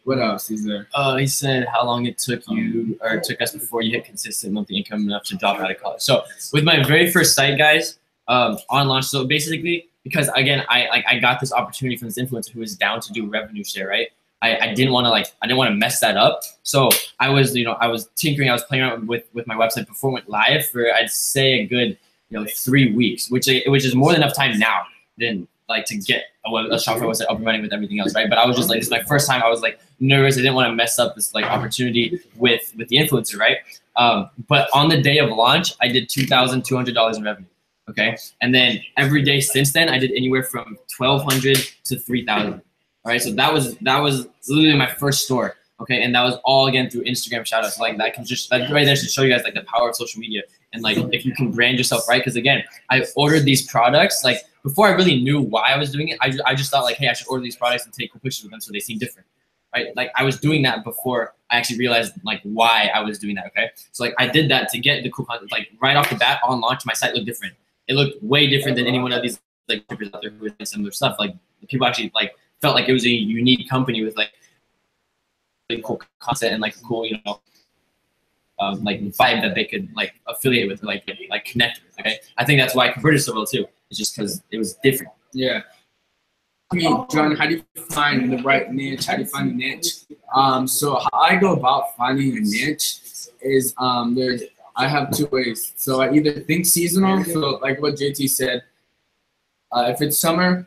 what else is there? He said how long it took you, or it took us before you hit consistent monthly income enough to drop out of college. So with my very first site, guys, on launch. So basically, because again, I got this opportunity from this influencer who was down to do revenue share, right? I didn't want to mess that up. So I was tinkering, I was playing around with my website before it went live for, I'd say, a good 3 weeks, which is more than enough time now than like to get a Shopify website up and running with everything else, right? But I was just like, this is my first time. I was like nervous. I didn't want to mess up this like opportunity with the influencer, right? But on the day of launch, I did $2,200 in revenue. Okay, and then every day since then, I did anywhere from $1,200 to $3,000. All right, so that was literally my first store. Okay, and that was all again through Instagram shoutouts. Like that right there should show you guys like the power of social media and like if you can brand yourself right. Because again, I ordered these products like before I really knew why I was doing it. I just thought like, hey, I should order these products and take pictures with them so they seem different, right? Like I was doing that before I actually realized like why I was doing that. Okay, so like I did that to get the cool content. Like right off the bat on launch, my site looked different. It looked way different than any one of these like people out there who were doing similar stuff. Like people actually like felt like it was a unique company with like really cool content and like cool, like vibe that they could like affiliate with, like connect with. Okay, I think that's why I converted so well too. It's just because it was different. Yeah. John, how do you find the right niche? How do you find the niche? So how I go about finding a niche is I have two ways. So I either think seasonal, so like what JT said, if it's summer,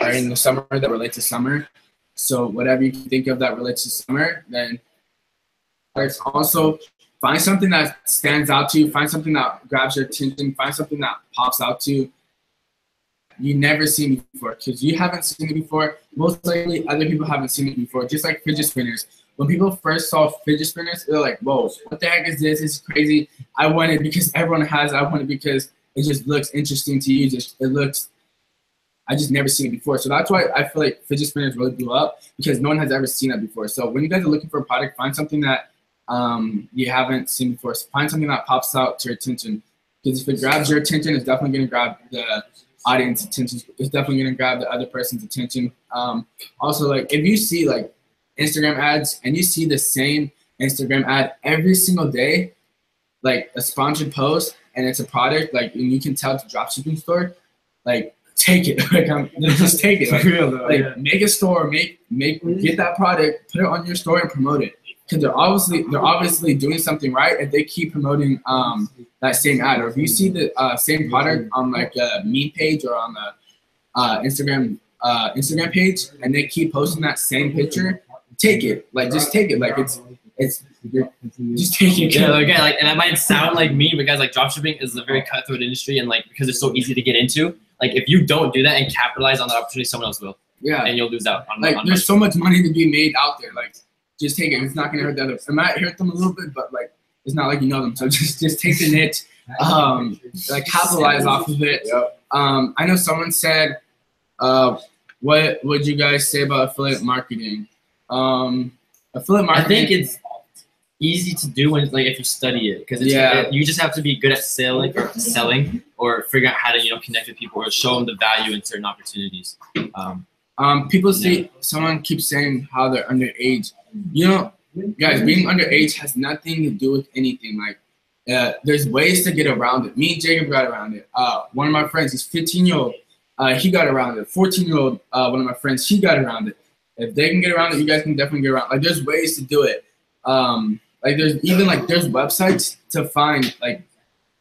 or in the summer that relates to summer, so whatever you can think of that relates to summer, then there's also find something that stands out to you, find something that grabs your attention, find something that pops out to you. You never seen before, because you haven't seen it before. Most likely, other people haven't seen it before. Just like fidget spinners. When people first saw fidget spinners, they're like, "Whoa, what the heck is this? It's crazy. I want it because everyone has it. I want it because it just looks interesting to use. I just never seen it before." So that's why I feel like fidget spinners really blew up, because no one has ever seen it before. So when you guys are looking for a product, find something that you haven't seen before. So find something that pops out to your attention, because if it grabs your attention, it's definitely going to grab the audience attention. It's definitely going to grab the other person's attention. Also, like if you see like Instagram ads and you see the same Instagram ad every single day, like a sponsored post, and it's a product, like, and you can tell it's a dropshipping store, like take it. Like just take it. Like, like make a store, get that product, put it on your store and promote it. Because they're obviously doing something right if they keep promoting that same ad. Or if you see the same product on like a meme page or on the Instagram page, and they keep posting that same picture, take it. Like just take it. Like it's just take it. Yeah, again, like, and that might sound like me, because like dropshipping is a very cutthroat industry, and like because it's so easy to get into. Like if you don't do that and capitalize on that opportunity, someone else will. Yeah. And you'll lose out on like there's so much money to be made out there. Like just take it. It's not gonna hurt the others. It might hurt them a little bit, but like it's not like you know them. So just take the niche. Like capitalize off of it. I know someone said, what would you guys say about affiliate marketing? Affiliate marketing, I think it's easy to do when, like, if you study it, because you just have to be good at selling or figure out how to connect with people or show them the value in certain opportunities. People see someone keeps saying how they're underage. Guys, being underage has nothing to do with anything. Like, there's ways to get around it. Me and Jacob got around it. One of my friends, he's 15-year-old. He got around it. 14-year-old, one of my friends, he got around it. If they can get around it, you guys can definitely get around. Like, there's ways to do it. Like, there's websites to find, like,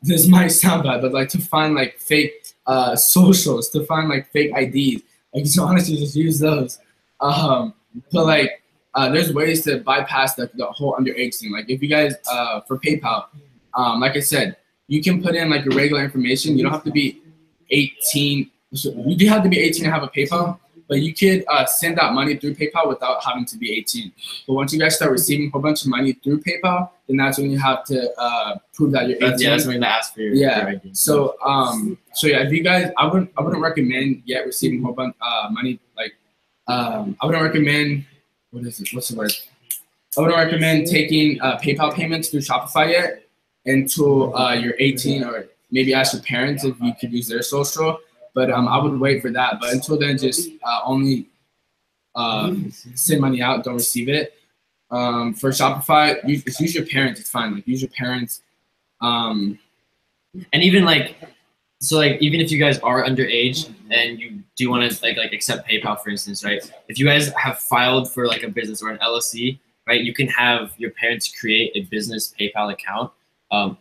this might sound bad, but like to find like fake socials, to find like fake IDs. Like, so honestly, just use those. But like, there's ways to bypass the whole underage thing. Like, if you guys, for PayPal, like I said, you can put in like your regular information. You don't have to be 18. You do have to be 18 to have a PayPal, but you could send out money through PayPal without having to be 18. But once you guys start receiving a whole bunch of money through PayPal, then that's when you have to prove that you're 18. Yeah, that's when they ask for your ID. So yeah, if you guys, I wouldn't recommend yet receiving a whole bunch money. Like, I wouldn't recommend, what's the word? I wouldn't recommend taking PayPal payments through Shopify yet until you're 18, or maybe ask your parents if you could use their social. But I would wait for that. But until then, just only send money out, don't receive it. For Shopify, use your parents. It's fine. Like, use your parents. And even like, so like, even if you guys are underage and you do want to like accept PayPal, for instance, right? If you guys have filed for like a business or an LLC, right? You can have your parents create a business PayPal account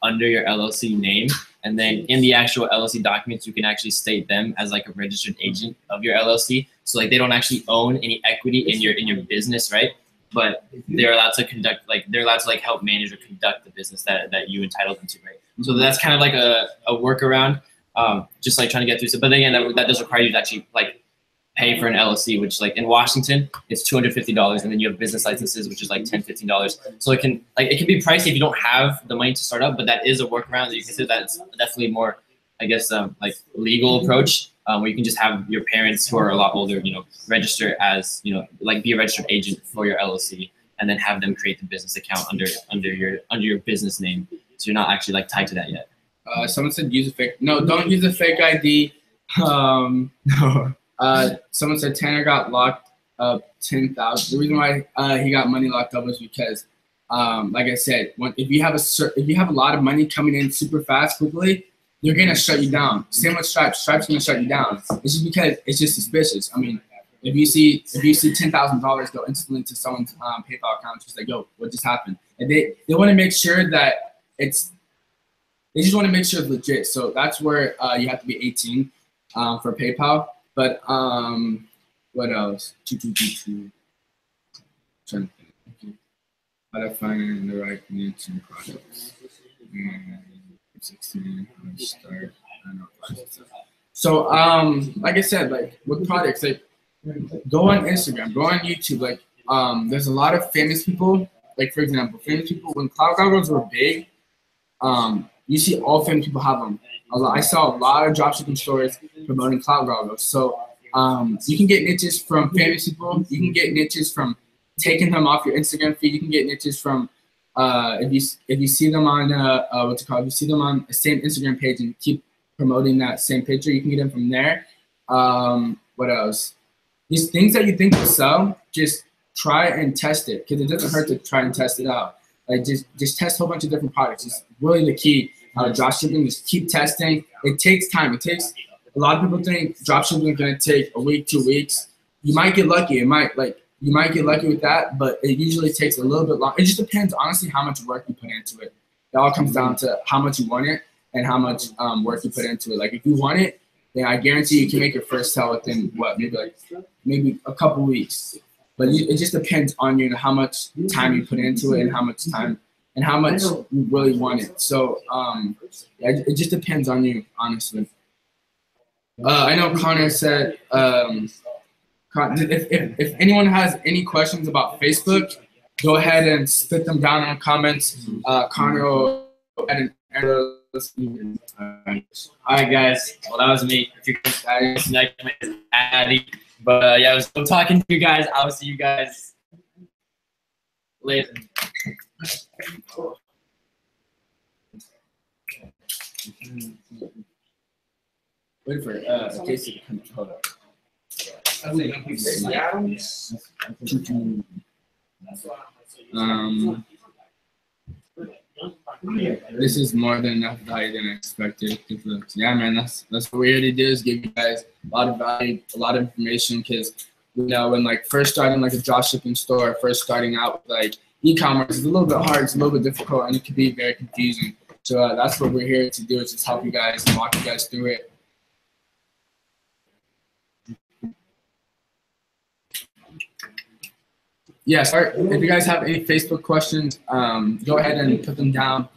under your LLC name. And then in the actual LLC documents, you can actually state them as like a registered agent of your LLC. So like, they don't actually own any equity in your business, right? But they're allowed to conduct, like, they're allowed to like help manage or conduct the business that you entitled them to, right? So that's kind of like a workaround, just like trying to get through. So, but again, that does require you to actually like pay for an LLC, which like in Washington, it's $250, and then you have business licenses, which is like $10, $15. So it can be pricey if you don't have the money to start up, but that is a workaround that you consider. That's definitely more, I guess, like legal approach, where you can just have your parents who are a lot older, register as, like be a registered agent for your LLC, and then have them create the business account under your business name. So you're not actually like tied to that yet. Someone said use a fake. No, don't use a fake ID. No. Someone said Tanner got locked up 10,000. The reason why he got money locked up was because, like I said, if you have a lot of money coming in super fast, quickly, they're gonna shut you down. Same with Stripe. Stripe's gonna shut you down. It's just because it's just suspicious. I mean, if you see $10,000 go instantly to someone's PayPal account, just like, yo, what just happened? And they want to make sure that they just want to make sure it's legit. So that's where you have to be 18 for PayPal. But what else? Trying to think. How to find the right niche and products. 16. Start. So like I said, like with products, like go on Instagram, go on YouTube. Like there's a lot of famous people. Like for example, famous people when cloud goggles were big. You see all famous people have them. I saw a lot of dropshipping stores promoting cloud goggles. So you can get niches from famous people. You can get niches from taking them off your Instagram feed. You can get niches from if you see them on what's it called? If you see them on the same Instagram page and keep promoting that same picture, you can get them from there. What else? These things that you think will sell, just try and test it because it doesn't hurt to try and test it out. Like just test a whole bunch of different products. It's really the key. Dropshipping, just keep testing. It takes time. It takes a lot of people think dropshipping is gonna take a week, 2 weeks. You might get lucky. You might get lucky with that, but it usually takes a little bit long. It just depends, honestly, how much work you put into it. It all comes down to how much you want it and how much work you put into it. Like if you want it, then I guarantee you can make your first sell within what, maybe a couple weeks. But it just depends on you and how much time you put into it and how much you really want it. So yeah, it just depends on you, honestly. I know Connor said, if anyone has any questions about Facebook, go ahead and spit them down in the comments. Connor will go ahead and answer those. All right, guys. Well, that was me. If you guys like Addy, but yeah, it was good talking to you guys. I'll see you guys later. Wait for Casey to come. This is more than enough value than I expected. Yeah, man, that's what we're here to do, is give you guys a lot of value, a lot of information, because you know when like first starting like a dropshipping store, first starting out with like e-commerce, it's a little bit hard, it's a little bit difficult, and it can be very confusing. So that's what we're here to do, is just help you guys and walk you guys through it. Yes, if you guys have any Facebook questions, go ahead and put them down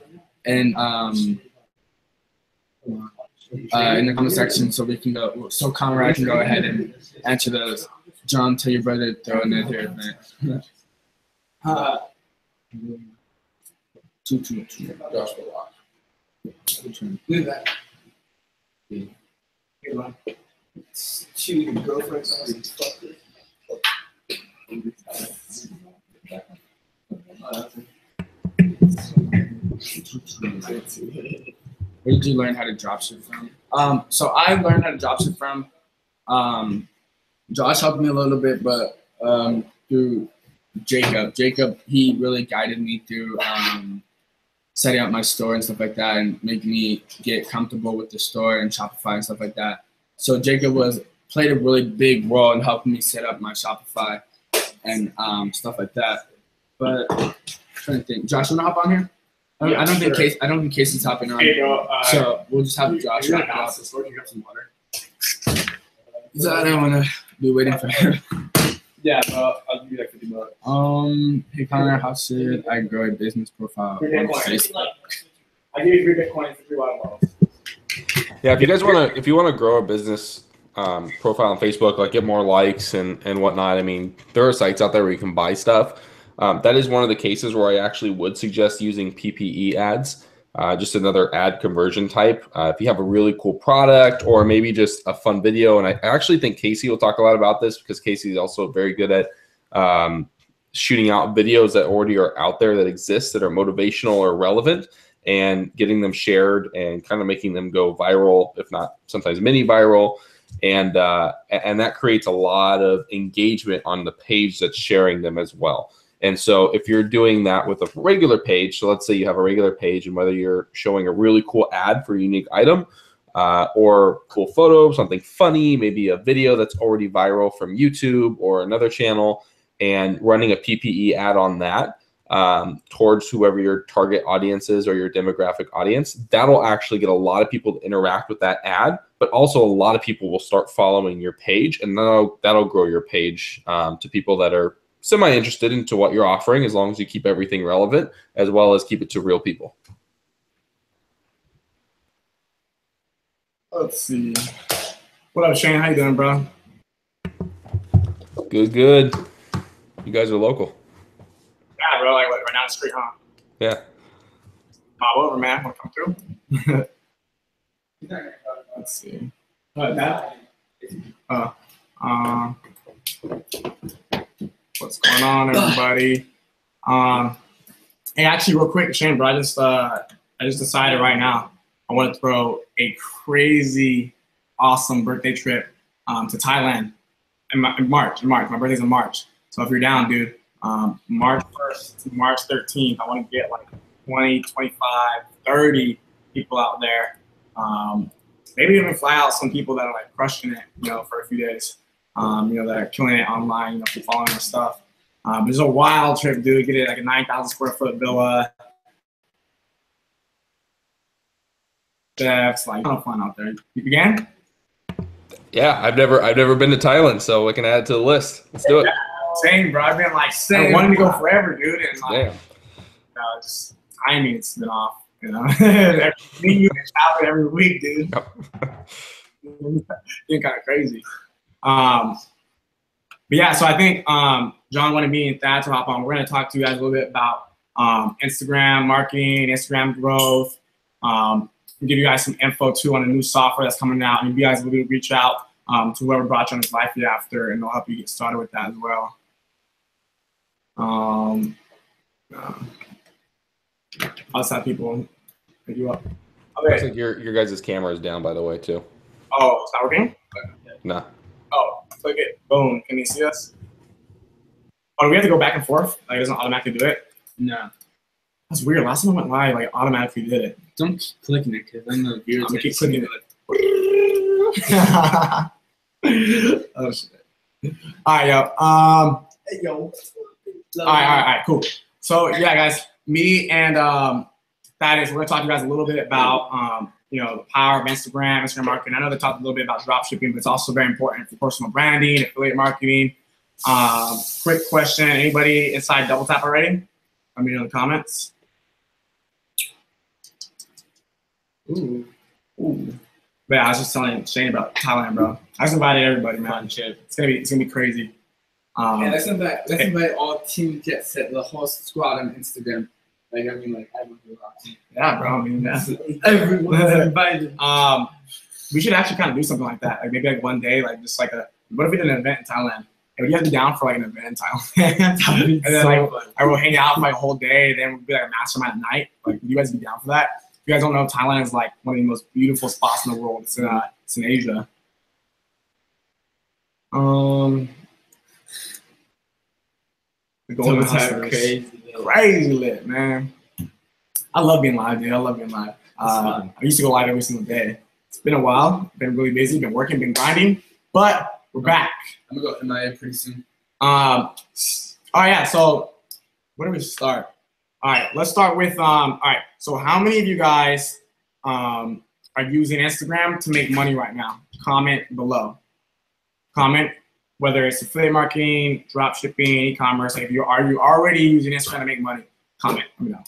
in the comment section so we can go. So Conrad can go ahead and answer those. John, tell your brother to throw in there here. Two girlfriends. Where did you learn how to dropship from? So I learned how to dropship from Josh helped me a little bit, but through Jacob. Jacob, he really guided me through setting up my store and stuff like that, and making me get comfortable with the store and Shopify and stuff like that. So Jacob played a really big role in helping me set up my Shopify and stuff like that. But I'm trying to think, Josh, you wanna hop on here? I don't think Casey's hopping on. So we'll just have Josh hop on. Some water. So I don't wanna be waiting for him. Yeah, I'll give you like $50. Hey Connor, how should I grow a business profile on Facebook? I give you 3 Bitcoin for 3 water bottles. Yeah, if you wanna grow a business profile on Facebook, like get more likes and whatnot. I mean, there are sites out there where you can buy stuff. That is one of the cases where I actually would suggest using PPE ads, just another ad conversion type. If you have a really cool product or maybe just a fun video, and I actually think Casey will talk a lot about this because Casey is also very good at shooting out videos that already are out there that exist that are motivational or relevant, and getting them shared and kind of making them go viral, if not sometimes mini viral. And that creates a lot of engagement on the page that's sharing them as well. And so if you're doing that with a regular page, so let's say you have a regular page, and whether you're showing a really cool ad for a unique item, or cool photo, something funny, maybe a video that's already viral from YouTube or another channel, and running a PPE ad on that towards whoever your target audience is or your demographic audience, that'll actually get a lot of people to interact with that ad, but also a lot of people will start following your page, and that'll grow your page to people that are semi-interested into what you're offering, as long as you keep everything relevant, as well as keep it to real people. Let's see. What up, Shane? How you doing, bro? Good, good. You guys are local. Yeah, bro. Like right down the street, huh? Yeah. Pop over, man. Want to come through? Let's see. What's going on, everybody? Hey, actually, real quick, Shane, bro. I just decided right now I want to throw a crazy, awesome birthday trip to Thailand in March. My birthday's in March. So if you're down, dude, March 1st to March 13th, I want to get like 20, 25, 30 people out there. Maybe even fly out some people that are like crushing it, you know, for a few days. You know, that are killing it online, you know, for following our stuff. It's a wild trip, dude. Get it like a 9,000 square foot villa. Chefs, like, a ton of fun out there. You began? Yeah, I've never been to Thailand, so we can add it to the list. Let's do it. Same, bro. I've been like wanting to go forever, dude. And like, Damn. just timing, it's been off. You know, you travel every week, dude. It's kind of crazy. But yeah, so I think John wanted me and Thad to hop on. We're going to talk to you guys a little bit about Instagram marketing, Instagram growth. We'll give you guys some info too on a new software that's coming out, and you guys will reach out to whoever brought you on this live feed after, and they'll help you get started with that as well. I'll just have people pick you up. Okay. Looks like your guys' camera is down, by the way, too. Oh, it's not working? No. Oh, click it. Boom. Can you see us? Oh, do we have to go back and forth? Like, it doesn't automatically do it? No. That's weird. Last time I went live, like, automatically did it. Don't keep clicking it, because then the viewers I'm gonna keep clicking it. Oh, shit. All right, yo. Hey, yo. All right, cool. So, yeah, guys, me and Thaddeus, we're going to talk to you guys a little bit about, you know, the power of Instagram marketing. I know they talked a little bit about dropshipping, but it's also very important for personal branding, affiliate marketing. Quick question. Anybody inside Double Tap already? Let me know in the comments. Ooh. But yeah, I was just telling Shane about Thailand, bro. I just invited everybody, man. It's gonna be crazy. Yeah, let's invite all Team Jet Set, the whole squad on Instagram. Like, I mean, like, everyone who rocks. Yeah, bro. I mean, yeah. Everyone's invited. We should actually kind of do something like that. Like maybe like one day, like just like what if we did an event in Thailand? And would you have to be down for like an event in Thailand? And then like I will hang out for like a whole day. Then we'll be like a mastermind at night. Like, would you guys be down for that? If you guys don't know, Thailand is like one of the most beautiful spots in the world. It's in Asia. The Golden Hustlers. Crazy lit, man. I love being live, dude. I love being live. I used to go live every single day. It's been a while. Been really busy. Been working. Been grinding. But we're back. I'm gonna go MIA pretty soon. Oh yeah. So where do we start? All right. Let's start with all right. So how many of you guys are using Instagram to make money right now? Comment below. Comment whether it's affiliate marketing, drop shipping, e-commerce. Like, if you already using Instagram to make money? Comment. Let me know.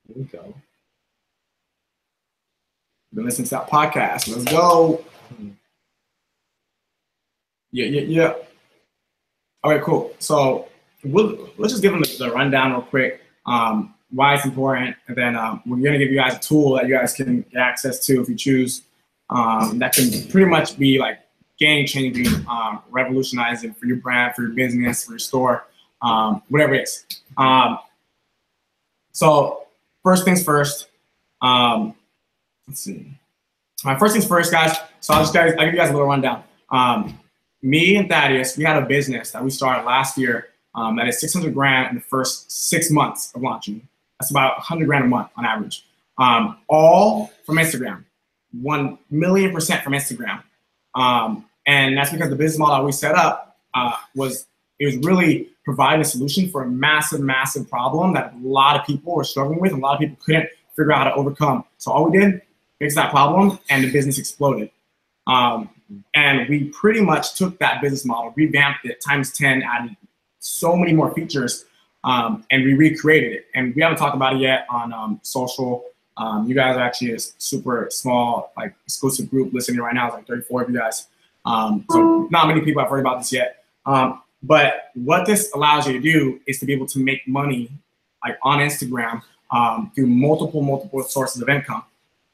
Here we go. Been listening to that podcast. Let's go. Yeah. All right, cool. So let's just give them the rundown real quick. Why it's important, and then we're gonna give you guys a tool that you guys can get access to if you choose. That can pretty much be like game changing, revolutionizing for your brand, for your business, for your store, whatever it is. So first things first. Let's see. First things first, guys. So I'll give you guys a little rundown. Me and Thaddeus, we had a business that we started last year that is 600 grand in the first 6 months of launching. That's about 100 grand a month on average. All from Instagram, 1,000,000% from Instagram. And that's because the business model we set up was really providing a solution for a massive, massive problem that a lot of people were struggling with. And a lot of people couldn't figure out how to overcome. So all we did, fix that problem, and the business exploded. And we pretty much took that business model, revamped it times 10, added so many more features, and we recreated it. And we haven't talked about it yet on social. You guys are actually a super small, like, exclusive group listening right now. It's like 34 of you guys. So not many people have heard about this yet. But what this allows you to do is to be able to make money, like, on Instagram through multiple sources of income.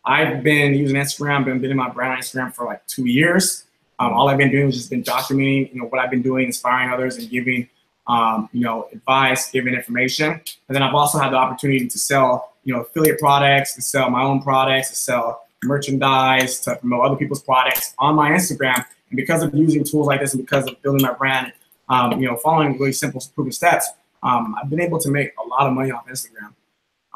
I've been using Instagram, been building my brand on Instagram for like 2 years. All I've been doing is just been documenting, what I've been doing, inspiring others, and giving, advice, giving information. And then I've also had the opportunity to sell, affiliate products, to sell my own products, to sell merchandise, to promote other people's products on my Instagram. And because of using tools like this, and because of building my brand, following really simple, proven steps, I've been able to make a lot of money off Instagram.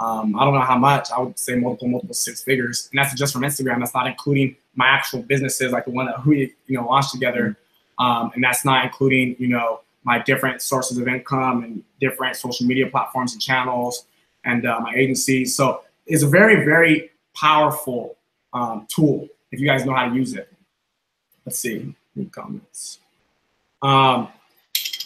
I don't know how much. I would say multiple 6 figures, and that's just from Instagram. That's not including my actual businesses, like the one that we launched together, and that's not including my different sources of income and different social media platforms and channels, and my agency. So it's a very, very powerful tool if you guys know how to use it. Let's see, new comments. I'm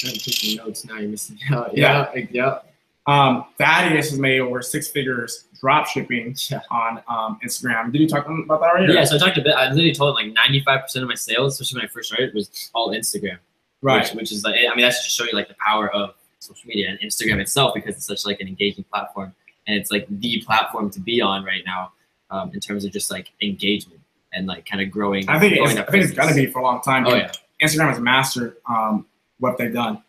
taking notes now. You're missing out. Yeah. Yeah. Thaddeus has made over 6 figures drop shipping on Instagram. Did you talk about that already? Yeah, so I talked a bit. I literally told him like 95% of my sales, especially when I first started, was all Instagram. Right. Which is like, I mean, that's just to show you like the power of social media and Instagram itself, because it's such like an engaging platform, and it's like the platform to be on right now in terms of just like engagement and like kind of growing. I think it's gonna be for a long time. Oh yeah. Instagram has mastered what they've done.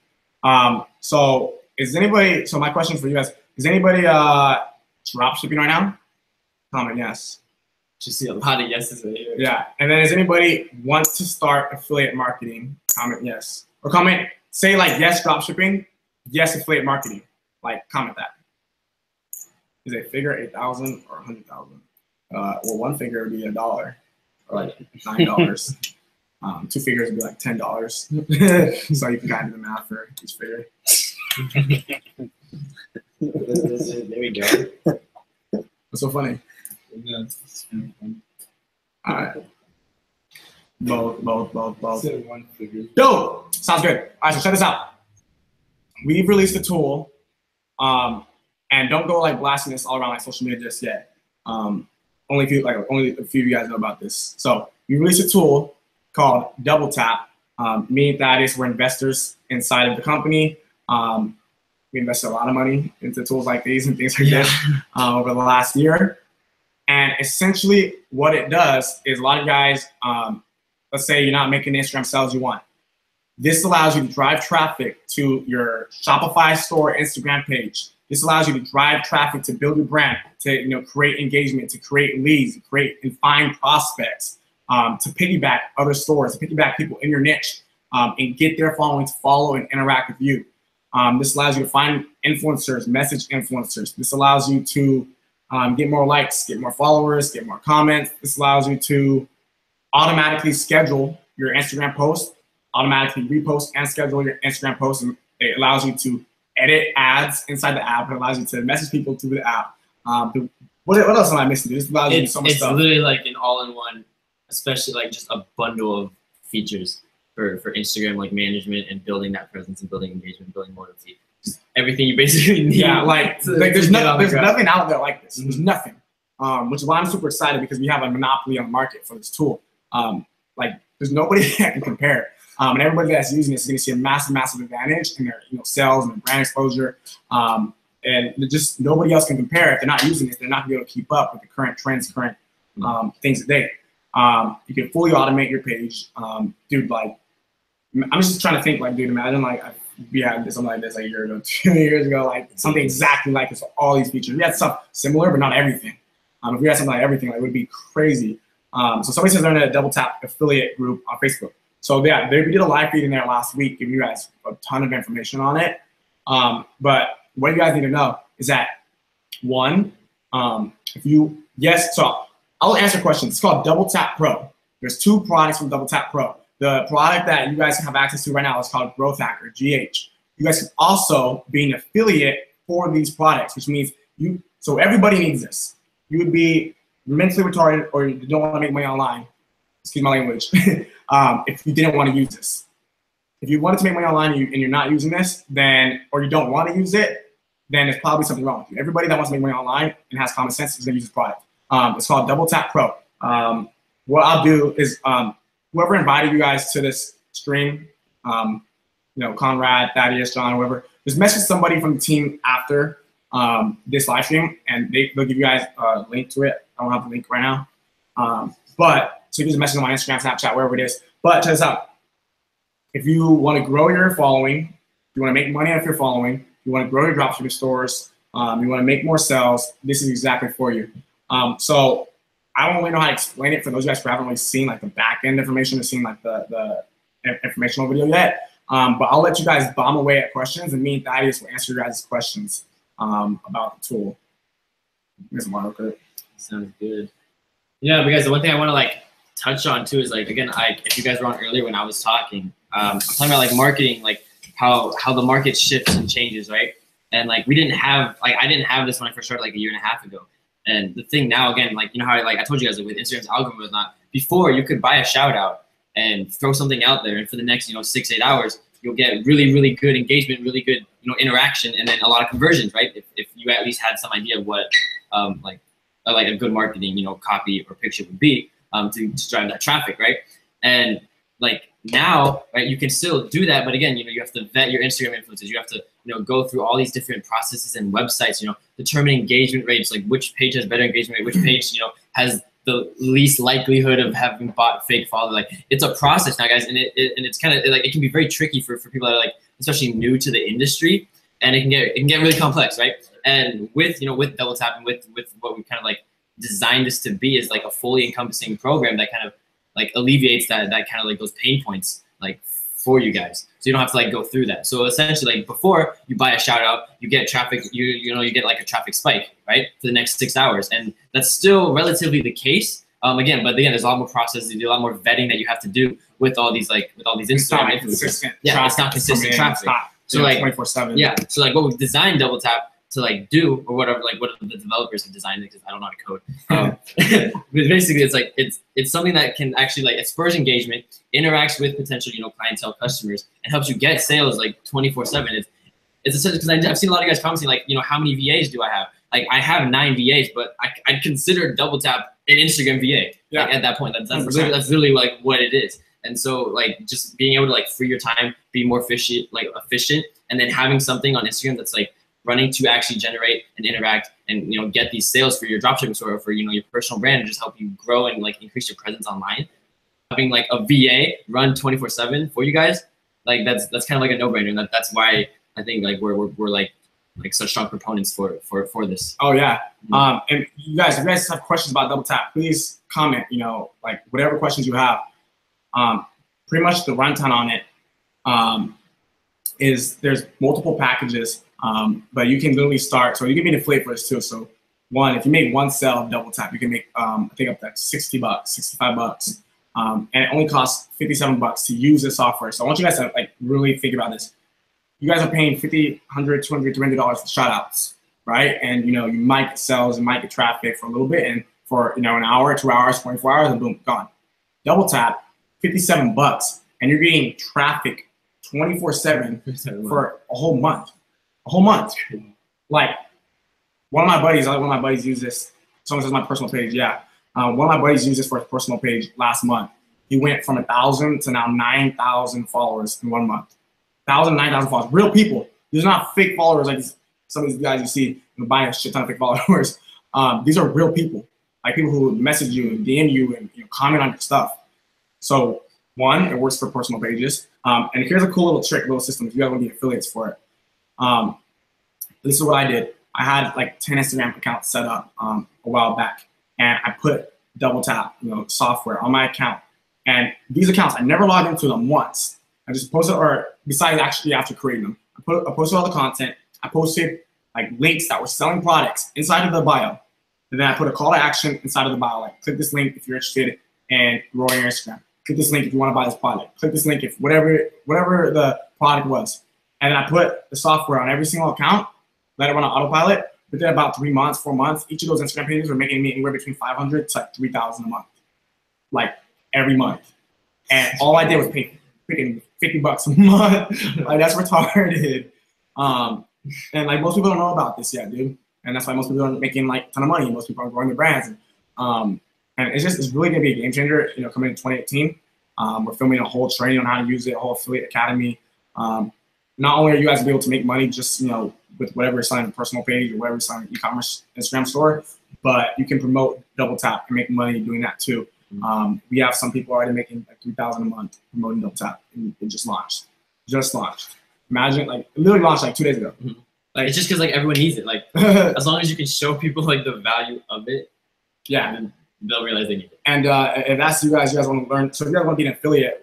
So my question for you guys, is anybody drop shipping right now? Comment yes. Just see a lot of yeses right here. Yeah, and then does anybody want to start affiliate marketing? Comment yes. Or comment, say like yes drop shipping, yes affiliate marketing. Like, comment that. Is a figure 8,000 or 100,000? Well, one figure would be $1 or like $9. 2 figures would be like $10. So you can kind of do the math for each figure. There we go. What's so funny? Yeah, it's kind of fun. All right. Both. Say one figure. Dope. Sounds good. All right, so check this out. We've released a tool, and don't go like blasting this all around like social media just yet. Only a few of you guys know about this. So we released a tool called Double Tap. Me and Thaddeus were investors inside of the company. We invested a lot of money into tools like these and things like this over the last year. And essentially what it does is a lot of guys, let's say you're not making the Instagram sales you want. This allows you to drive traffic to your Shopify store Instagram page. This allows you to drive traffic to build your brand, to create engagement, to create leads, to create and find prospects, to piggyback other stores, to piggyback people in your niche, and get their following to follow and interact with you. This allows you to find influencers, message influencers. This allows you to get more likes, get more followers, get more comments. This allows you to automatically schedule your Instagram post, automatically repost and schedule your Instagram post. And it allows you to edit ads inside the app. It allows you to message people through the app. What else am I missing? This allows you to do so much stuff. It's literally like an all-in-one, especially like just a bundle of features for Instagram, like management and building that presence and building engagement, building loyalty. Just everything you basically need. Yeah, there's nothing out there like this. There's nothing, which is why I'm super excited, because we have a monopoly on the market for this tool. There's nobody that can compare. And everybody that's using this is going to see a massive advantage in their sales and their brand exposure. And just nobody else can compare. If they're not using it, they're not going to be able to keep up with the current trends, current things today. You can fully automate your page. Dude, like, I'm just trying to think, like, dude, imagine like we had something like this like a year ago, 2 years ago, like something exactly like this with all these features. We had stuff similar, but not everything. If we had something like everything, like, it would be crazy. So somebody says they're in a Double Tap affiliate group on Facebook. So yeah, we did a live feed in there last week, giving you guys a ton of information on it. But what you guys need to know is that one, so I'll answer questions. It's called Double Tap Pro. There's 2 products from Double Tap Pro. The product that you guys have access to right now is called Growth Hacker, GH. You guys can also be an affiliate for these products, which means so everybody needs this. You would be mentally retarded or you don't want to make money online, excuse my language, if you didn't want to use this. If you wanted to make money online and you're not using this, or you don't want to use it, then there's probably something wrong with you. Everybody that wants to make money online and has common sense is going to use this product. It's called Double Tap Pro. What I'll do is whoever invited you guys to this stream, Conrad, Thaddeus, John, whoever, just message somebody from the team after this live stream, and they'll give you guys a link to it. I don't have the link right now. So you can just message on my Instagram, Snapchat, wherever it is. But check this out. If you want to grow your following, you want to make money off your following, you want to grow your dropshipping stores, you want to make more sales, this is exactly for you. So I don't really know how to explain it for those of you guys who haven't really seen like the back end information or seen like the informational video yet. But I'll let you guys bomb away at questions, and me and Thaddeus will answer your guys' questions about the tool. Here's one real quick. Sounds good. Yeah, because the one thing I want to touch on too is again, if you guys were on earlier when I was talking, I'm talking about marketing, how the market shifts and changes, right? And we didn't have I didn't have this when I first started a year and a half ago. And the thing now, again, you know how I told you guys with Instagram's algorithm and whatnot, before you could buy a shout out and throw something out there, and for the next 6-8 hours you'll get really, really good engagement, really good interaction, and then a lot of conversions, right? If you at least had some idea of what a good marketing copy or picture would be to drive that traffic, right? And now, right, you can still do that, but again, you have to vet your Instagram influencers. You have to go through all these different processes and websites, determine engagement rates, which page has better engagement rate, which page has the least likelihood of having bought fake followers. It's a process now, guys, and it's kind of it can be very tricky for people that are especially new to the industry, and it can get really complex, right? And with with Double Tap and with what we kind of designed this to be is a fully encompassing program that kind of alleviates that kind of those pain points for you guys, so you don't have to go through that. So essentially, before you buy a shout out, you get traffic, you get a traffic spike, right, for the next 6 hours, and that's still relatively the case. Again, there's a lot more processes, a lot more vetting that you have to do with all these Instagram influencers. Yeah, it's not consistent traffic. So 24/7. Yeah, so what we've designed Double Tap to do, or whatever, what the developers have designed it, because I don't know how to code. But basically, it's something that can actually it spurs engagement, interacts with potential clientele customers, and helps you get sales 24/7. It's essentially, because I've seen a lot of guys commenting how many VAs do I have? I have 9 VAs, but I'd consider Double Tap an Instagram VA. Yeah. At that point, that's literally what it is. And so just being able to free your time, be more efficient, and then having something on Instagram that's running to actually generate and interact and get these sales for your dropshipping store or for your personal brand, and just help you grow and increase your presence online. Having a VA run 24/7 for you guys, that's kind of a no-brainer, and that's why I think we're such strong proponents for this. Oh yeah. And you guys, if you guys have questions about Double Tap, please comment. Whatever questions you have. Pretty much the runtime on it is there's multiple packages. But you can literally start, so you can be an affiliate for this too. So one, if you make one sale of Double Tap, you can make, I think up to $60, $65. And it only costs $57 to use this software. So I want you guys to really think about this. You guys are paying $50, $100, $200, $300 for shout outs, right? And you might get sales, you might get traffic for a little bit, and for an hour, 2 hours, 24 hours, and boom, gone. Double Tap, $57, and you're getting traffic 24/7 for a whole month. A whole month. One of my buddies used this. Someone says my personal page. Yeah. One of my buddies used this for his personal page last month. He went from 1,000 to now 9,000 followers in 1 month. 1,000, 9,000 followers. Real people. These are not fake followers some of these guys you see buying a shit ton of fake followers. These are real people. People who message you and DM you and comment on your stuff. So one, it works for personal pages. And here's a cool little trick, little system if you guys want to be affiliates for it. This is what I did. I had 10 Instagram accounts set up a while back, and I put double tap, software on my account. And these accounts, I never logged into them once. I just posted, or besides actually after creating them, I posted all the content. I posted like links that were selling products inside of the bio. And then I put a call to action inside of the bio, like click this link if you're interested in growing your Instagram. Click this link if you want to buy this product. Click this link if whatever the product was. And then I put the software on every single account, let it run on autopilot. Within about 3 months, 4 months, each of those Instagram pages were making me anywhere between 500 to like 3,000 a month, like every month. And all I did was pay freaking $50 a month. Like that's retarded. And like most people don't know about this yet, dude. And that's why most people aren't making like a ton of money. Most people aren't growing their brands. And it's really gonna be a game changer, coming in 2018. We're filming a whole training on how to use it, a whole affiliate academy. Not only are you guys gonna be able to make money just, with whatever you're selling on a personal page or whatever you're selling on an e-commerce Instagram store, but you can promote Double Tap and make money doing that too. We have some people already making like $3,000 a month promoting Double Tap. It just launched. Imagine, like, it literally launched like 2 days ago. Like, it's just because like everyone needs it. Like, as long as you can show people like the value of it, then they'll realize they need it. And if that's you guys want to learn, so if you guys want to be an affiliate,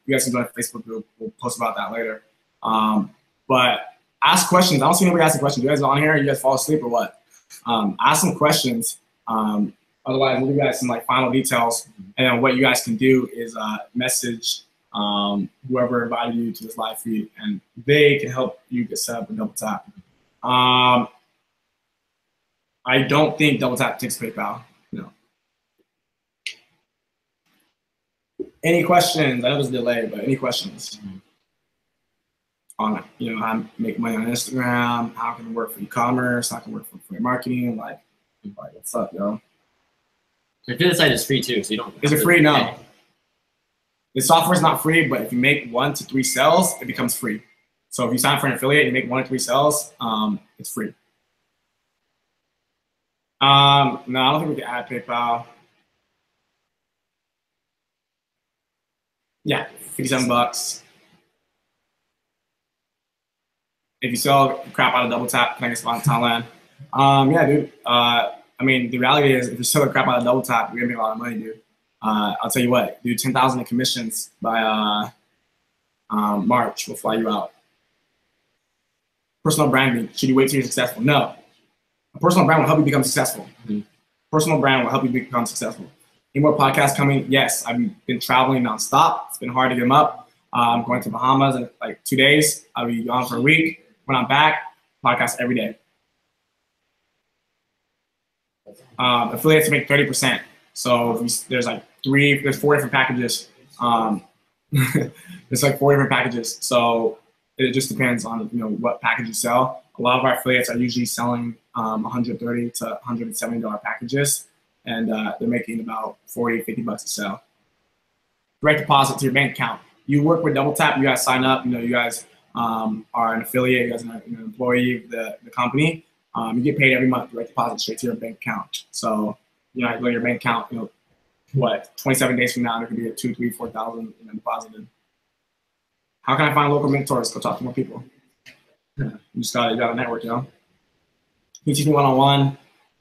you guys can join a Facebook group. We'll post about that later. But ask questions. I don't see anybody asking questions. You guys are on here? You guys fall asleep or what? Ask some questions. Otherwise, we'll give you guys some like final details. And then what you guys can do is message whoever invited you to this live feed, and they can help you get set up with Double Tap. I don't think Double Tap takes PayPal. No. Any questions? I know there's a delay, but any questions on how to make money on Instagram? How can it work for e-commerce? How can it work for affiliate marketing? Like, what's up, yo? The affiliate site is free too, so you don't. Is it free? No. The software is not free, but if you make 1 to 3 sales, it becomes free. So if you sign up for an affiliate, you make 1 to 3 sales, it's free. No, I don't think we can add PayPal. Yeah, $57. If you sell crap out of Double Tap, can I get spot in Thailand? Yeah, dude. I mean, the reality is, if you sell the crap out of Double Tap, you're gonna make a lot of money, dude. I'll tell you what, do 10,000 in commissions by March. We'll fly you out. Personal branding. Should you wait till you're successful? No. A personal brand will help you become successful. Personal brand will help you become successful. Any more podcasts coming? Yes. I've been traveling nonstop. It's been hard to get them up. I'm going to Bahamas in like 2 days. I'll be gone for a week. When I'm back, podcast every day. Affiliates make 30%. So there's 4 different packages. There's like 4 different packages. So it just depends on what package you sell. A lot of our affiliates are usually selling $130 to $170 packages, and they're making about $40, $50 a sell. Direct deposit to your bank account. You work with Double Tap. You guys sign up. You guys are an affiliate. You guys are an employee of the company. You get paid every month. Direct deposit straight to your bank account. So you go to your bank account. 27 days from now, there could be a 2, 3, 4,000 deposited. How can I find local mentors? Go talk to more people. You got a network, Can you teach me one-on-one?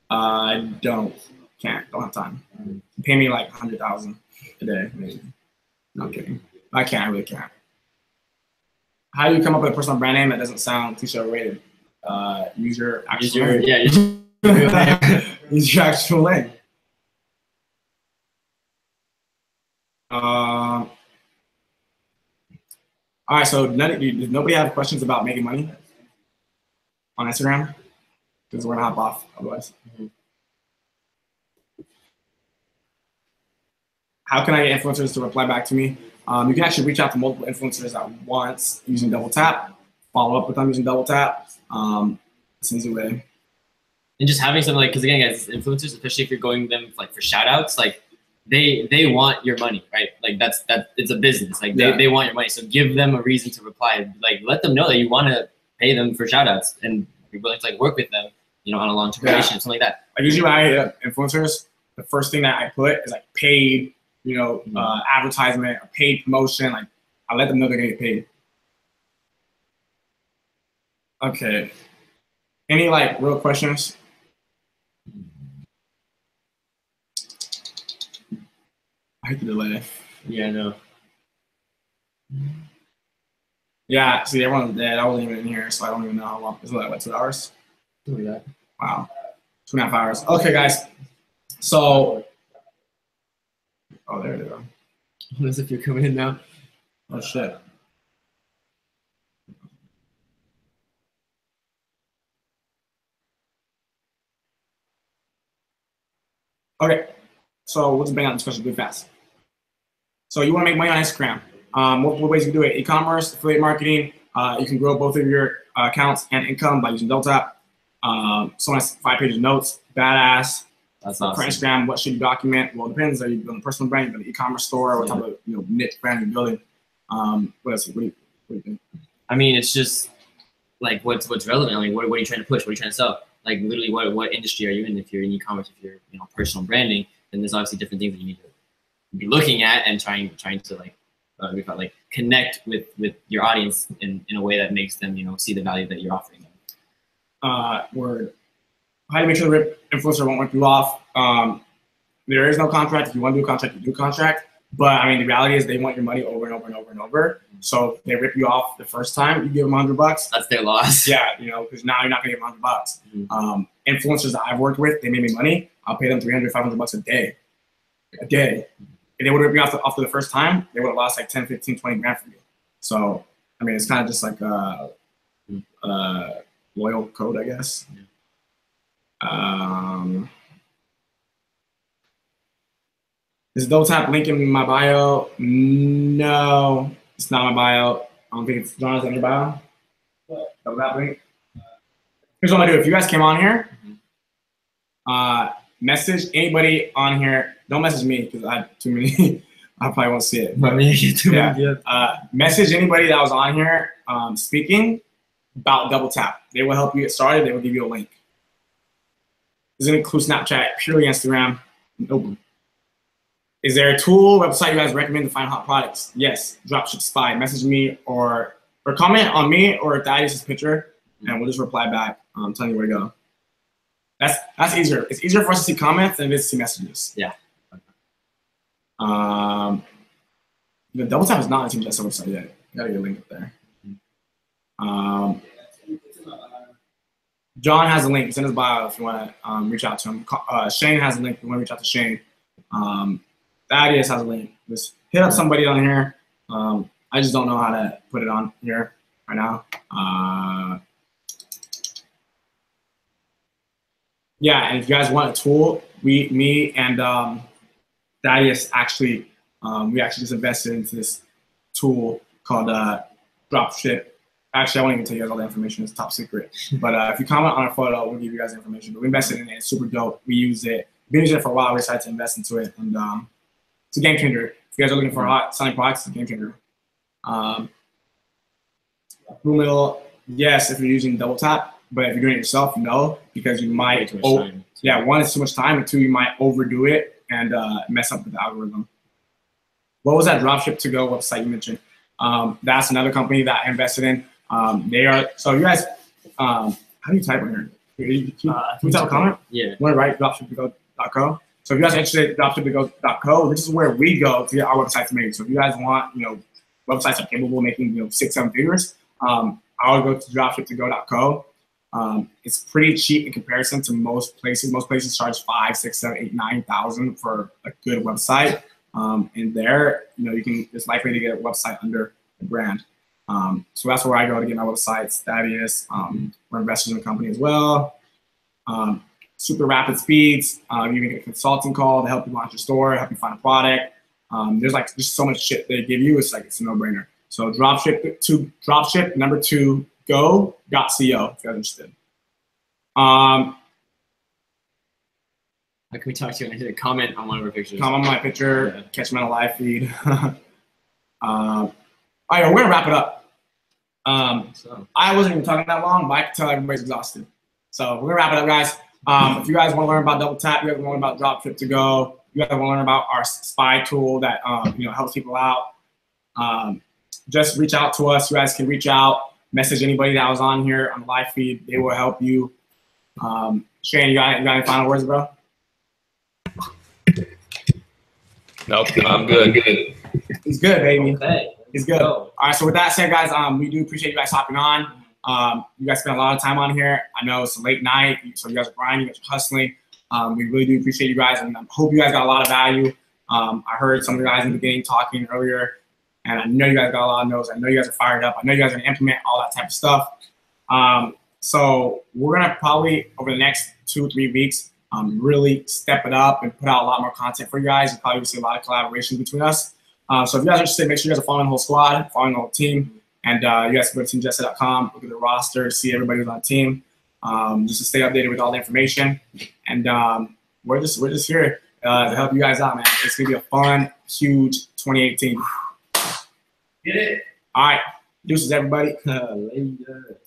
I don't have time. Pay me like $100,000 a day, maybe. No, I'm kidding. I really can't. How do you come up with a personal brand name that doesn't sound cliche rated? Use your actual name. Use your actual name. All right, so does nobody have questions about making money on Instagram? Because we're gonna hop off otherwise. How can I get influencers to reply back to me? You can actually reach out to multiple influencers at once using Double Tap. Follow up with them using Double Tap. It's an easy way. And just having something because again, guys, influencers, especially if you're going them for shout outs, they want your money, right? It's a business. They want your money. So give them a reason to reply. Let them know that you want to pay them for shout outs and you're willing to work with them, on a long-term relationship, something like that. Usually when I hit influencers, the first thing that I put is paid, advertisement or paid promotion. I let them know they're gonna get paid. Okay. Any real questions? I hate the delay. Yeah, I know. Yeah, see, everyone's dead. I wasn't even in here, so I don't even know how long. Is it like, what, 2 hours? Look at that. Wow. 2.5 hours. Okay, guys. So, oh, there they go. As if you're coming in now. Oh, shit. Okay, so we'll just bang out this question really fast. So you want to make money on Instagram. Multiple ways you can do it. E-commerce, affiliate marketing. You can grow both of your accounts and income by using DoubleTap. Someone has 5 pages of notes. Badass. That's For awesome. Instagram, what should you document? Well, it depends. Are you building a personal brand? You building an e-commerce store? What type of niche brand you're building? What else? What do you think? I mean, it's just like what's relevant. Like, what are you trying to push? What are you trying to sell? Like, literally, what industry are you in? If you're in e-commerce, if you're personal branding, then there's obviously different things that you need to be looking at and trying to like connect with your audience in a way that makes them see the value that you're offering them. Word. How do you make sure the influencer won't rip you off? There is no contract. If you want to do a contract, you do a contract. But I mean, the reality is they want your money over and over and over and over. So if they rip you off the first time, you give them $100. That's their loss. Yeah, because now you're not gonna give them $100. Mm-hmm. Influencers that I've worked with, they made me money. I'll pay them $300, $500 a day. If they would have ripped me off after the first time, they would have lost like 10, 15, 20 grand from me. So I mean, it's kind of just like a loyal code, I guess. Yeah. Is DoubleTap link in my bio? No, it's not my bio. I don't think it's John's in your bio. DoubleTap link. Here's what I'm gonna do. If you guys came on here, message anybody on here. Don't message me because I have too many. I probably won't see it. But message anybody that was on here speaking about DoubleTap. They will help you get started. They will give you a link. Doesn't include Snapchat, purely Instagram. Nope. Is there a tool, website you guys recommend to find hot products? Yes, Dropship Spy. Message me or comment on me or Thaddeus' picture, and we'll just reply back telling you where to go. That's easier. It's easier for us to see comments than it is to see messages. Yeah. The DoubleTap is not on Team Jet's website yet. You gotta get a link up there. John has a link. It's in his bio if you want to reach out to him. Shane has a link if you want to reach out to Shane. Thaddeus has a link. Just hit up somebody on here. I just don't know how to put it on here right now. Yeah, and if you guys want a tool, me and Thaddeus actually, we actually just invested into this tool called Dropship. Actually, I won't even tell you guys all the information. It's top secret. But if you comment on our photo, we'll give you guys information. But we invested in it. It's super dope. We use it. We've been using it for a while. We decided to invest into it. And it's a game changer. If you guys are looking for hot selling products, it's a game changer. Blue Middle, yes, if you're using DoubleTap. But if you're doing it yourself, no. Because you might, one, it's too much time. And 2, you might overdo it and mess up with the algorithm. What was that Dropship to Go website you mentioned? That's another company that I invested in. They are, so you guys, how do you type on here? Can you type a comment? Yeah. You want to write dropship.co? So if you guys are interested in dropship.co, this is where we go to get our websites made. So if you guys want, websites are capable of making, 6, 7 figures, I would go to dropship.co. It's pretty cheap in comparison to most places. Most places charge 5, 6, 7, 8, 9,000 for a good website. And there, it's likely to get a website under a brand. So that's where I go to get my websites. Thaddeus, we're investors in the company as well. Super rapid speeds. You can get a consulting call to help you launch your store, help you find a product. There's just so much shit they give you. It's a no-brainer. So dropship number 2 go.co if you guys are interested. How can we talk to you? I hit a comment on one of our pictures. Comment on my picture. Catch me on a live feed. All right, we're gonna wrap it up. I wasn't even talking that long, but I can tell everybody's exhausted. So we're gonna wrap it up, guys. If you guys want to learn about DoubleTap, you guys want to learn about Dropship to Go, you guys want to learn about our spy tool that helps people out, just reach out to us. You guys can reach out, message anybody that was on here on the live feed. They will help you. Shane, you got any final words, bro? Nope, I'm good. He's good, baby. Okay. He's good. All right, so with that said, guys, we do appreciate you guys hopping on. You guys spent a lot of time on here. I know it's a late night, so you guys are grinding, you guys are hustling. We really do appreciate you guys, and I hope you guys got a lot of value. I heard some of the guys in the beginning talking earlier, and I know you guys got a lot of notes. I know you guys are fired up. I know you guys are going to implement all that type of stuff. So we're going to probably, over the next 2 or 3 weeks, really step it up and put out a lot more content for you guys. You'll probably see a lot of collaboration between us. So if you guys are interested, make sure you guys are following the whole squad, following the whole team. And you guys can go to teamjetset.com, look at the roster, see everybody who's on the team, just to stay updated with all the information. And we're just here to help you guys out, man. It's going to be a fun, huge 2018. Get it? All right. Deuces, everybody. Later.